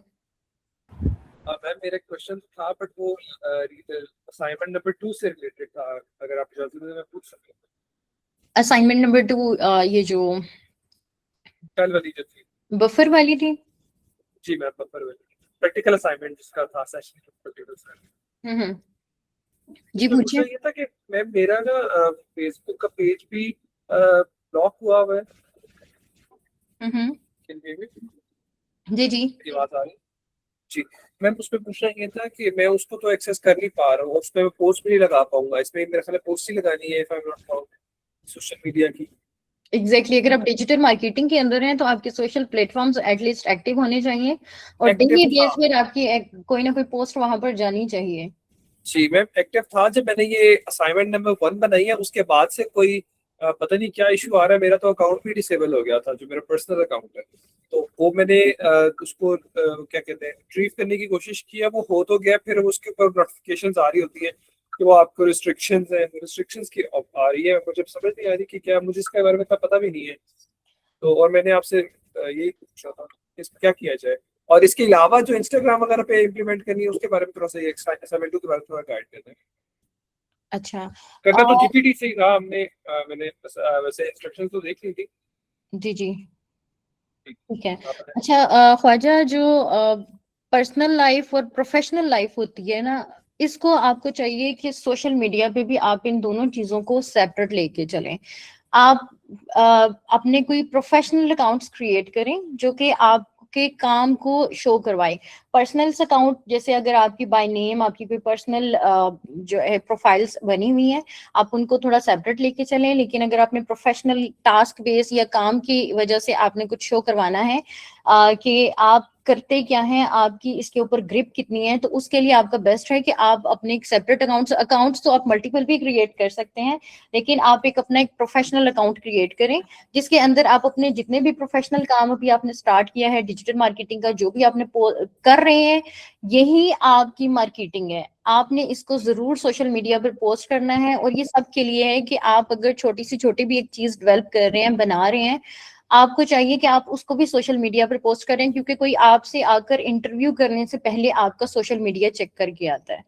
मैम मेरा क्वेश्चन था बट वो असाइनमेंट नंबर 2 से रिलेटेड था, अगर आप इजाजत दें मैं पूछ सकता हूँ। असाइनमेंट नंबर 2 ये जो कल वाली जो थी। बफर वाली थी। जी मैम, बफर वाली प्रैक्टिकल असाइनमेंट जिसका था सेशन प्रैक्टिकल असाइनमेंट। हम्म। जी तो पूछिए। पूछना ये था कि मैम मेरा ना फेसबुक का पेज भी ब्लॉक हुआ हुआ है। हम्म। Can you hear me? जी जी। मेरी आवाज आ रही है? जी मैम, उसमें पूछना ये था कि मैं उसको तो एक्सेस कर नहीं पा रहा हूँ, उसमें मैं पोस्ट भी नहीं लगा पाऊंगा। इसमें मेरे ख्याल पोस्ट ही लगानी है if I am not wrong, social media की। एग्जैक्टली अगर आप डिजिटल मार्केटिंग के अंदर हैं तो आपके सोशल प्लेटफॉर्म्स एटलीस्ट एक्टिव होने चाहिए और डेली एक्टिव बेस था। पर आपकी कोई ना कोई पोस्ट वहां पर जानी चाहिए। जी मैम, एक्टिव था जब मैंने ये असाइनमेंट नंबर 1 बनाई है, उसके बाद से कोई पता नहीं क्या इशू आ रहा है। मेरा तो अकाउंट भी डिसेबल हो गया था, जो मेरा पर्सनल अकाउंट है। तो वो मैंने उसको क्या कहते हैं रिट्रीव करने की कोशिश की है, वो हो तो गया। फिर उसके ऊपर नोटिफिकेशंस आ रही होती है कि वो आपको रिस्ट्रिक्शंस है, रिस्ट्रिक्शंस की आ रही है। मुझे समझ नहीं आ रही कि क्या, मुझे इसके बारे में इतना पता भी नहीं है। तो और मैंने आपसे यही पूछा था इसमें क्या किया जाए। और इसके अलावा जो इंस्टाग्राम वगैरह पे इम्प्लीमेंट करनी है उसके बारे में थोड़ा सा असाइनमेंट के बारे में थोड़ा गाइड कर दें। अच्छा। करना तो जीपीटी से ही था हमने, मैंने वैसे इंस्ट्रक्शंस तो देख ली थी। जी जी ठीक है। आप बताएं। अच्छा ख्वाजा, जो पर्सनल लाइफ और प्रोफेशनल लाइफ होती है ना, इसको आपको चाहिए कि सोशल मीडिया पे भी आप इन दोनों चीजों को सेपरेट लेके चलें। आप अपने कोई प्रोफेशनल अकाउंट्स क्रिएट करें जो कि आपके काम को शो करवाए। पर्सनल अकाउंट जैसे अगर आपकी बाय नेम आपकी कोई पर्सनल जो है प्रोफाइल्स बनी हुई हैं, आप उनको थोड़ा सेपरेट लेके चलें। लेकिन अगर आपने प्रोफेशनल टास्क बेस या काम की वजह से आपने कुछ शो करवाना है कि आप करते क्या हैं, आपकी इसके ऊपर ग्रिप कितनी है, तो उसके लिए आपका बेस्ट है कि आप अपने एक सेपरेट अकाउंट्स तो आप मल्टीपल भी क्रिएट कर सकते हैं, लेकिन आप एक अपना एक प्रोफेशनल अकाउंट क्रिएट करें जिसके अंदर आप अपने जितने भी प्रोफेशनल काम अभी आपने स्टार्ट किया है डिजिटल मार्केटिंग का, जो भी आपने कर रहे हैं, यही आपकी मार्केटिंग है। आपने इसको जरूर सोशल मीडिया पर पोस्ट करना है और ये सब के लिए है कि आप अगर छोटी सी छोटी भी एक चीज डेवलप कर रहे हैं, बना रहे हैं, आपको चाहिए कि आप उसको भी सोशल मीडिया पर पोस्ट करें, क्योंकि कोई आपसे आकर इंटरव्यू करने से पहले आपका सोशल मीडिया चेक करके आता है।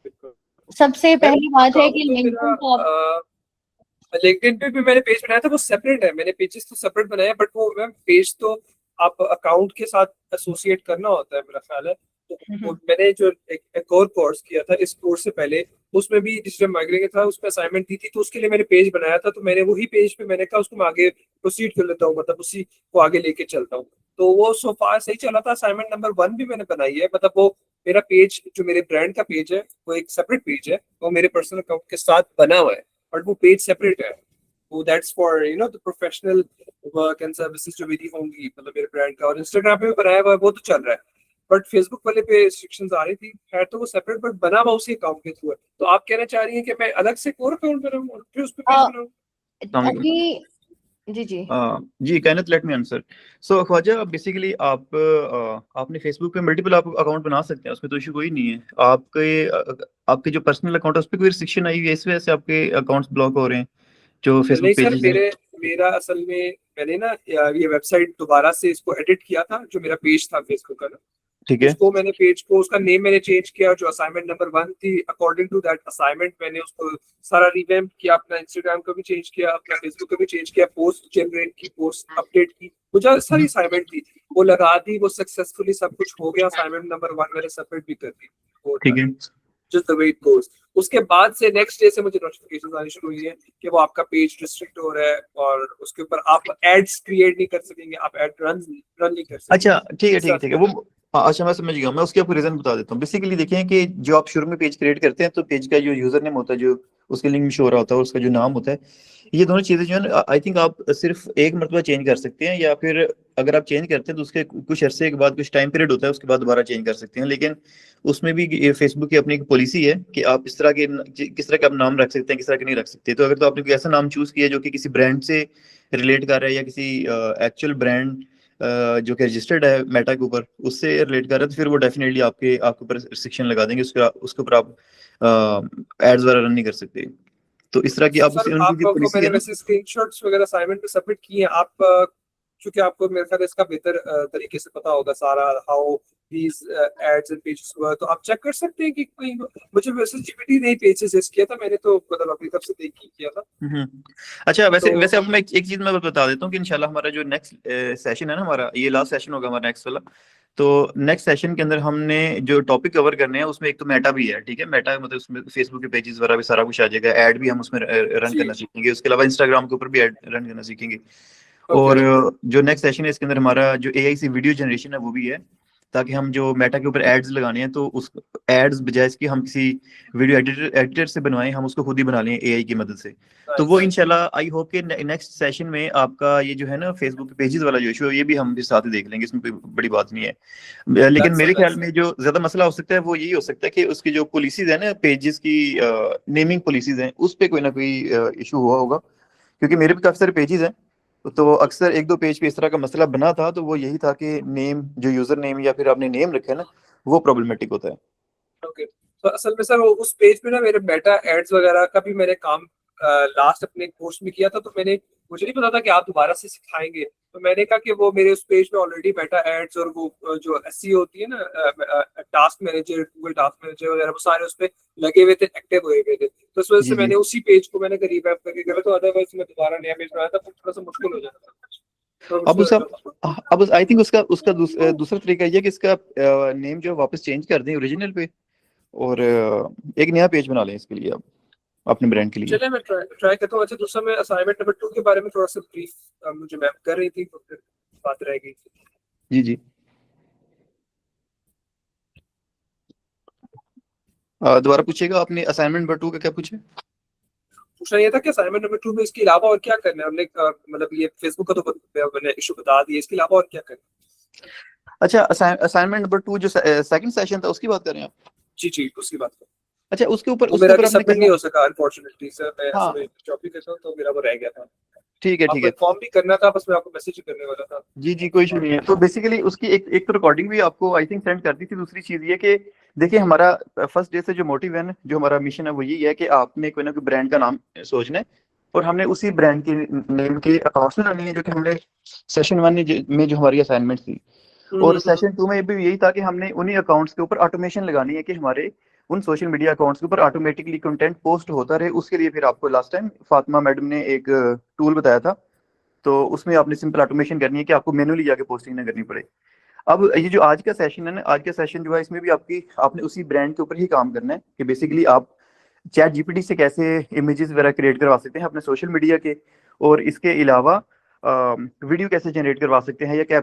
बिल्कुल। सबसे पहली बात है कि तो लिंक्डइन को आप लिंक्डइन पे भी मैंने पेज बनाया था, वो सेपरेट है, मैंने पेजेस तो सेपरेट बनाया, बट वो मैम पेज तो आप अकाउंट के साथ एसोसिएट करना होता है मेरा ख्याल है। तो वो मैंने जो एक और कोर्स किया था इस कोर्स से पहले, उसमें भी डिजिटल मार्केटिंग था, उसमें असाइनमेंट दी थी, तो उसके लिए मैंने पेज बनाया था, तो मैंने वही पेज पे मैंने कहा उसको मैं आगे प्रोसीड कर लेता हूँ, मतलब उसी को आगे लेके चलता हूँ। तो वो सो फार सही चला था। असाइनमेंट नंबर 1 भी मैंने बनाई है, मतलब वो मेरा पेज जो मेरे ब्रांड का पेज है वो एक सेपरेट पेज है, वो मेरे पर्सनल अकाउंट के साथ बना हुआ है, बट वो पेज सेपरेट है। वो that's for you know the professional work and services जो मेरी होंगी, मतलब मेरे ब्रांड का। और इंस्टाग्राम पे भी बनाया हुआ है, वो तो चल रहा है, बट फेसबुक वाले पे रिस्ट्रिक्शंस आ रही थी, है तो वो सेपरेट बट बना हुआ उसी अकाउंट के थ्रू है। तो आप कहना चाह रही हैं कि मैं अलग से एक और अकाउंट बनाऊं और फिर उस पे पेज अ, बनाऊं? अभी जी जी जी कायनात, लेट मी आंसर। सो ख्वाजा, बेसिकली आपने फेसबुक पे मल्टीपल आप अकाउंट बना सकते हैं, उसमें तो इशू कोई नहीं है। आपके जो पर्सनल अकाउंट है उस पर कोई रिस्ट्रिक्शन आई हुई है इस वजह से आपके अकाउंट्स ब्लॉक हो रहे हैं जो नहीं फेसबुक सर, पेजेस हैं? मेरा असल में मैंने ना ये वेबसाइट दोबारा से इसको एडिट किया था, जो मेरा पेज था फेसबुक का ना, ठीक है। उसको मैंने पेज को उसका नेम मैंने चेंज किया, जो असाइनमेंट नंबर 1 थी अकॉर्डिंग टू दैट असाइनमेंट मैंने उसको सारा रिवैम्प किया, अपना इंस्टाग्राम को भी चेंज किया, अपना फेसबुक को भी चेंज किया, पोस्ट जनरेट की, पोस्ट अपडेट की, वो जो सारी असाइनमेंट थी वो लगा दी, वो सक्सेसफुली सब कुछ हो गया। असाइनमेंट नंबर 1 मैंने सबमिट भी कर दी, वो ठीक है। Just the way it goes. उसके बाद से नेक्स्ट डे से मुझे नोटिफिकेशन आनी शुरू हुई है कि वो आपका पेज रिस्ट्रिक्ट हो रहा है, और उसके ऊपर आप एड्स क्रिएट नहीं कर सकेंगे, आप एड रन नहीं कर सकेंगे। अच्छा ठीक है इस ठीक है तरह ठीक है, वो अच्छा मैं समझ गया। मैं उसके आपको रीजन बता देता हूँ। बेसिकली देखें कि जो आप शुरू में पेज क्रिएट करते हैं तो पेज का जो यूजर नेम होता है, जो उसके लिंक में शो हो रहा होता है, और उसका जो नाम होता है, ये दोनों चीजें जो है ना, आई थिंक आप सिर्फ एक मरतबा चेंज कर सकते हैं, या फिर अगर आप चेंज करते हैं तो उसके कुछ अरसे के बाद, कुछ टाइम पीरियड होता है, उसके बाद दोबारा चेंज कर सकते हैं। लेकिन उसमें भी फेसबुक की अपनी एक पॉलिसी है कि आप इस तरह के किस तरह का आप नाम रख सकते हैं, किस तरह के नहीं रख सकते। तो अगर तो आपने कोई ऐसा नाम चूज किया जो कि किसी ब्रांड से रिलेट कर रहा है, या किसी एक्चुअल ब्रांड जो कि रजिस्टर्ड है मेटा के ऊपर, उससे रिलेट कर रहा है, तो फिर वो डेफिनेटली आपके ऊपर रिस्ट्रिक्शन लगा देंगे, उसके ऊपर आप एड्स वगैरह रन नहीं कर सकते। तो इस तरह की आप सर उनकी जो आपको पॉलिसी मैंने है ना। वैसे स्क्रीनशॉट्स वगैरह असाइनमेंट पे सबमिट किए हैं, आप क्योंकि आपको मेरे ख्याल है इसका बेहतर तरीके से पता होगा सारा how these ads and pages work, तो आप चेक कर सकते हैं कि कोई, मुझे वैसे जीपीटी ने पेज सजेस्ट किया था, मैंने तो मतलब अपनी तरफ से देख के किया था। अच्छा, वैसे तो वैसे अब मैं एक चीज मैं बता देता हूँ कि इंशाल्लाह हमारा जो नेक्स्ट सेशन है ना, हमारा ये लास्ट सेशन होगा हमारा नेक्स्ट वाला। तो नेक्स्ट सेशन के अंदर हमने जो टॉपिक कवर करने हैं उसमें एक तो मेटा भी है, ठीक है। मेटा मतलब उसमें फेसबुक के पेजेस वगैरह भी सारा कुछ आ जाएगा, ऐड भी हम उसमें रन जी करना सीखेंगे। उसके अलावा इंस्टाग्राम के ऊपर भी ऐड रन करना सीखेंगे। ओके। और जो नेक्स्ट सेशन है इसके अंदर हमारा जो एआई से वीडियो जनरेशन है वो भी है, ताकि हम जो मेटा के ऊपर एड्स लगाने हैं तो उस एड्स बजाय इसके हम किसी वीडियो एडिटर से बनवाएं, हम उसको खुद ही बना लें एआई की मदद से। तो वो नाइस। इंशाल्लाह आई होप के नेक्स्ट सेशन में आपका ये जो है ना फेसबुक के पेजेस वाला जो इशू है, ये भी हम भी साथ ही देख लेंगे, इसमें कोई बड़ी बात नहीं है। लेकिन दैट्स सो मेरे ख्याल नाइस। में जो ज्यादा मसला हो सकता है वो यही हो सकता है कि उसकी जो पॉलिसीज है ना, पेजेस की नेमिंग पॉलिसीज हैं, उस पर कोई ना कोई इशू हुआ होगा, क्योंकि मेरे भी काफी सारे पेजेस हैं। तो अक्सर एक दो पेज पे इस तरह का मसला बना था, तो वो यही था कि नेम, जो यूजर नेम या फिर आपने नेम रखा है ना, वो प्रॉब्लमेटिक होता है। ओके, तो असल में सर उस पेज पे ना मेरे मेटा एड्स वगैरह का भी मैंने काम लास्ट अपने कोर्स में किया था, तो मुझे नहीं पता था कि आप दोबारा से सिखाएंगे, तो मैंने कहा कि वो मेरे उस पेज पे ऑलरेडी मेटा एड्स और वो जो एसईओ होती है ना, task manager, Google task manager वगैरह, वो सारे उस पे लगे हुए थे, एक्टिव हुए हुए थे, तो इस वजह जी से जी। मैंने उसी पेज को मैंने रिवैम्प करके करा, तो अदरवाइज मैं दोबारा नया पेज बनाया था तो थोड़ा सा मुश्किल हो जाता था। तो अब उसकी उसका वजह से अब आई थिंक उसका उसका दूसरा तरीका ये है कि इसका नेम जो है वापस चेंज कर दें ओरिजिनल पे, और एक नया पेज बना लें इसके लिए आप, अपने ब्रांड के लिए। चलिए मैं ट्राई करता हूँ। अच्छा, दूसरा मैं असाइनमेंट नंबर 2 के बारे में थोड़ा सा ब्रीफ मुझे मैम कर रही थी, तो फिर बात रह गई थी। जी जी। दोबारा पूछिएगा, आपने असाइनमेंट नंबर 2 का क्या पूछा? पूछना ये था कि असाइनमेंट नंबर 2 में इसके अलावा और क्या करना है हमने, मतलब ये फेसबुक का तो मैंने इशू बता दिया, इसके अलावा और क्या करना है? अच्छा, असाइनमेंट नंबर 2 जो सेकंड सेशन था उसकी बात कर रहे हैं आप? जी उसकी बात करो। अच्छा, वो उसके मेरा ऊपर भी आपने सबमिट करना। नहीं हो सका अनफॉर्चुनेटली सर, मैं हाँ, असल जॉब भी करता हूँ तो मेरा वो रह गया था। ठीक है ठीक आपको है। इन्फॉर्म भी करना था, बस मैं आपको मैसेज ही करने वाला था। जी जी, कोई इशू नहीं है। तो बेसिकली उसकी एक तो रिकॉर्डिंग भी आपको आई थिंक सेंड कर दी थी। दूसरी चीज ये कि देखिए, हमारा फर्स्ट डे से जो मोटिव है ना, जो हमारा मिशन है, वो यही है कि आपने कोई ना कोई ब्रांड का नाम सोचना है, और हमने उसी ब्रांड के नेम के अकाउंट्स बनाने हैं, जो कि हमने सेशन 1 में जो हमारी असाइनमेंट थी। और हम्म। सेशन 2 में भी यही था कि हमने उन्हीं अकाउंट्स के ऊपर ऑटोमेशन लगानी है कि हमारे उन सोशल मीडिया अकाउंट्स के ऊपर ऑटोमेटिकली कंटेंट पोस्ट होता रहे, उसके लिए फिर आपको लास्ट टाइम फातिमा मैडम ने एक टूल बताया था, तो उसमें आपने सिंपल ऑटोमेशन करनी है कि आपको मैनुअली जाके पोस्टिंग ना करनी पड़े। अब ये जो आज का सेशन है ना, आज का सेशन जो है इसमें भी आपने उसी ब्रांड के ऊपर ही काम करना है कि बेसिकली आप चैट जीपीटी से कैसे इमेजेस वगैरह क्रिएट करवा सकते हैं अपने सोशल मीडिया के, और इसके अलावा वीडियो कैसे जनरेट करवा सकते हैं, या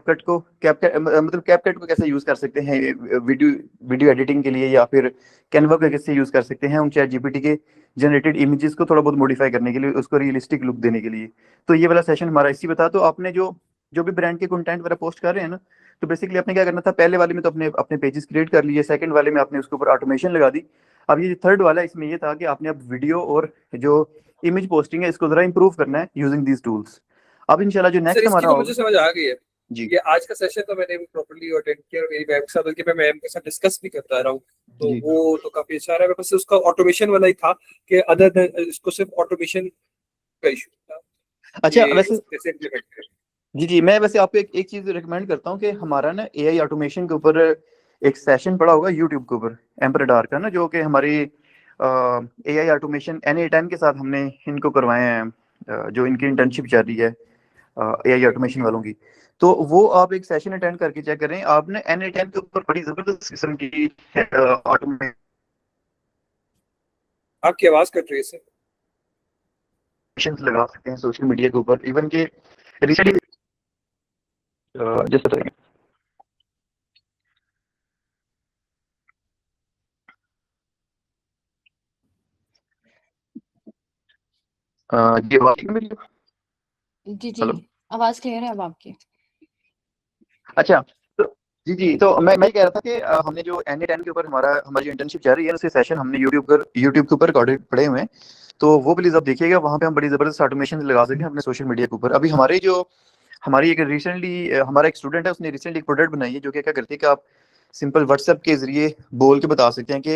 मतलब कैपकट को कैसे यूज कर सकते हैं वीडियो एडिटिंग के लिए, या फिर कैनवा को कैसे यूज कर सकते हैं उन चैट जीपीटी के जनरेटेड इमेजेस को थोड़ा बहुत मॉडिफाई करने के लिए, उसको रियलिस्टिक लुक देने के लिए। तो ये वाला सेशन हमारा इसी बता। तो आपने जो जो भी ब्रांड के कंटेंट वगैरह पोस्ट कर रहे हैं ना, तो बेसिकली आपने क्या करना था, पहले वाले में तो अपने अपने पेजेस क्रिएट कर लिए, सेकंड वाले में आपने उसके ऊपर ऑटोमेशन लगा दी। अब ये थर्ड वाला इसमें ये था कि आपने अब वीडियो और जो इमेज पोस्टिंग है इसको जरा इंप्रूव करना है यूजिंग दीज टूल्स। अब इंशाल्लाह जो सर नेक्स्ट इसकी हमारा तो होगा मुझे समझ आ गई है। जी ये आज का सेशन तो मैंने प्रॉपर्ली अटेंड किया, मेरी मैम के साथ, बल्कि मैं मैम के साथ डिस्कस भी करता रहा हूँ, तो जी वो तो काफी अच्छा रहा। बस उसका ऑटोमेशन वाला ही था कि अदर देन इसको सिर्फ ऑटोमेशन का इशू था अच्छा कि वैसे कैसे इम्प्लीमेंट करें। जी मैं वैसे आपको एक चीज रिकमेंड करता हूँ कि हमारा ना एआई ऑटोमेशन के ऊपर एक सेशन पड़ा होगा यूट्यूब के ऊपर एम्परडार का ना, जो कि हमारी एआई ऑटोमेशन NA10 के साथ हमने इनको करवाए हैं, जो इनकी इंटर्नशिप चल रही है एआई ऑटोमेशन वालों की। तो वो आप एक सेशन अटेंड करके चेक करें, आपने NA10 के ऊपर बड़ी जबरदस्त किस्म की ऑटोमेशन आपकी आवाज कट रही है सर। लगा सकते हैं सोशल मीडिया के ऊपर, इवन के रिसेंटली जैसे बताइए ये आवाज ठीक है मेरी? जी जी, हेलो, आवाज क्लियर है अब आपकी। अच्छा तो जी तो मैं कह रहा था कि हमने जो NA10 के ऊपर हमारी जो इंटर्नशिप चल रही है उसके सेशन हमने यूट्यूब के ऊपर रिकॉर्डेड पड़े हुए हैं, तो वो प्लीज आप देखिएगा, वहाँ पे हम बड़ी जबरदस्त ऑटोमेशन लगा सकते हैं अपने सोशल मीडिया के ऊपर। अभी हमारी एक रिसेंटली हमारा एक स्टूडेंट है, उसने रिसेंटली एक प्रोडक्ट बनाई है जो कि क्या करती है कि आप सिंपल व्हाट्सएप के जरिए बोल के बता सकते हैं कि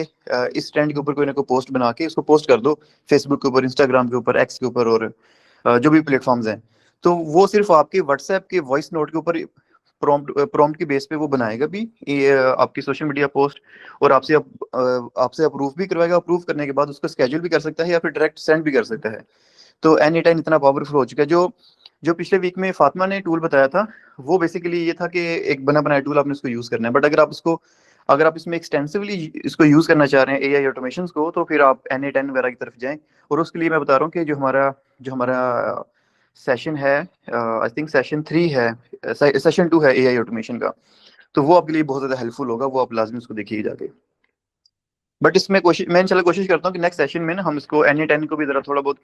इस ट्रेंड के ऊपर कोई ना कोई पोस्ट बना के उसको पोस्ट कर दो फेसबुक के ऊपर, इंस्टाग्राम के ऊपर, एक्स के ऊपर, और जो भी प्लेटफॉर्म्स हैं। तो वो सिर्फ आपके व्हाट्सएप के वॉइस नोट के ऊपर प्रॉम्प्ट की बेस पे वो बनाएगा भी ये आपकी सोशल मीडिया पोस्ट, और आपसे अप्रूव भी करवाएगा, अप्रूव करने के बाद उसको स्केड्यूल भी कर सकता है या फिर डायरेक्ट सेंड भी कर सकता है। तो NA10 इतना पावरफुल हो चुका है। जो जो पिछले वीक में फातिमा ने टूल बताया था, वो बेसिकली ये था कि एक बना बनाया टूल आपने उसको यूज करना है, बट अगर आप इसमें एक्सटेंसिवली इसको यूज करना चाह रहे हैं एआई ऑटोमेशन को, तो फिर आप NA10 वगैरह की तरफ जाएं। और उसके लिए मैं बता रहा हूँ कि जो हमारा सेशन है, आई थिंक सेशन 3 है, सेशन 2 है एआई ऑटोमेशन का, तो वो आपके लिए बहुत ज्यादा हेल्पफुल होगा, वो आप लाजमी उसको देखिए जाके। बट इसमें मैं इंशाल्लाह कोशिश करता हूँ कि नेक्स्ट सेशन में ना हम इसको NA10 को भी जरा थोड़ा बहुत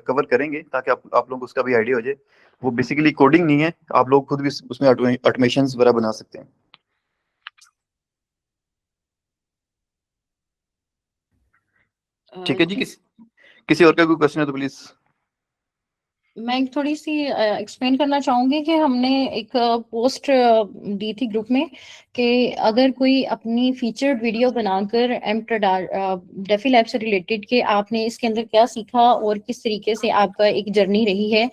कवर करेंगे, ताकि आप लोग उसका भी आइडिया हो जाए। वो बेसिकली कोडिंग नहीं है, आप लोग खुद भी उसमें ऑटोमेशन वगैरह बना सकते हैं। ठीक है जी, जी, किसी और का कोई क्वेश्चन है तो प्लीज। मैं एक थोड़ी सी एक्सप्लेन करना चाहूंगी कि हमने एक पोस्ट दी थी ग्रुप में कि अगर कोई अपनी फीचर्ड वीडियो बनाकर डेफी लैब से रिलेटेड कि आपने इसके अंदर क्या सीखा और किस तरीके से आपका एक जर्नी रही है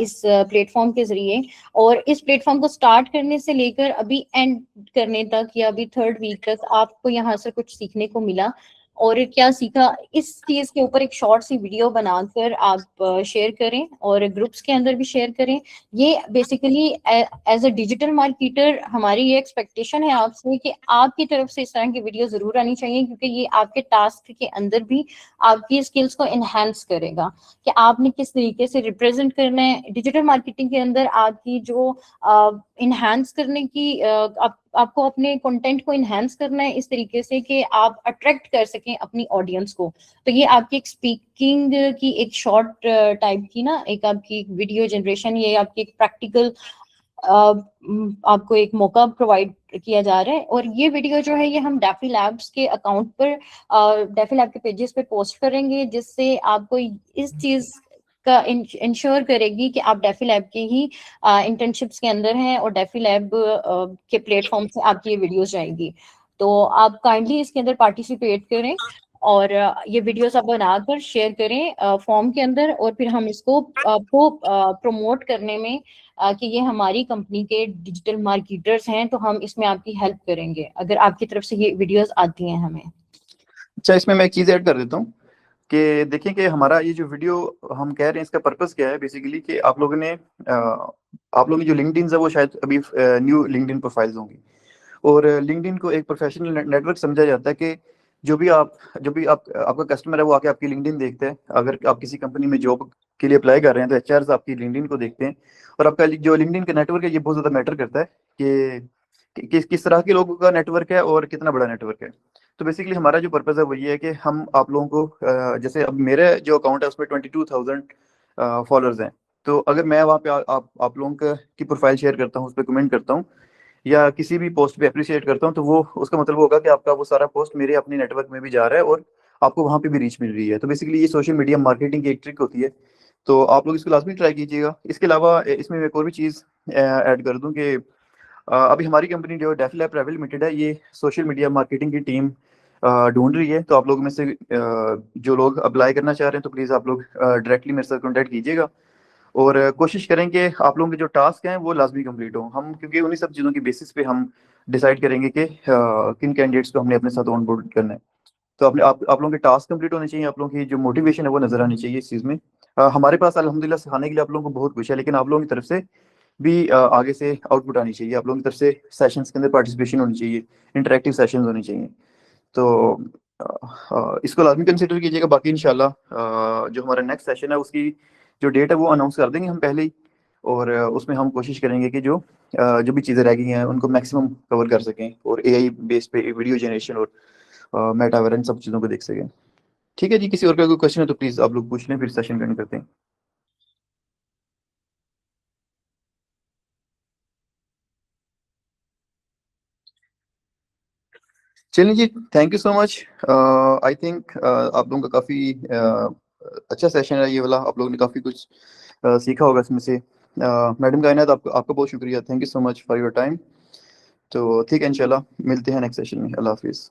इस प्लेटफॉर्म के जरिए, और इस प्लेटफॉर्म को स्टार्ट करने से लेकर अभी एंड करने तक या अभी 3rd वीक तक आपको यहाँ से कुछ सीखने को मिला और क्या सीखा, इस चीज के ऊपर एक शॉर्ट सी वीडियो बनाकर आप शेयर करें और ग्रुप्स के अंदर भी शेयर करें। ये basically as a digital marketer हमारी ये एक्सपेक्टेशन है आपसे कि आपकी तरफ से इस तरह की वीडियो जरूर आनी चाहिए, क्योंकि ये आपके टास्क के अंदर भी आपकी स्किल्स को एनहांस करेगा कि आपने किस तरीके से रिप्रेजेंट करना है डिजिटल मार्केटिंग के अंदर। आपकी जो इनहांस करने की आपको अपने कंटेंट को इनहांस करना है इस तरीके से कि आप अट्रैक्ट कर सकें अपनी ऑडियंस को। तो ये आपकी एक स्पीकिंग की एक शॉर्ट टाइप की ना एक आपकी वीडियो जनरेशन, ये आपकी एक प्रैक्टिकल आपको एक मौका प्रोवाइड किया जा रहा है। और ये वीडियो जो है ये हम डेफी लैब्स के अकाउंट पर डेफी लैब के पेजेस पे पोस्ट करेंगे, जिससे आपको इस चीज का इंश्योर करेगी कि आप डेफी लैब के ही इंटर्नशिप्स के अंदर हैं और डेफी लैब के प्लेटफॉर्म से आपकी ये वीडियोस जाएंगी। तो आप काइंडली इसके अंदर पार्टिसिपेट करें और ये वीडियोस आप बनाकर शेयर करें फॉर्म के अंदर, और फिर हम इसको आपको प्रमोट करने में कि ये हमारी कंपनी के डिजिटल मार्केटर्स हैं, तो हम इसमें आपकी हेल्प करेंगे अगर आपकी तरफ से ये वीडियोस आती हैं हमें। अच्छा, इसमें मैं एक चीज़ ऐड कर देता हूँ कि देखें कि हमारा ये जो वीडियो हम कह रहे हैं इसका पर्पस क्या है बेसिकली, कि आप लोगों की जो लिंक्डइन है वो शायद अभी न्यू लिंक्डइन प्रोफाइल्स होंगी, और लिंक्डइन को एक प्रोफेशनल नेटवर्क समझा जाता है कि जो भी आपका कस्टमर है वो आके आपकी लिंक्डइन देखते हैं। अगर आप किसी कंपनी में जॉब के लिए अप्लाई कर रहे हैं तो एचआरस आपकी लिंक्डइन को देखते हैं, और आपका जो लिंक्डइन का नेटवर्क है ये बहुत ज़्यादा मैटर करता है कि किस तरह के लोगों का नेटवर्क है और कितना बड़ा नेटवर्क है। तो बेसिकली हमारा जो पर्पज़ है वो ये है कि हम आप लोगों को जैसे अब मेरे जो अकाउंट है उसमें 22,000 फॉलोअर्स हैं, तो अगर मैं वहाँ पे आप लोगों की प्रोफाइल शेयर करता हूँ, उस पर कमेंट करता हूँ या किसी भी पोस्ट पे अप्रिशिएट करता हूँ, तो वो उसका मतलब होगा कि आपका वो सारा पोस्ट मेरे अपने नेटवर्क में भी जा रहा है और आपको वहाँ पे भी रीच मिल रही है। तो बेसिकली ये सोशल मीडिया मार्केटिंग की एक ट्रिक होती है, तो आप लोग इसको लाजमी ट्राई कीजिएगा। इसके अलावा इसमें मैं एक और भी चीज़ ऐड कर दूँ कि अभी हमारी कंपनी जो डेफ लैब प्राइवेट लिमिटेड है ये सोशल मीडिया मार्केटिंग की टीम ढूंढ रही है। तो आप लोग में से जो लोग अप्लाई करना चाह रहे हैं तो प्लीज़ आप लोग डायरेक्टली मेरे साथ कॉन्टैक्ट कीजिएगा, और कोशिश करें कि आप लोगों के जो टास्क हैं वो लाजमी कंप्लीट हों। हम क्योंकि उन्हीं सब चीज़ों की बेसिस पे हम डिसाइड करेंगे कि किन कैंडिडेट्स को हमने अपने साथ ऑन बोर्ड करना है। तो आप लोगों के टास्क कंप्लीट होने चाहिए, आप लोगों की जो मोटिवेशन है वो नजर आनी चाहिए इस चीज़ में। हमारे पास अल्हम्दुलिल्लाह सिखाने के लिए आप लोगों को बहुत कुछ है, लेकिन आप लोगों की तरफ से भी आगे से आउटपुट आनी चाहिए। आप लोगों की तरफ से सेशंस के अंदर पार्टिसिपेशन होनी चाहिए, इंटरेक्टिव सेशंस होने चाहिए। तो इसको लाजमी कंसिडर कीजिएगा। बाकी इंशाल्लाह जो हमारा नेक्स्ट सेशन है उसकी जो डेट है वो अनाउंस कर देंगे हम पहले ही, और उसमें हम कोशिश करेंगे कि जो भी चीज़ें रह गई हैं उनको मैक्सिमम कवर कर सकें, और एआई बेस पे वीडियो जनरेशन और मेटावर इन सब चीज़ों को देख सकें। ठीक है जी, किसी और का कोई क्वेश्चन है तो प्लीज़ आप लोग पूछ लें, फिर सेशन कंटिन्यू करते हैं। चलिए जी, thank you so much. I think आप लोगों का काफ़ी अच्छा सेशन है ये वाला, आप लोगों ने काफ़ी कुछ सीखा होगा इसमें से। मैडम कायनात, आपका बहुत शुक्रिया, thank you so much for your time. तो ठीक है, इंशाल्लाह मिलते हैं नेक्स्ट सेशन में। अल्लाह हाफिज़।